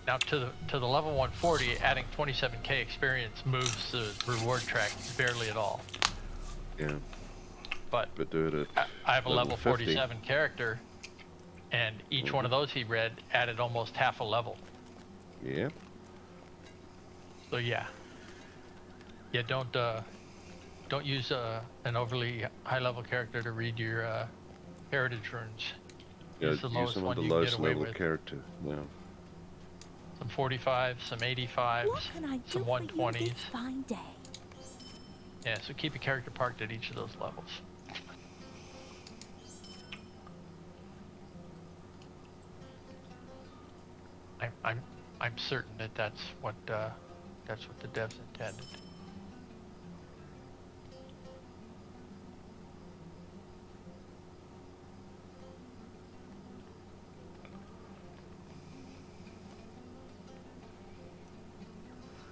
[SPEAKER 2] Now to the level 140, adding 27k experience moves the reward track barely at all.
[SPEAKER 4] Yeah,
[SPEAKER 2] But
[SPEAKER 4] but do it at
[SPEAKER 2] I have a level
[SPEAKER 4] 50.
[SPEAKER 2] 47 character, and each one of those he read added almost half a level.
[SPEAKER 4] Yeah.
[SPEAKER 2] So yeah, don't use an overly high level character to read your heritage runes.
[SPEAKER 4] Yeah,
[SPEAKER 2] Use the
[SPEAKER 4] use
[SPEAKER 2] lowest
[SPEAKER 4] some of
[SPEAKER 2] one
[SPEAKER 4] the
[SPEAKER 2] you can get
[SPEAKER 4] lowest
[SPEAKER 2] away
[SPEAKER 4] level
[SPEAKER 2] with.
[SPEAKER 4] character. Yeah.
[SPEAKER 2] Some 45s, some 85s,
[SPEAKER 7] What can I do
[SPEAKER 2] some
[SPEAKER 7] for you
[SPEAKER 2] 120s.
[SPEAKER 7] this fine day?
[SPEAKER 2] Yeah, so keep your character parked at each of those levels. I'm certain that that's what the devs intended.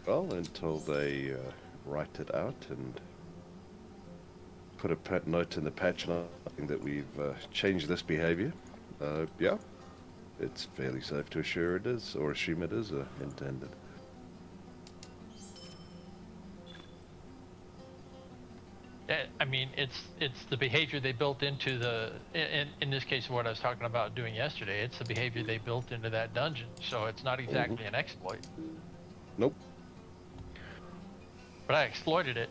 [SPEAKER 4] Well, until they write it out and put a note in the patch noting that we've changed this behavior. Yeah, it's fairly safe to assure it is, or assume it is, intended.
[SPEAKER 2] I mean, it's the behavior they built into the in this case what I was talking about doing yesterday. It's the behavior they built into that dungeon, so it's not exactly an exploit.
[SPEAKER 4] Nope.
[SPEAKER 2] But I exploited it.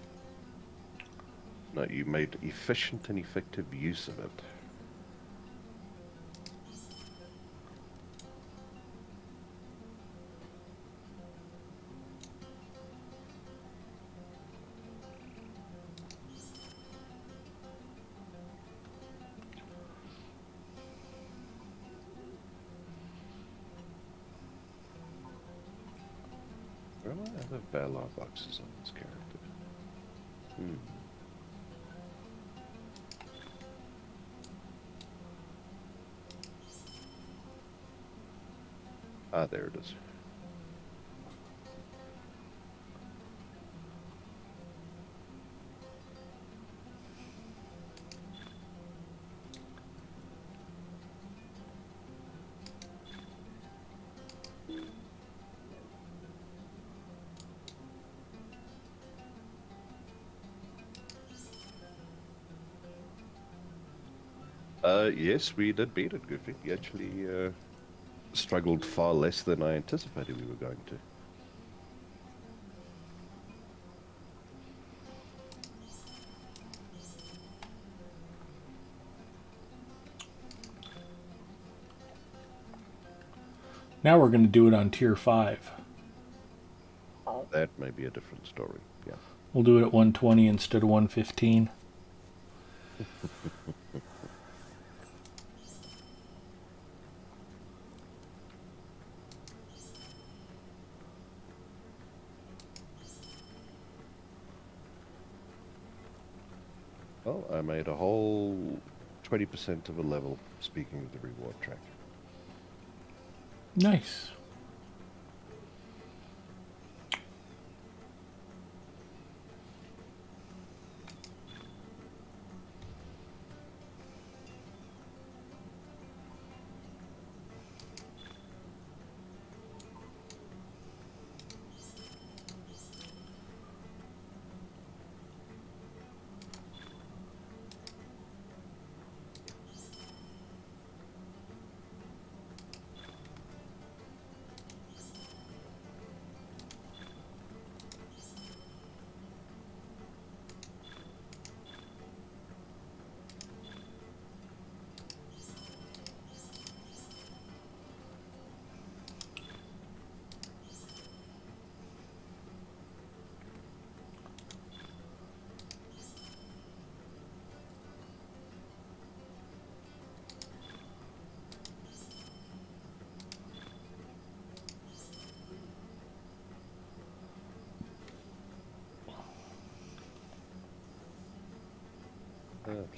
[SPEAKER 4] No, you made efficient and effective use of it. Where are my other Valar boxes on this character? Ah, there it is. Yes, we did beat it, Goofy. You actually struggled far less than I anticipated we were going to.
[SPEAKER 1] Now we're going to do it on tier 5.
[SPEAKER 4] That may be a different story, yeah.
[SPEAKER 1] We'll do it at 120 instead of 115.
[SPEAKER 4] Well, I made a whole 20% of a level, speaking of the reward track.
[SPEAKER 1] Nice.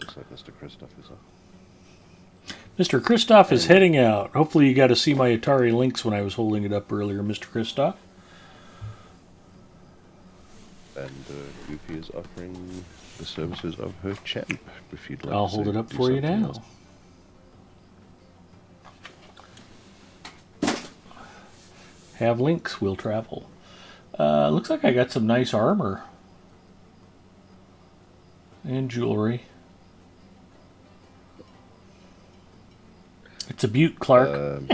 [SPEAKER 4] Looks like Mr. Christoph is up.
[SPEAKER 1] Mr. Christoph is heading out. Hopefully you got to see my Atari Lynx when I was holding it up earlier, Mr. Christoph.
[SPEAKER 4] And Goofy is offering the services of her champ, if you'd like
[SPEAKER 1] I'll
[SPEAKER 4] to
[SPEAKER 1] hold it up
[SPEAKER 4] do
[SPEAKER 1] for you
[SPEAKER 4] something
[SPEAKER 1] now.
[SPEAKER 4] else.
[SPEAKER 1] Have links, will travel. Looks like I got some nice armor. And jewelry. It's a beaut, Clark.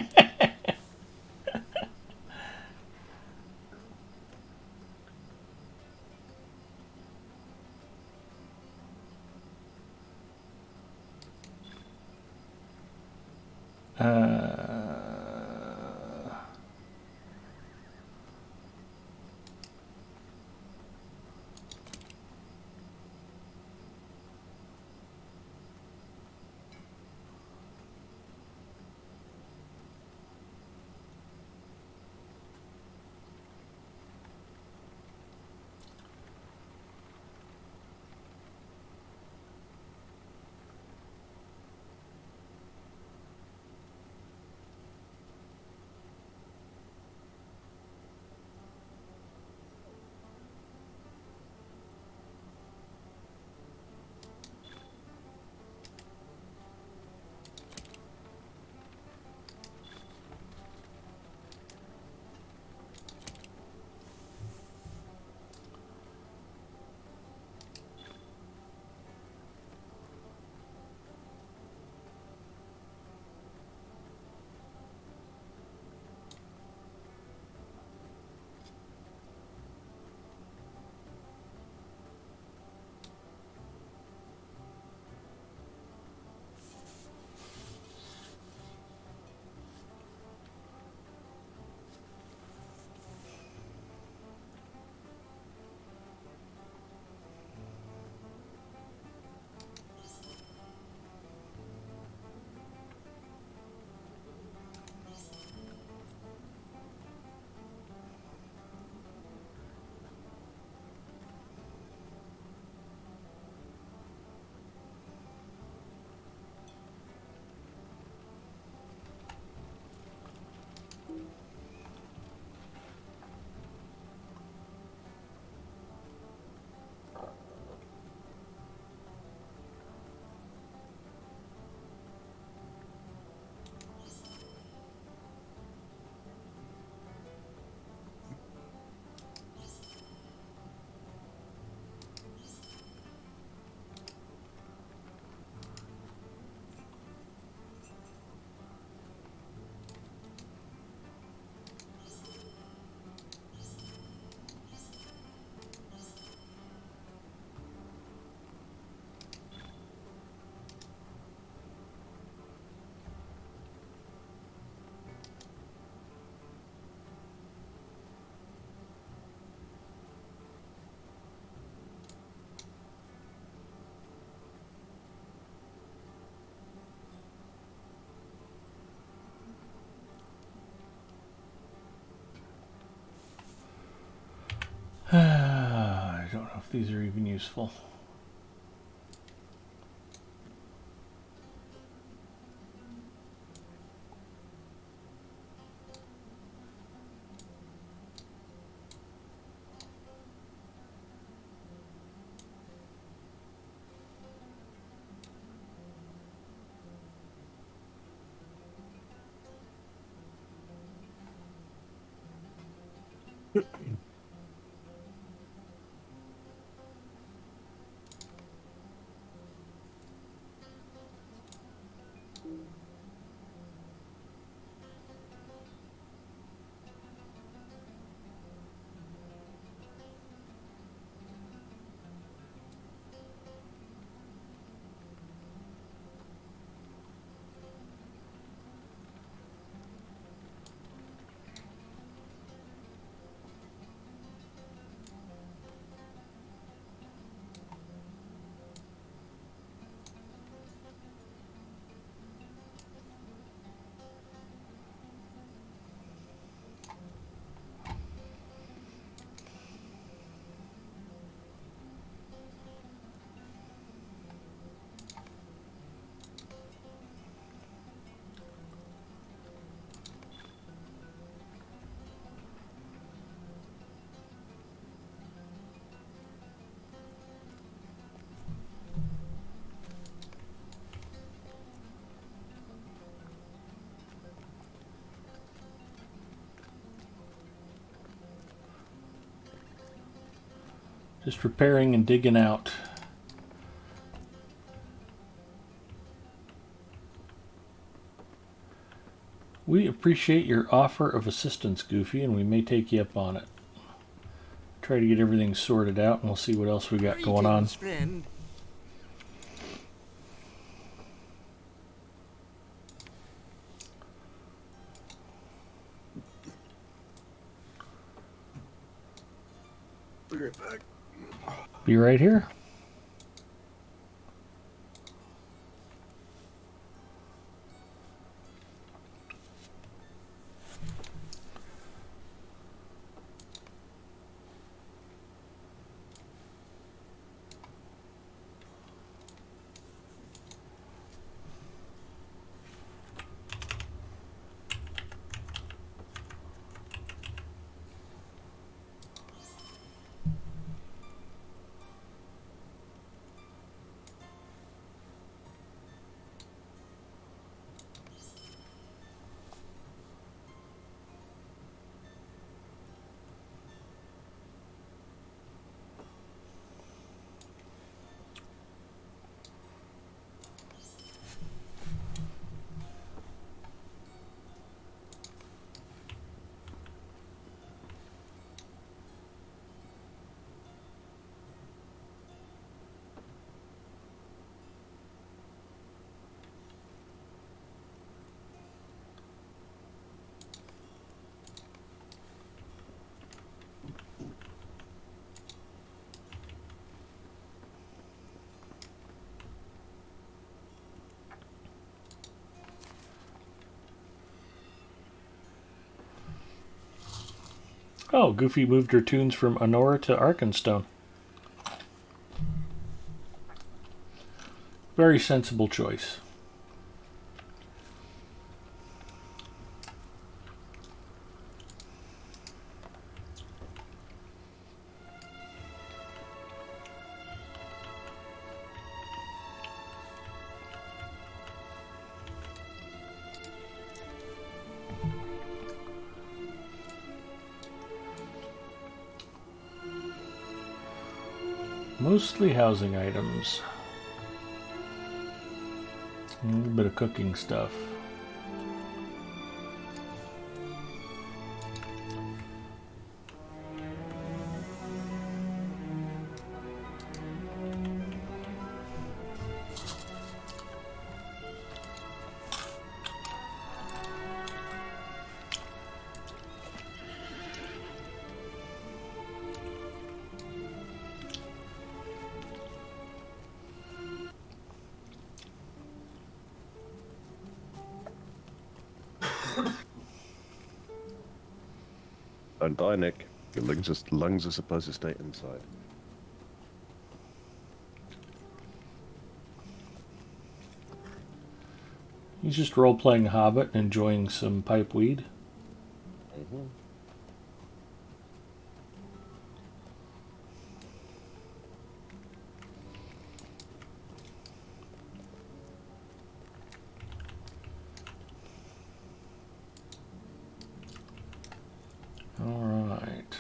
[SPEAKER 1] these are even useful. Just repairing and digging out. We appreciate your offer of assistance, Goofy, and we may take you up on it. Try to get everything sorted out, and we'll see what else we got going on.
[SPEAKER 6] Greetings, friend.
[SPEAKER 3] Be right back.
[SPEAKER 1] Be right here. Oh, Goofy moved her tunes from Honora to Arkenstone. Very sensible choice. Mostly housing items. A little bit of cooking stuff.
[SPEAKER 4] Don't die, Nick. Your lungs are supposed to stay inside.
[SPEAKER 1] He's just role-playing Hobbit and enjoying some pipe weed.
[SPEAKER 4] Mm-hmm.
[SPEAKER 1] All right.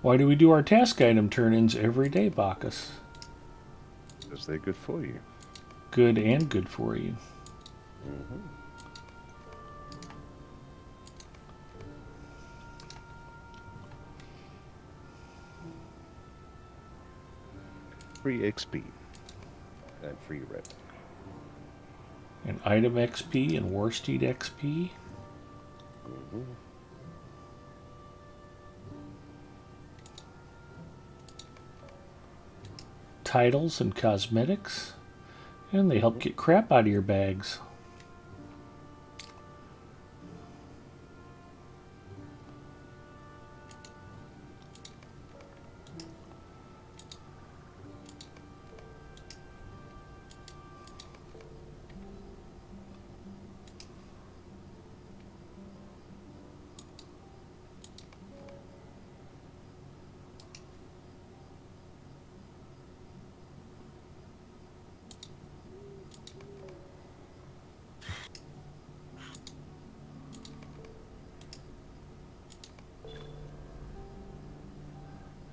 [SPEAKER 1] Why do we do our task item turn-ins every day, Bacchus?
[SPEAKER 4] Because they're good for you.
[SPEAKER 1] Good and good for you.
[SPEAKER 4] Mm-hmm. Free XP and free rep.
[SPEAKER 1] And item XP and Warsteed XP.
[SPEAKER 4] Mm-hmm.
[SPEAKER 1] Titles and cosmetics. And they help get crap out of your bags.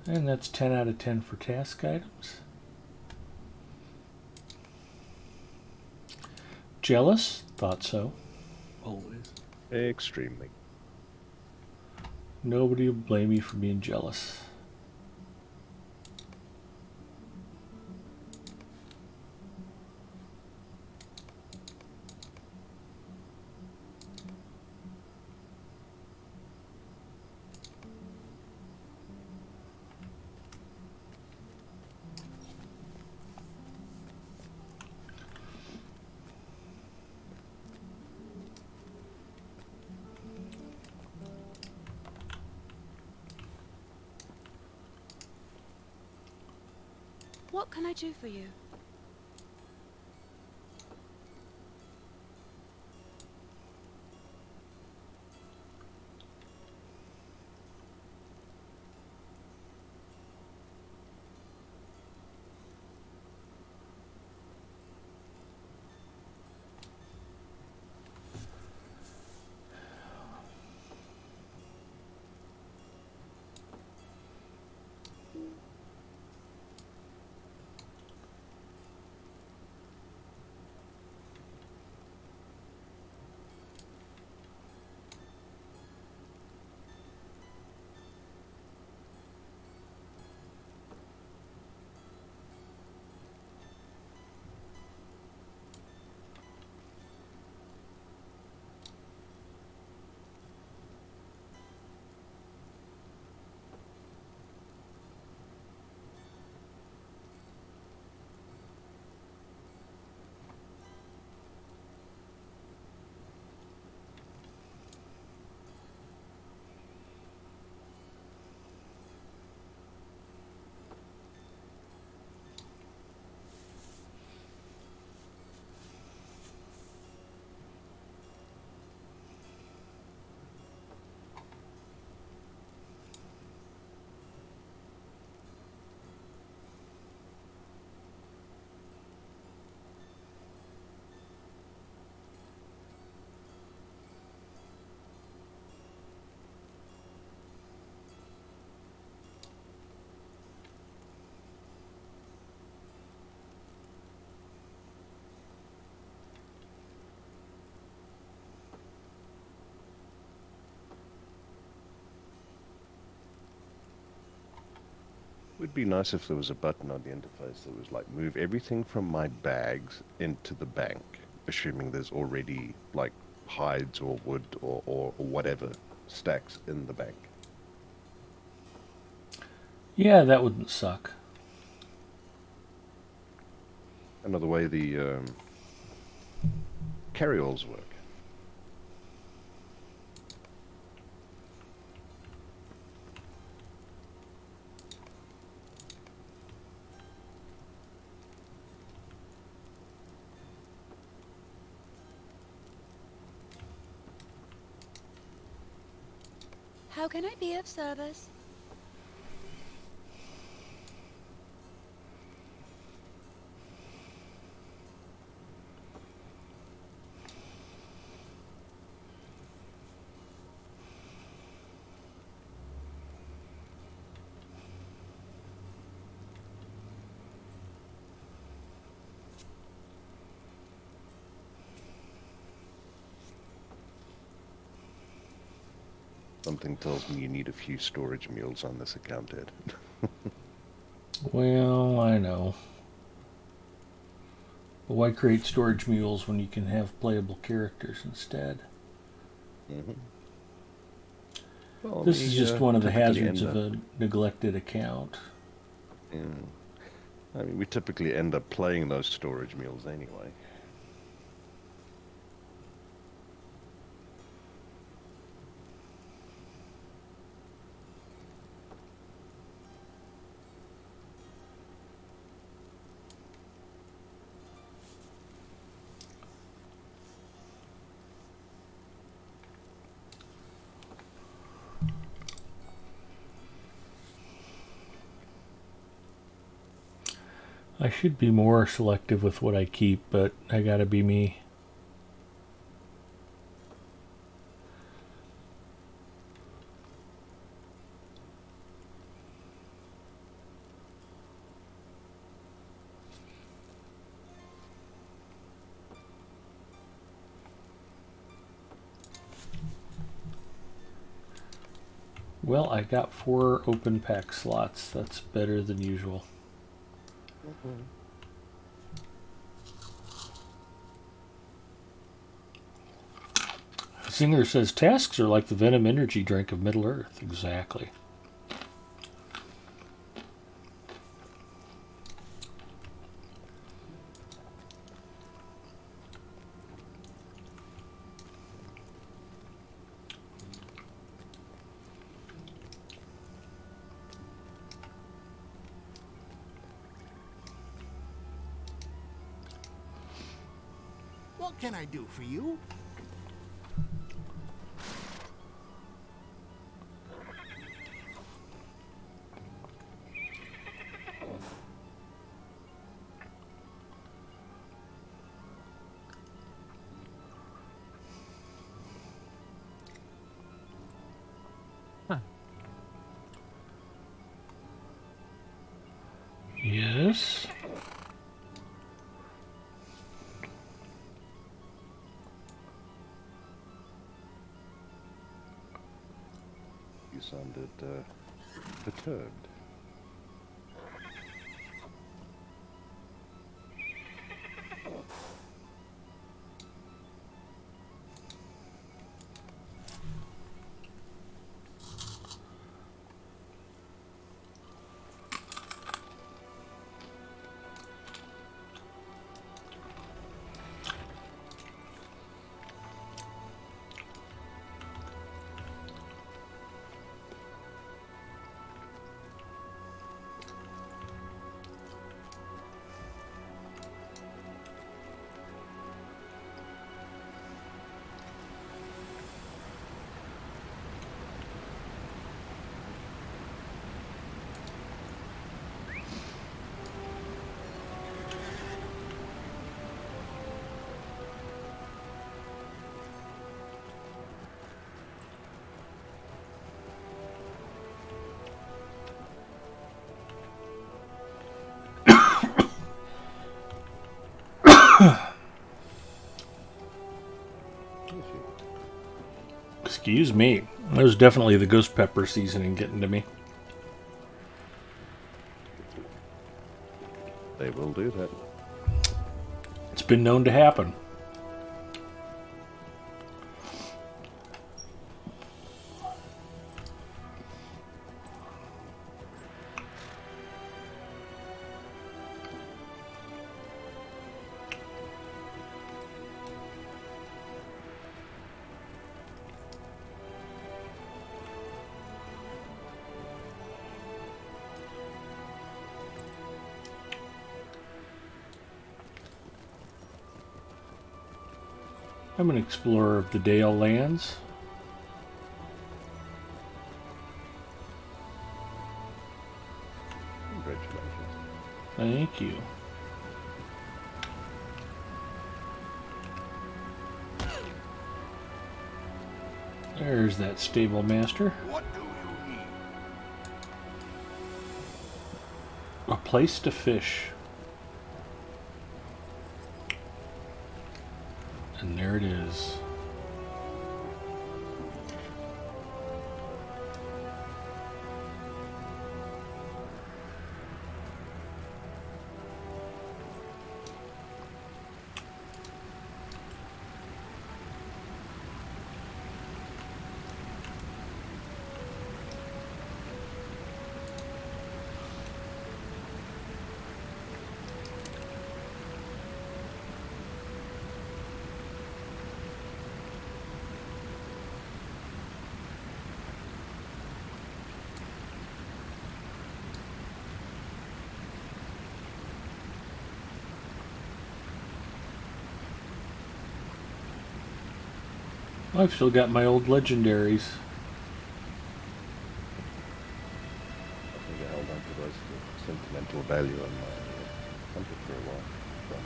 [SPEAKER 1] And that's 10 out of 10 for task items. Jealous? Thought so.
[SPEAKER 3] Always.
[SPEAKER 4] Extremely.
[SPEAKER 1] Nobody will blame you for being jealous.
[SPEAKER 7] What can I do for you?
[SPEAKER 4] would be nice if there was a button on the interface that was like, move everything from my bags into the bank, assuming there's already like hides or wood or whatever stacks in the bank.
[SPEAKER 1] Yeah, that wouldn't suck.
[SPEAKER 4] Another way the carryalls work.
[SPEAKER 7] How can I be of service?
[SPEAKER 4] Something tells me you need a few storage mules on this account, Ed.
[SPEAKER 1] Well, I know. But why create storage mules when you can have playable characters instead?
[SPEAKER 4] Mm-hmm. Well,
[SPEAKER 1] This is just one of the
[SPEAKER 4] typically
[SPEAKER 1] hazards of a neglected account.
[SPEAKER 4] Yeah. I mean, we typically end up playing those storage mules anyway.
[SPEAKER 1] I should be more selective with what I keep, but I gotta be me. Well, I got 4 open pack slots. That's better than usual.
[SPEAKER 4] Mm-hmm.
[SPEAKER 1] Singer says tasks are like the venom energy drink of Middle Earth. Exactly.
[SPEAKER 6] What can I do for you?
[SPEAKER 1] Yes.
[SPEAKER 4] You sounded perturbed.
[SPEAKER 1] Excuse me. There's definitely the ghost pepper seasoning getting to me.
[SPEAKER 4] They will do that.
[SPEAKER 1] It's been known to happen. I'm an explorer of the Dale lands.
[SPEAKER 4] Congratulations.
[SPEAKER 1] Thank you. There's that stable master.
[SPEAKER 6] What do you need?
[SPEAKER 1] A place to fish. And there it is. I've still got my old legendaries.
[SPEAKER 4] I think I held on to those for sentimental value on my hunter for a while. Run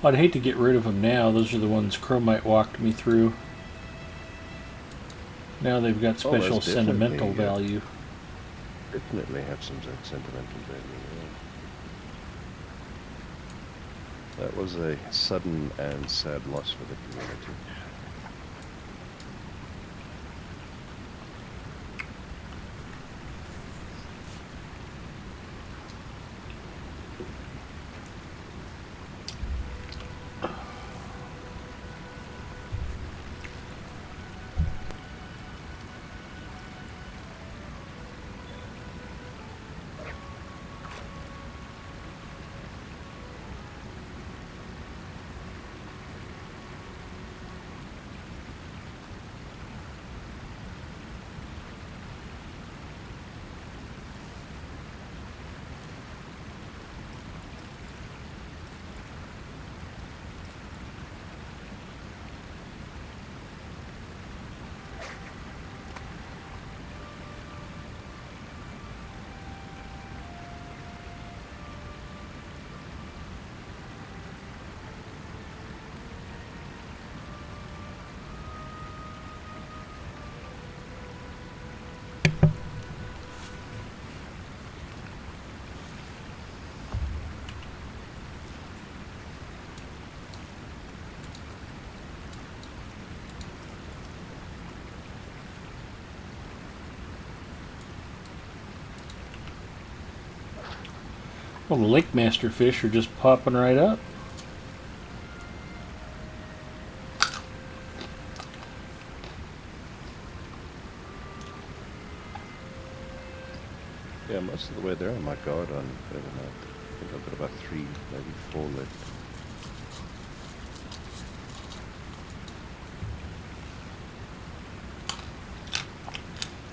[SPEAKER 4] out.
[SPEAKER 1] I'd hate to get rid of them now. Those are the ones Chromite walked me through. Now they've got
[SPEAKER 4] Oh, that's
[SPEAKER 1] special sentimental
[SPEAKER 4] definitely,
[SPEAKER 1] value.
[SPEAKER 4] Definitely have some sentimental value. Yeah. That was a sudden and sad loss for the community.
[SPEAKER 1] Well, the lake master fish are just popping right up.
[SPEAKER 4] Yeah, most of the way there on my guard on, I don't know, I think I've got about 3, maybe 4 left.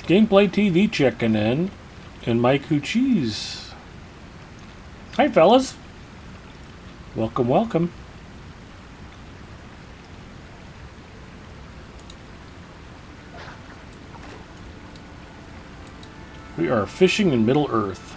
[SPEAKER 1] Gameplay TV checking in, and Mike Cheese. Hi, fellas. Welcome, welcome. We are fishing in Middle Earth.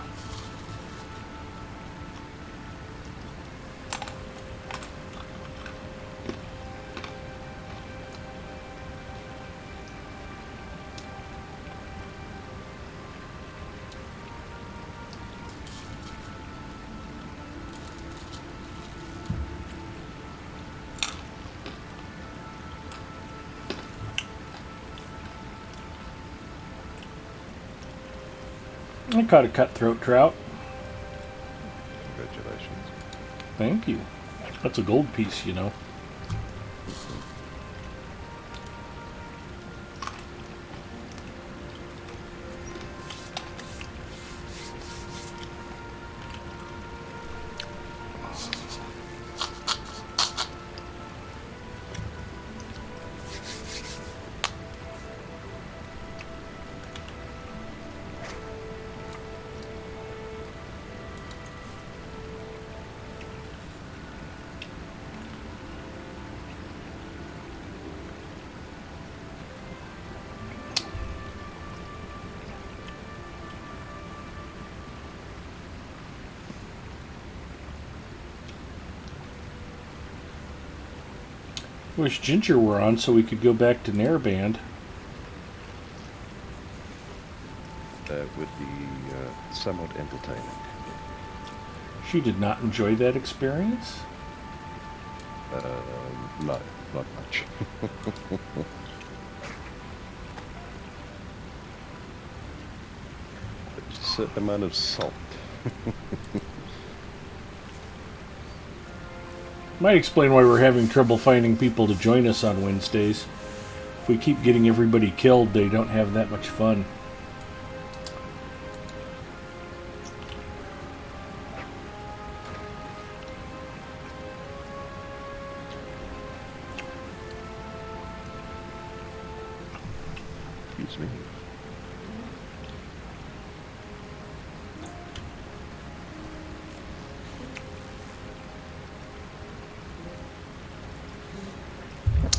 [SPEAKER 1] I caught a cutthroat trout.
[SPEAKER 4] Congratulations.
[SPEAKER 1] Thank you. That's a gold piece, you know. Wish Ginger were on so we could go back to Nairband.
[SPEAKER 4] That would be somewhat entertaining.
[SPEAKER 1] She did not enjoy that experience.
[SPEAKER 4] No, not much. A certain amount of salt.
[SPEAKER 1] Might explain why we're having trouble finding people to join us on Wednesdays. If we keep getting everybody killed, they don't have that much fun.
[SPEAKER 4] Excuse me.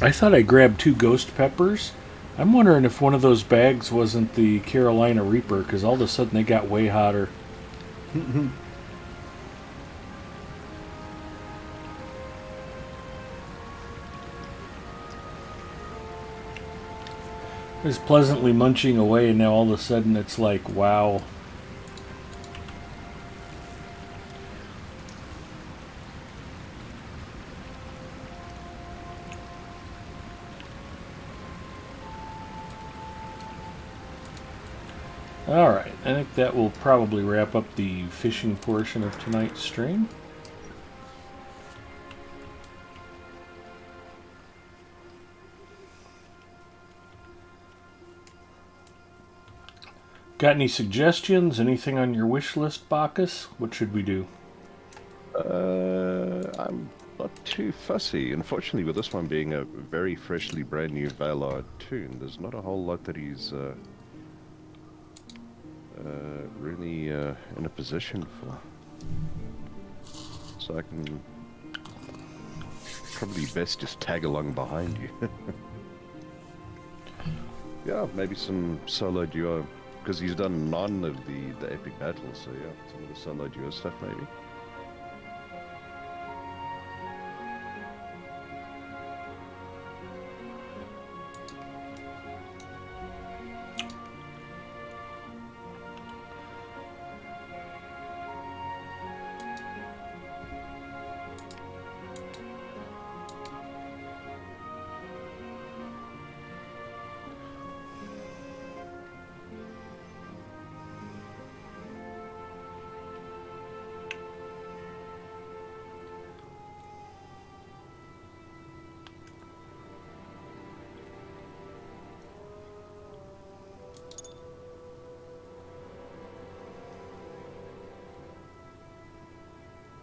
[SPEAKER 1] I thought I grabbed 2 ghost peppers. I'm wondering if one of those bags wasn't the Carolina Reaper, because all of a sudden they got way hotter. I was pleasantly munching away, and now all of a sudden it's like, wow. Alright, I think that will probably wrap up the fishing portion of tonight's stream. Got any suggestions? Anything on your wish list, Bacchus? What should we do?
[SPEAKER 4] I'm not too fussy. Unfortunately, with this one being a very freshly brand new Valar tune, there's not a whole lot that he's really in a position for. So I can probably best just tag along behind you. Yeah, maybe some solo duo, because he's done none of the epic battles, so yeah, some of the solo duo stuff maybe.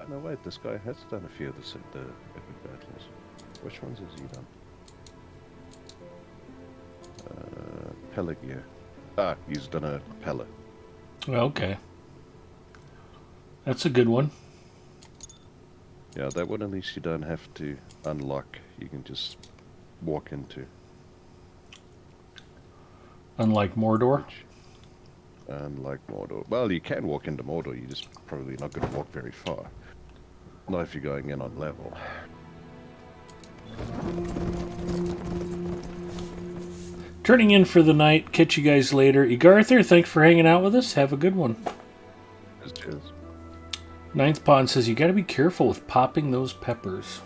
[SPEAKER 4] No, wait, this guy has done a few of the epic battles. Which ones has he done? Pelagia. Ah, he's done a Pella.
[SPEAKER 1] Okay. That's a good one.
[SPEAKER 4] Yeah, that one at least you don't have to unlock. You can just walk into.
[SPEAKER 1] Unlike Mordor.
[SPEAKER 4] Unlike Mordor. Well, you can walk into Mordor, you're just probably not going to walk very far. Not if you're going in on level.
[SPEAKER 1] Turning in for the night. Catch you guys later. Egarther, thanks for hanging out with us. Have a good one.
[SPEAKER 4] Cheers.
[SPEAKER 1] Ninth Pond says you got to be careful with popping those peppers.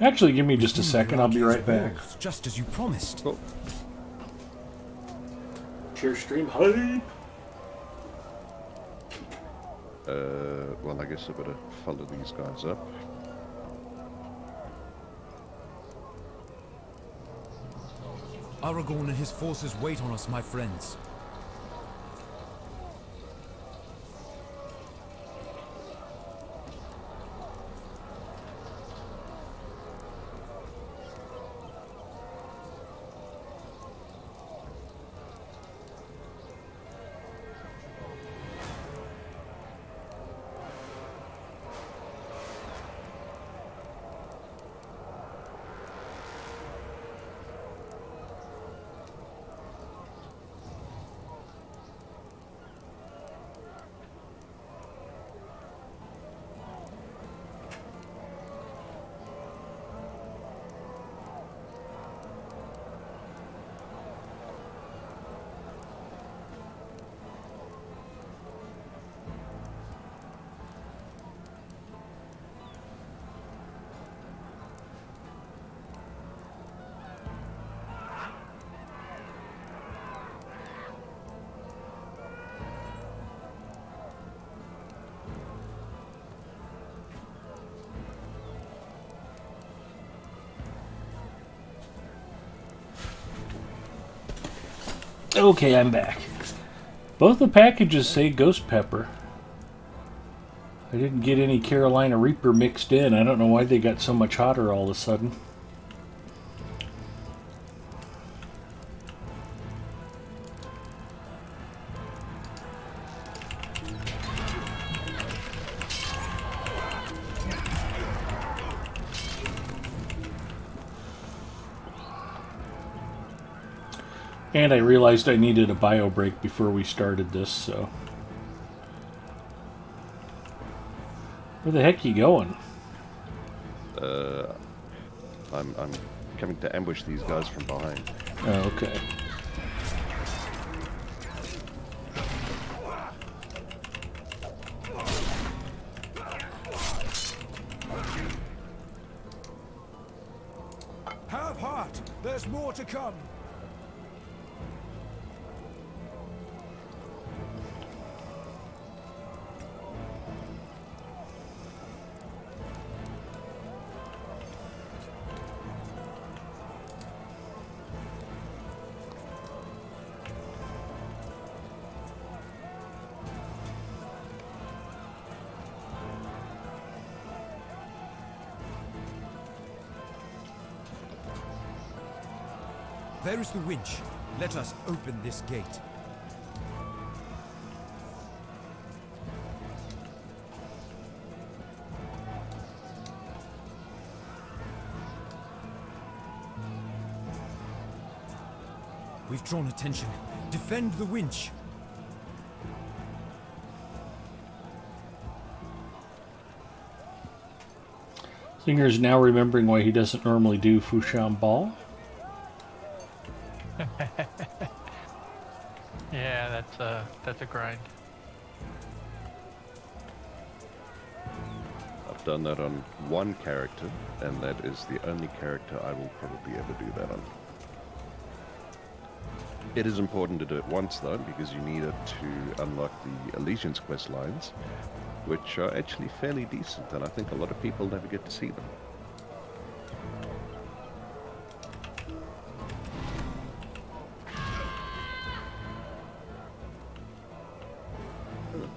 [SPEAKER 1] Actually, give me just a second. I'll be right back.
[SPEAKER 6] Just as you promised.
[SPEAKER 4] Cool.
[SPEAKER 1] Share stream hype.
[SPEAKER 4] Well, I guess I better follow these guys up.
[SPEAKER 6] Aragorn and his forces wait on us, my friends.
[SPEAKER 1] Okay, I'm back. Both the packages say ghost pepper. I didn't get any Carolina Reaper mixed in. I don't know why they got so much hotter all of a sudden. And I realized I needed a bio break before we started this, so... Where the heck you going?
[SPEAKER 4] I'm coming to ambush these guys from behind.
[SPEAKER 1] Oh, okay.
[SPEAKER 6] Have heart! There's more to come! There is the winch. Let us open this gate. We've drawn attention. Defend the winch.
[SPEAKER 1] Singer's now remembering why he doesn't normally do Fushan Ball.
[SPEAKER 2] Yeah, that's a grind.
[SPEAKER 4] I've done that on one character, and that is the only character I will probably ever do that on. It is important to do it once though, because you need it to unlock the Allegiance quest lines, which are actually fairly decent, and I think a lot of people never get to see them.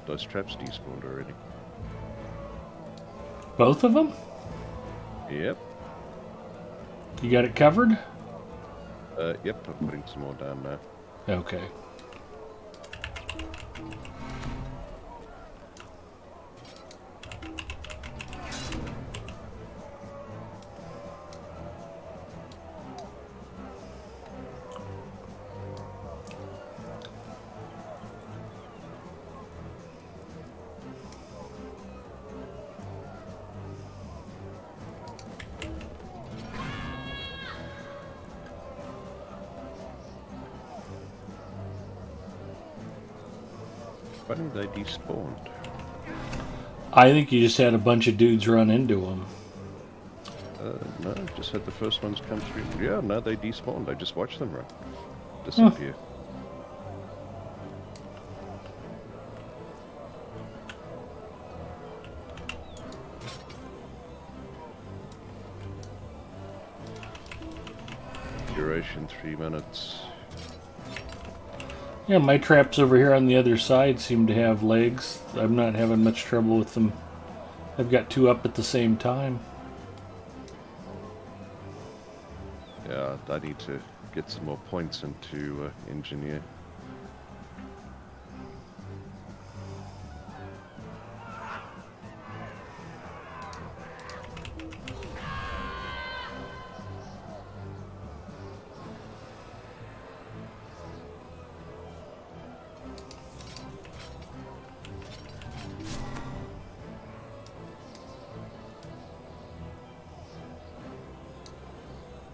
[SPEAKER 4] Those traps despawned already.
[SPEAKER 1] Both of them?
[SPEAKER 4] Yep.
[SPEAKER 1] You got it covered?
[SPEAKER 4] Yep, I'm putting some more down now.
[SPEAKER 1] Okay.
[SPEAKER 4] Why didn't they despawned?
[SPEAKER 1] I think you just had a bunch of dudes run into them.
[SPEAKER 4] No, just had the first ones come through. Yeah, no, they despawned. I just watched them disappear. Duration 3 minutes.
[SPEAKER 1] Yeah, my traps over here on the other side seem to have legs. I'm not having much trouble with them. I've got 2 up at the same time.
[SPEAKER 4] Yeah, I need to get some more points into engineer.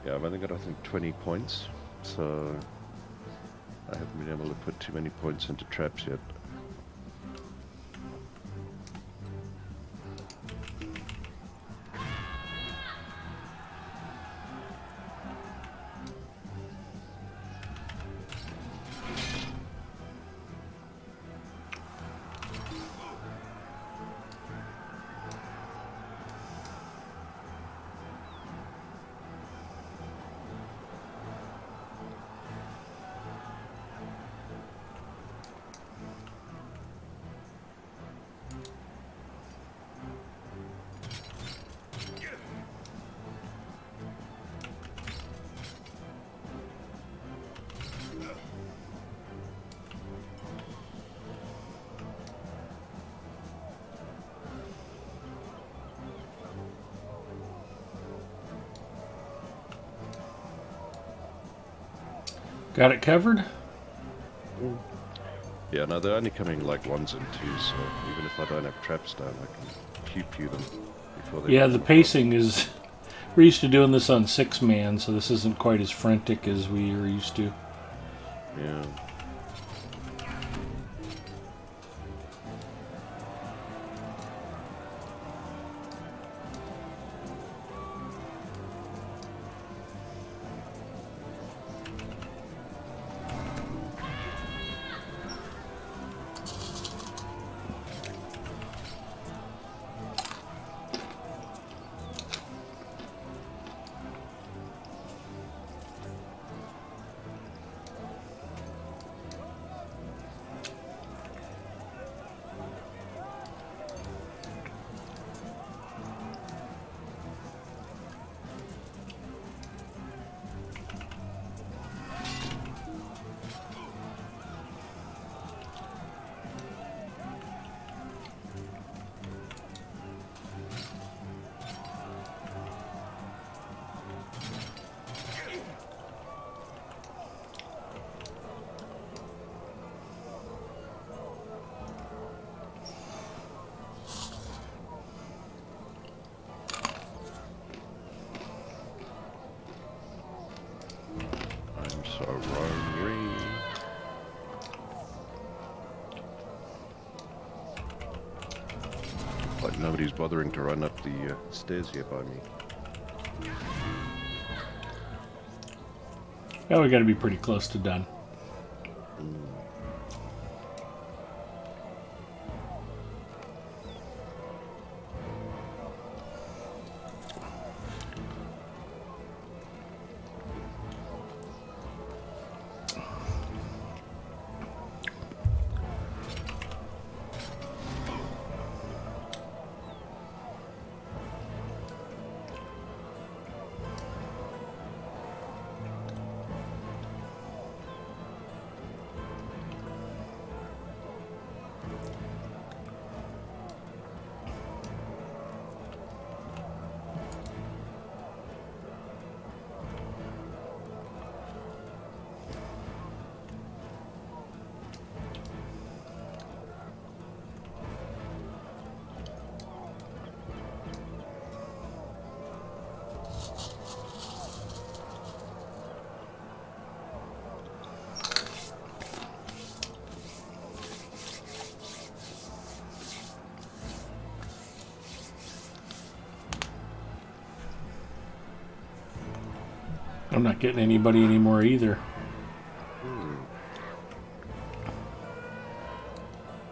[SPEAKER 4] Yeah, I've only got, I think, 20 points, so I haven't been able to put too many points into traps yet.
[SPEAKER 1] Got it covered?
[SPEAKER 4] Yeah, no, they're only coming like 1s and 2s, so even if I don't have traps down, I can QQ them before they...
[SPEAKER 1] Yeah, the pacing is... We're used to doing this on 6-man, so this isn't quite as frantic as we were used to.
[SPEAKER 4] Yeah. I'm so hungry. Like nobody's bothering to run up the stairs here by me.
[SPEAKER 1] Yeah, we got to be pretty close to done. I'm not getting anybody anymore either.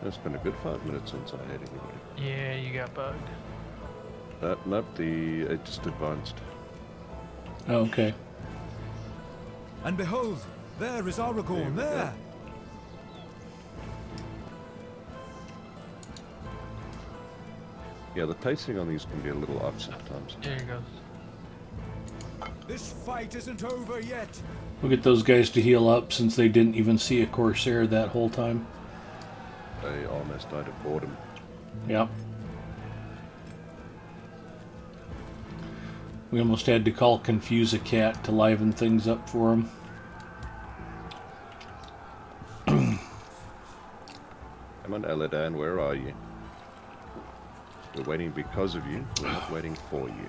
[SPEAKER 4] It's been a good 5 minutes since I had anybody.
[SPEAKER 2] Yeah, you got bugged.
[SPEAKER 4] Nope, it just advanced.
[SPEAKER 1] Oh, okay.
[SPEAKER 6] And behold, there is Aragorn, there!
[SPEAKER 4] Yeah, the pacing on these can be a little off sometimes.
[SPEAKER 2] There he goes.
[SPEAKER 6] This fight isn't over yet!
[SPEAKER 1] We'll get those guys to heal up since they didn't even see a Corsair that whole time.
[SPEAKER 4] They almost died of boredom.
[SPEAKER 1] Yep. We almost had to call Confuse a Cat to liven things up for him.
[SPEAKER 4] Come on, Eladan, where are you? We're waiting because of you. We're not waiting for you.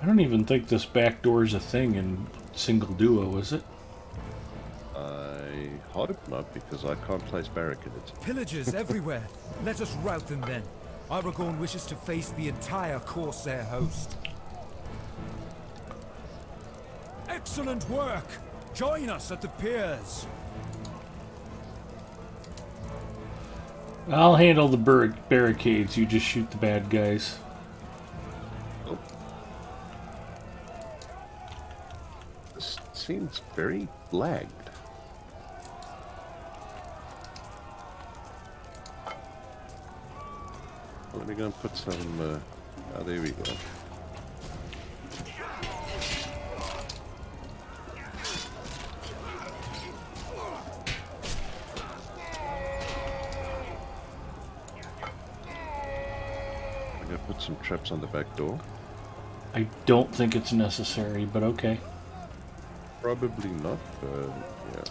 [SPEAKER 1] I don't even think this back door is a thing in single duo, is it?
[SPEAKER 4] I hope not, because I can't place barricades.
[SPEAKER 6] Pillagers everywhere! Let us rout them then. Aragorn wishes to face the entire Corsair host. Excellent work! Join us at the piers!
[SPEAKER 1] I'll handle the barricades, you just shoot the bad guys.
[SPEAKER 4] Oh. This seems very lagged. Let me go and put some, oh, there we go. I'm gonna put some traps on the back door.
[SPEAKER 1] I don't think it's necessary, but okay.
[SPEAKER 4] Probably not, but yeah.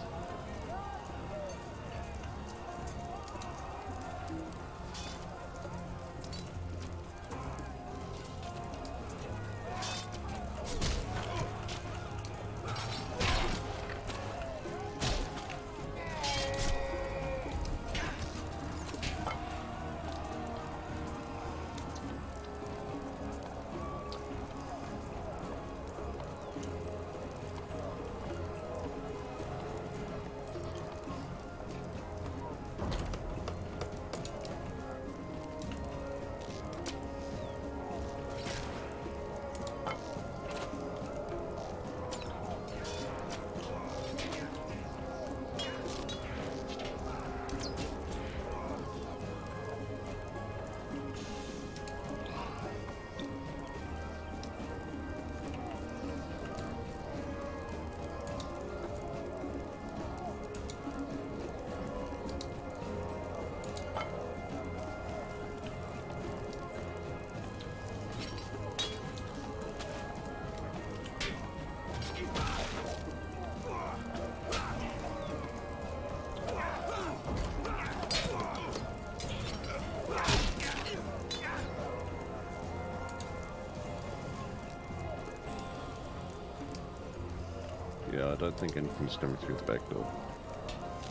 [SPEAKER 4] Yeah, I don't think anything's coming through the back door.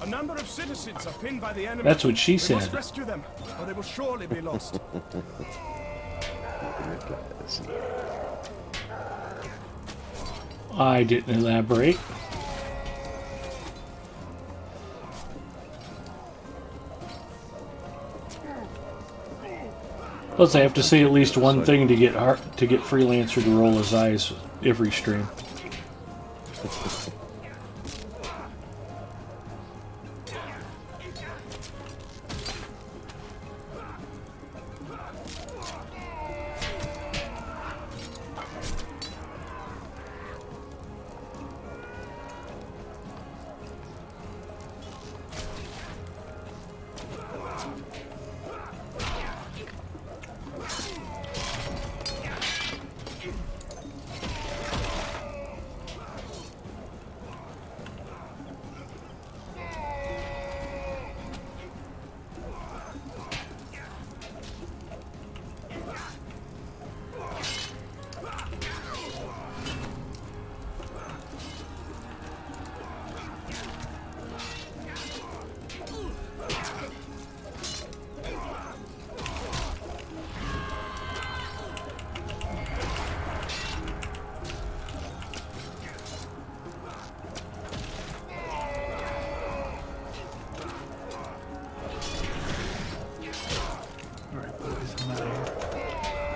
[SPEAKER 6] A number of citizens are pinned by the enemy.
[SPEAKER 1] That's what she
[SPEAKER 6] We
[SPEAKER 1] said.
[SPEAKER 6] must rescue them, or they will surely be lost.
[SPEAKER 1] I didn't elaborate. Plus, I have to say at least one thing to get Freelancer to roll his eyes every stream.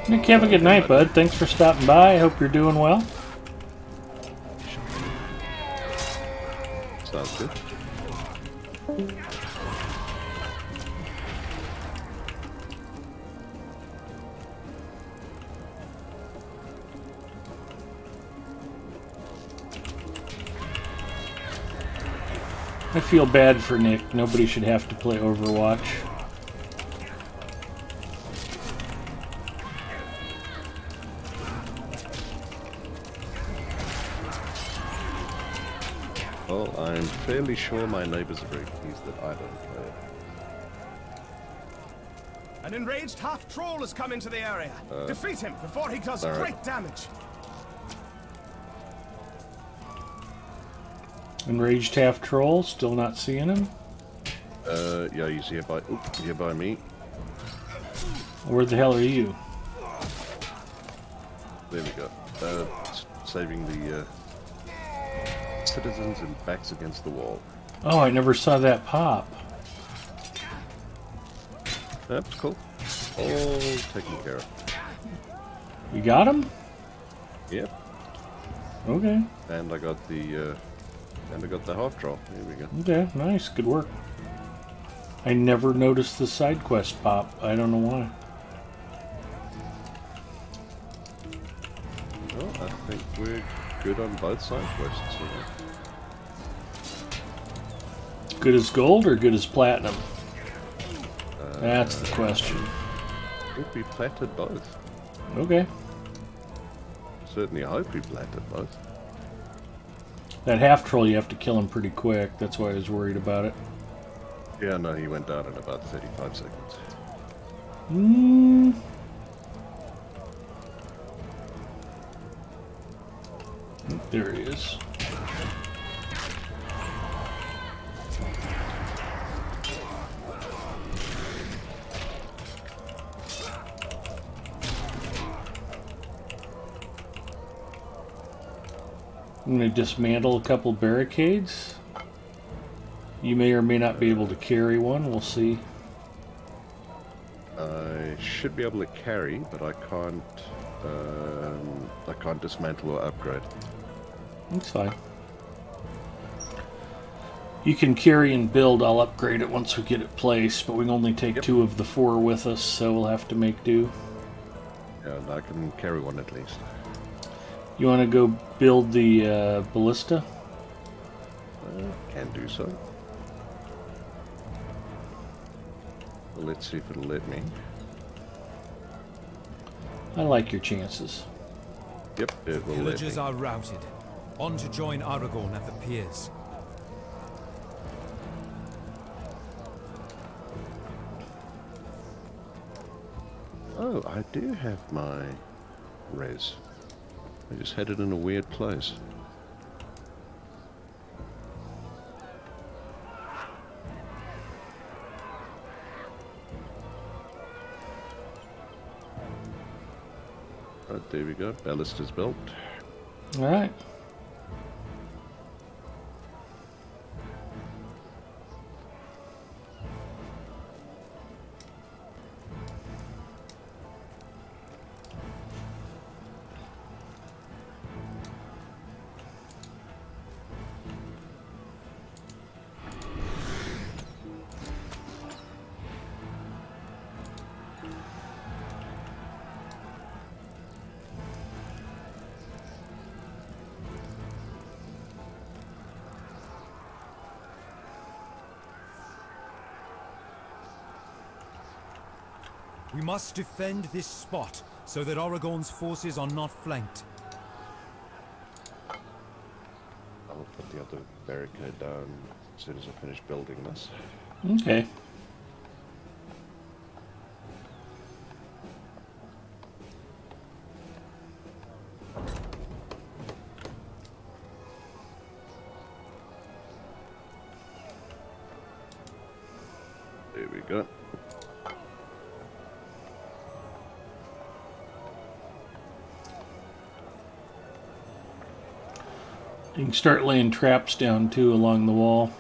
[SPEAKER 1] Nick, have a good night, bud. Thanks for stopping by. I hope you're doing well.
[SPEAKER 4] Sounds good.
[SPEAKER 1] I feel bad for Nick. Nobody should have to play Overwatch.
[SPEAKER 4] Well, I'm fairly sure my neighbors are very pleased that I don't play it.
[SPEAKER 8] An enraged half-troll has come into the area. Defeat him before he does great damage.
[SPEAKER 1] Enraged half troll, still not seeing him.
[SPEAKER 4] Yeah, he's here by me.
[SPEAKER 1] Where the hell are you?
[SPEAKER 4] There we go. Saving the citizens and backs against the wall.
[SPEAKER 1] Oh, I never saw that pop.
[SPEAKER 4] That's cool. All taken care of.
[SPEAKER 1] You got him?
[SPEAKER 4] Yep.
[SPEAKER 1] Okay.
[SPEAKER 4] And I got the half troll. Here we go.
[SPEAKER 1] Okay, nice. Good work. I never noticed the side quest pop. I don't know why.
[SPEAKER 4] Well, I think we're good on both side quests.
[SPEAKER 1] Good as gold or good as platinum? That's the question.
[SPEAKER 4] I think we platted both.
[SPEAKER 1] Okay.
[SPEAKER 4] Certainly I hope we platted both.
[SPEAKER 1] That half troll, you have to kill him pretty quick. That's why I was worried about it.
[SPEAKER 4] Yeah, no, he went down in about 35 seconds.
[SPEAKER 1] There he is. I'm going to dismantle a couple barricades. You may or may not be able to carry one. We'll see.
[SPEAKER 4] I should be able to carry, but I can't dismantle or upgrade.
[SPEAKER 1] That's fine. You can carry and build. I'll upgrade it once we get it placed, but we can only take 2 of the 4 with us, so we'll have to make do.
[SPEAKER 4] Yeah, and I can carry one at least.
[SPEAKER 1] You want to go build the ballista?
[SPEAKER 4] Can do so. Well, let's see if it'll let me.
[SPEAKER 1] I like your chances.
[SPEAKER 4] Yep, it will let me.
[SPEAKER 6] Villagers are routed. On to join Aragorn at the piers.
[SPEAKER 4] Oh, I do have my res. I just had it in a weird place. Right, there we go. Ballast is built.
[SPEAKER 1] All right.
[SPEAKER 6] We must defend this spot so that Aragorn's forces are not flanked.
[SPEAKER 4] I'll put the other barricade down as soon as I finish building this.
[SPEAKER 1] Okay.
[SPEAKER 4] There we go.
[SPEAKER 1] You can start laying traps down too along the wall.